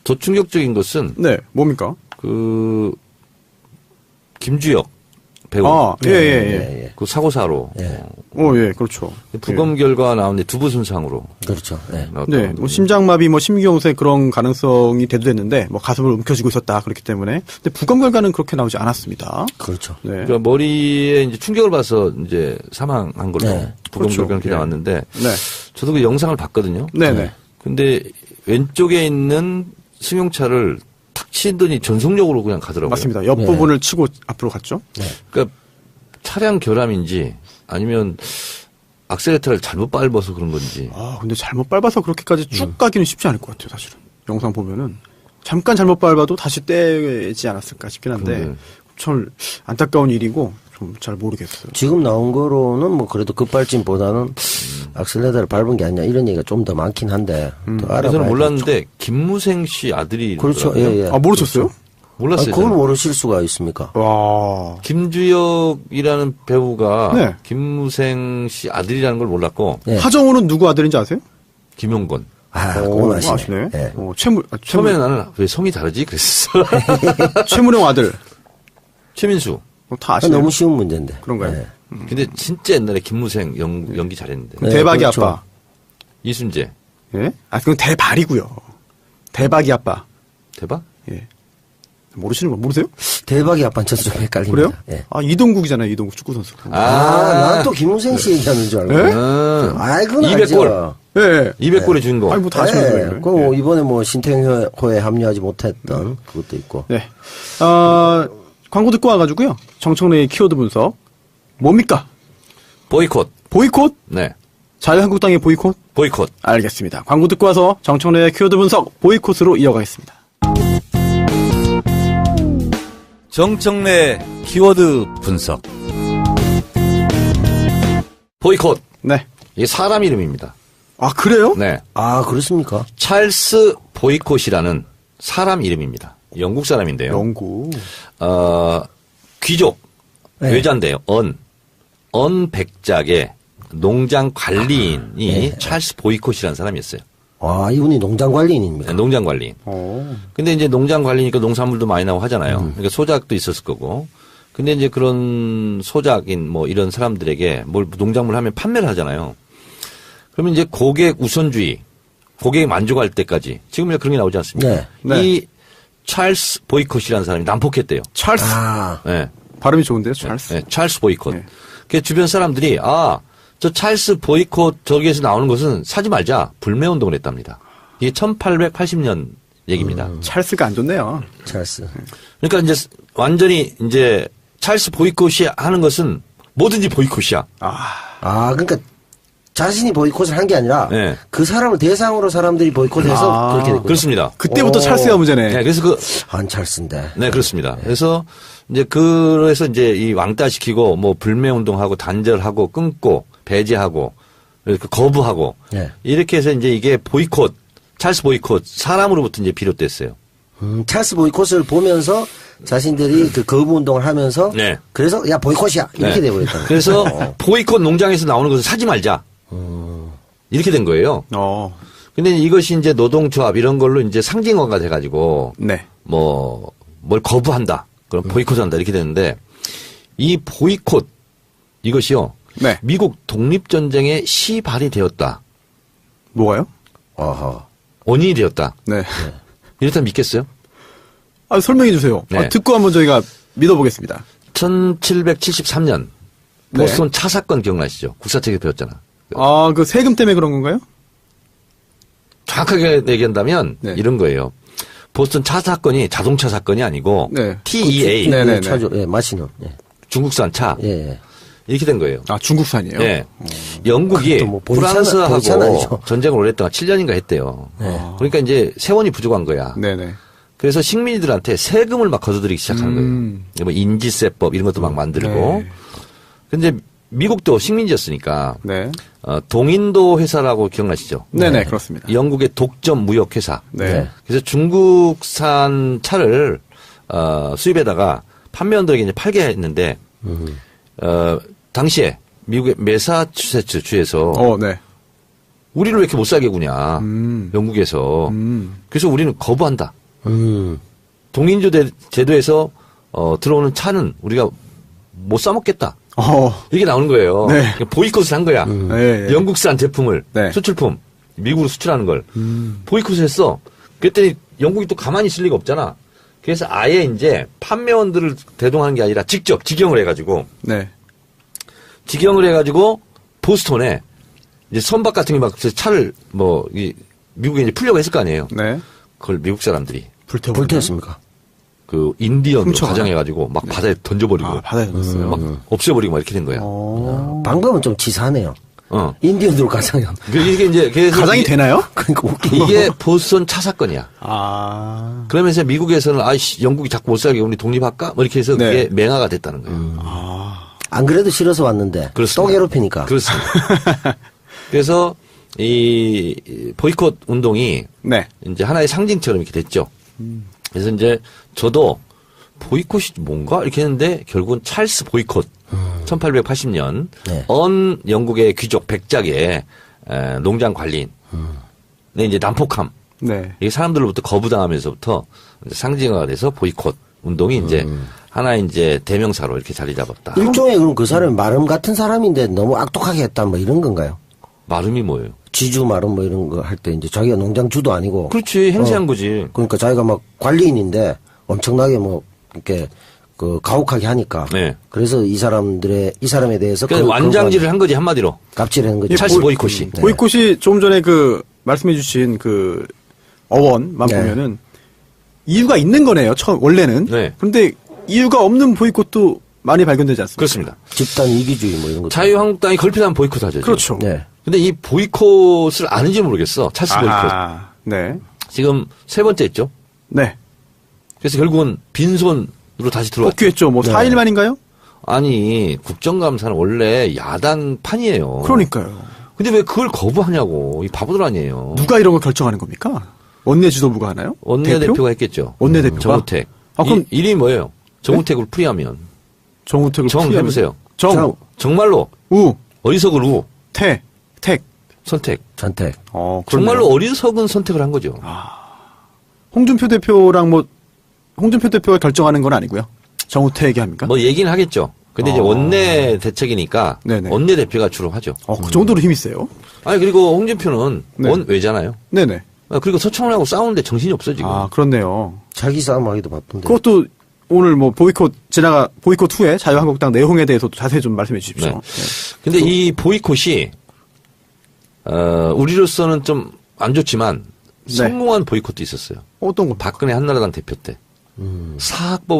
더 충격적인 것은 네, 뭡니까? 김주혁 배우. 예. 그 사고사로. 예. 예, 그렇죠. 부검 결과 나오는데 두부 손상으로. 그렇죠. 네. 네, 뭐 심장마비, 뭐 심경색 그런 가능성이 대두됐는데 뭐 가슴을 움켜쥐고 있었다 그렇기 때문에. 근데 부검 결과는 그렇게 나오지 않았습니다. 그렇죠. 네. 그러니까 머리에 이제 충격을 받아서 이제 사망한 걸로 네. 부검 그렇죠. 결과는 이렇게 나왔는데 네. 저도 그 영상을 봤거든요. 네네. 근데 왼쪽에 있는 승용차를 탁 치더니 전속력으로 그냥 가더라고요. 맞습니다. 옆부분을 치고 앞으로 갔죠. 그러니까 차량 결함인지 아니면 악셀레터를 잘못 밟아서 그런 건지. 근데 잘못 밟아서 그렇게까지 쭉 가기는 쉽지 않을 것 같아요, 사실은. 영상 보면은. 잠깐 잘못 밟아도 다시 떼지 않았을까 싶긴 한데, 참 안타까운 일이고, 좀 잘 모르겠어요. 지금 나온 거로는 뭐 그래도 급발진보다는 악셀레터를 밟은 게 아니냐 이런 얘기가 좀 더 많긴 한데. 또 알아봐야 저는 몰랐는데 김무생 씨 아들이. 그렇죠. 예. 모르셨어요? 몰랐어요. 그걸 저는. 모르실 수가 있습니까? 와. 김주혁이라는 배우가 네. 김무생 씨 아들이라는 걸 몰랐고 네. 하정우는 누구 아들인지 아세요? 김용건. 그건 아시네. 아시네. 예. 처음에는 나는 왜 성이 다르지 그랬어. 최문영 아들. 최민수. 다 아시네. 너무 쉬운 문제인데. 그런가요? 예. 근데 진짜 옛날에 김무생 연기 잘했는데. 네, 대박이 그렇죠. 아빠. 이순재. 예? 그건 대발이고요. 대박이 아빠. 대박? 예. 모르시는 거 모르세요? 대박이 아빠는 저도 좀 헷갈립니다. 그래요? 예. 이동국이잖아요. 이동국 축구 선수. 나는 또 김우생 씨 얘기하는 줄 알고. 예? 그건 200골. 예. 200골의 주인공. 아니, 뭐 다 아시는 거예요. 그 뭐 이번에 뭐 신태호에 합류하지 못했던 그것도 있고. 네. 광고 듣고 와가지고요. 정청래의 키워드 분석. 뭡니까? 보이콧. 보이콧? 네. 자유한국당의 보이콧? 보이콧. 알겠습니다. 광고 듣고 와서 정청래의 키워드 분석 보이콧으로 이어가겠습니다. 정청래 키워드 분석. 보이콧. 네. 이게 사람 이름입니다. 그래요? 네. 그렇습니까? 찰스 보이콧이라는 사람 이름입니다. 영국 사람인데요. 영구. 귀족. 네. 외자인데요. 백작의 농장 관리인이 찰스 보이콧이라는 사람이었어요. 이분이 농장 관리인입니까? 네, 농장 관리인. 근데 이제 농장 관리니까 농산물도 많이 나오고 하잖아요. 그러니까 소작도 있었을 거고. 근데 이제 그런 소작인 뭐 이런 사람들에게 농작물 하면 판매를 하잖아요. 그러면 이제 고객 우선주의, 고객이 만족할 때까지 지금 그런 게 나오지 않습니까? 네. 이 찰스 보이콧이라는 사람이 난폭했대요. 찰스. 네. 발음이 좋은데요, 찰스. 네, 찰스 보이콧. 네. 그 주변 사람들이 저 찰스 보이콧 저기에서 나오는 것은 사지 말자 불매운동을 했답니다. 이게 1880년 얘기입니다. 찰스가 안 좋네요. 찰스. 그러니까 이제 완전히 이제 찰스 보이콧이 하는 것은 뭐든지 보이콧이야. 그러니까 자신이 보이콧을 한 게 아니라 네. 그 사람을 대상으로 사람들이 보이콧해서 그렇게 됐군요. 그렇습니다. 그때부터 찰스가 문제네. 네, 그래서 안 찰스인데. 네, 그렇습니다. 그래서 그래서 이제 이 왕따시키고 뭐 불매운동하고 단절하고 끊고 배제하고 이렇게 거부하고 네. 이렇게 해서 이제 이게 보이콧, 찰스 보이콧 사람으로부터 이제 비롯됐어요. 찰스 보이콧을 보면서 자신들이 그 거부 운동을 하면서 네. 그래서 야 보이콧이야 이렇게 네. 돼버렸다. 그래서 보이콧 농장에서 나오는 것은 사지 말자. 이렇게 된 거예요. 근데 이것이 이제 노동조합 이런 걸로 이제 상징화가 돼가지고 네. 뭘 거부한다. 그럼 보이콧한다 이렇게 되는데 이 보이콧 이것이요. 네. 미국 독립전쟁에 시발이 되었다. 뭐가요? 원인이 되었다. 네. 이렇다면 믿겠어요? 설명해 주세요. 네. 듣고 한번 저희가 믿어보겠습니다. 1773년 네. 보스턴 차 사건 기억나시죠? 국사책에서 배웠잖아. 아, 그 세금 때문에 그런 건가요? 정확하게 얘기한다면 네. 이런 거예요. 보스턴 차 사건이 자동차 사건이 아니고 네. TEA 네네네. 차죠. 예, 마시는. 예. 중국산 차 예. 이렇게 된 거예요. 아, 중국산이에요? 네. 영국이 그것도 뭐 본차는 프랑스하고 아니죠. 전쟁을 오래 했다가 7년인가 했대요. 네. 그러니까 이제 세원이 부족한 거야. 네네. 그래서 식민지들한테 세금을 막 거둬들이기 시작한 거예요. 뭐 인지세법 이런 것도 막 만들고. 네. 근데 미국도 식민지였으니까 네. 동인도 회사라고 기억나시죠? 네네, 그렇습니다. 영국의 독점 무역 회사. 네. 그래서 중국산 차를 수입에다가 판매원들에게 이제 팔게 했는데 당시에 미국의 매사추세츠 주에서 네. 우리를 왜 이렇게 못 살게 구냐 영국에서 그래서 우리는 거부한다. 동인조 제도에서 들어오는 차는 우리가 못 사먹겠다. 이게 나오는 거예요. 네. 그러니까 보이콧을 한 거야. 네. 영국산 제품을 네. 수출품 미국으로 수출하는 걸 보이콧을 했어. 그랬더니 영국이 또 가만히 있을 리가 없잖아. 그래서 아예 이제 판매원들을 대동하는 게 아니라 직접 직영을 해가지고 네. 보스턴에 이제 선박 같은 게 막 차를 미국에 이제 풀려고 했을 거 아니에요. 네. 그걸 미국 사람들이 불태웠습니까? 그 인디언으로 훔쳐가나? 가장해가지고 막 바다에 던져버리고 아, 바다에 던졌어요. 막 없애버리고 막 이렇게 된 거야. 방금은 좀 치사하네요. 인디언으로 가장면. 이게 이제 그래서 가장이 되나요? 그러니까 웃긴 이게 보스턴 차 사건이야. 아. 그러면서 미국에서는 아이씨 영국이 자꾸 못 살게 우리 독립할까? 뭐 이렇게 해서 네. 그게 맹화가 됐다는 거예요. 안 그래도 싫어서 왔는데 그렇습니다. 또 괴롭히니까. 그렇습니다. 그래서 이 보이콧 운동이 네. 이제 하나의 상징처럼 이렇게 됐죠. 그래서 이제 저도 보이콧이 뭔가 이렇게 했는데 결국은 찰스 보이콧 1880년 네. 언 영국의 귀족 백작의 농장 관리인 네, 이제 난폭함 네. 이게 사람들로부터 거부당하면서부터 상징화가 돼서 보이콧 운동이 이제 하나의 이제 대명사로 이렇게 자리 잡았다. 일종의 그럼 그 사람이 마름 같은 사람인데 너무 악독하게 했다 뭐 이런 건가요? 마름이 뭐예요? 지주 마름 뭐 이런 거 할 때 이제 자기가 농장 주도 아니고. 그렇지 행세한 거지. 그러니까 자기가 막 관리인인데 엄청나게 뭐 이렇게 그 가혹하게 하니까. 네. 그래서 이 사람에 대해서 그러니까 완장질을 한 거지 한마디로. 갑질하는 거죠. 찰스 보이콧이. 네. 보이콧이 조금 전에 그 말씀해주신 그 어원만 네. 보면은 이유가 있는 거네요. 원래는. 네. 그런데 이유가 없는 보이콧도 많이 발견되지 않습니까? 그렇습니다. 집단 이기주의 뭐 이런 거. 자유한국당이 걸핏하면 보이콧하죠. 그렇죠. 네. 근데 이 보이콧을 아는지 모르겠어. 찰스 보이콧. 아하. 네. 지금 세 번째 했죠. 네. 그래서 결국은 빈손으로 다시 들어왔죠. 복귀했죠. 뭐 네. 4일 만인가요? 아니 국정감사는 원래 야당판이에요. 그러니까요. 근데 왜 그걸 거부하냐고. 이 바보들 아니에요. 누가 이런 걸 결정하는 겁니까? 원내 지도부가 하나요? 원내대표가 했겠죠. 원내대표가? 정우택. 아, 그럼- 이름이 뭐예요? 정우택을 풀이하면. 정우택을 정 풀이하면- 해보세요. 정, 정말로 우, 어리석은 우 택. 선택. 선택. 그렇네요. 정말로 어리석은 선택을 한 거죠. 홍준표 대표가 결정하는 건 아니고요. 정우택이 합니까? 뭐 얘기는 하겠죠. 근데 이제 원내 대책이니까 네네. 원내 대표가 주로 하죠. 그 정도로 힘이 세요? 아니 그리고 홍준표는 네. 원외잖아요. 네네. 그리고 서청원하고 싸우는데 정신이 없어 지금. 그렇네요. 자기 싸움하기도 바쁜데. 그것도 오늘 뭐 보이콧 후에 자유한국당 내용에 대해서도 자세히 좀 말씀해 주십시오. 네. 근데 이 보이콧이 우리로서는 좀 안 좋지만 네. 성공한 보이콧도 있었어요. 어떤 거? 박근혜 한나라당 대표 때 사학법을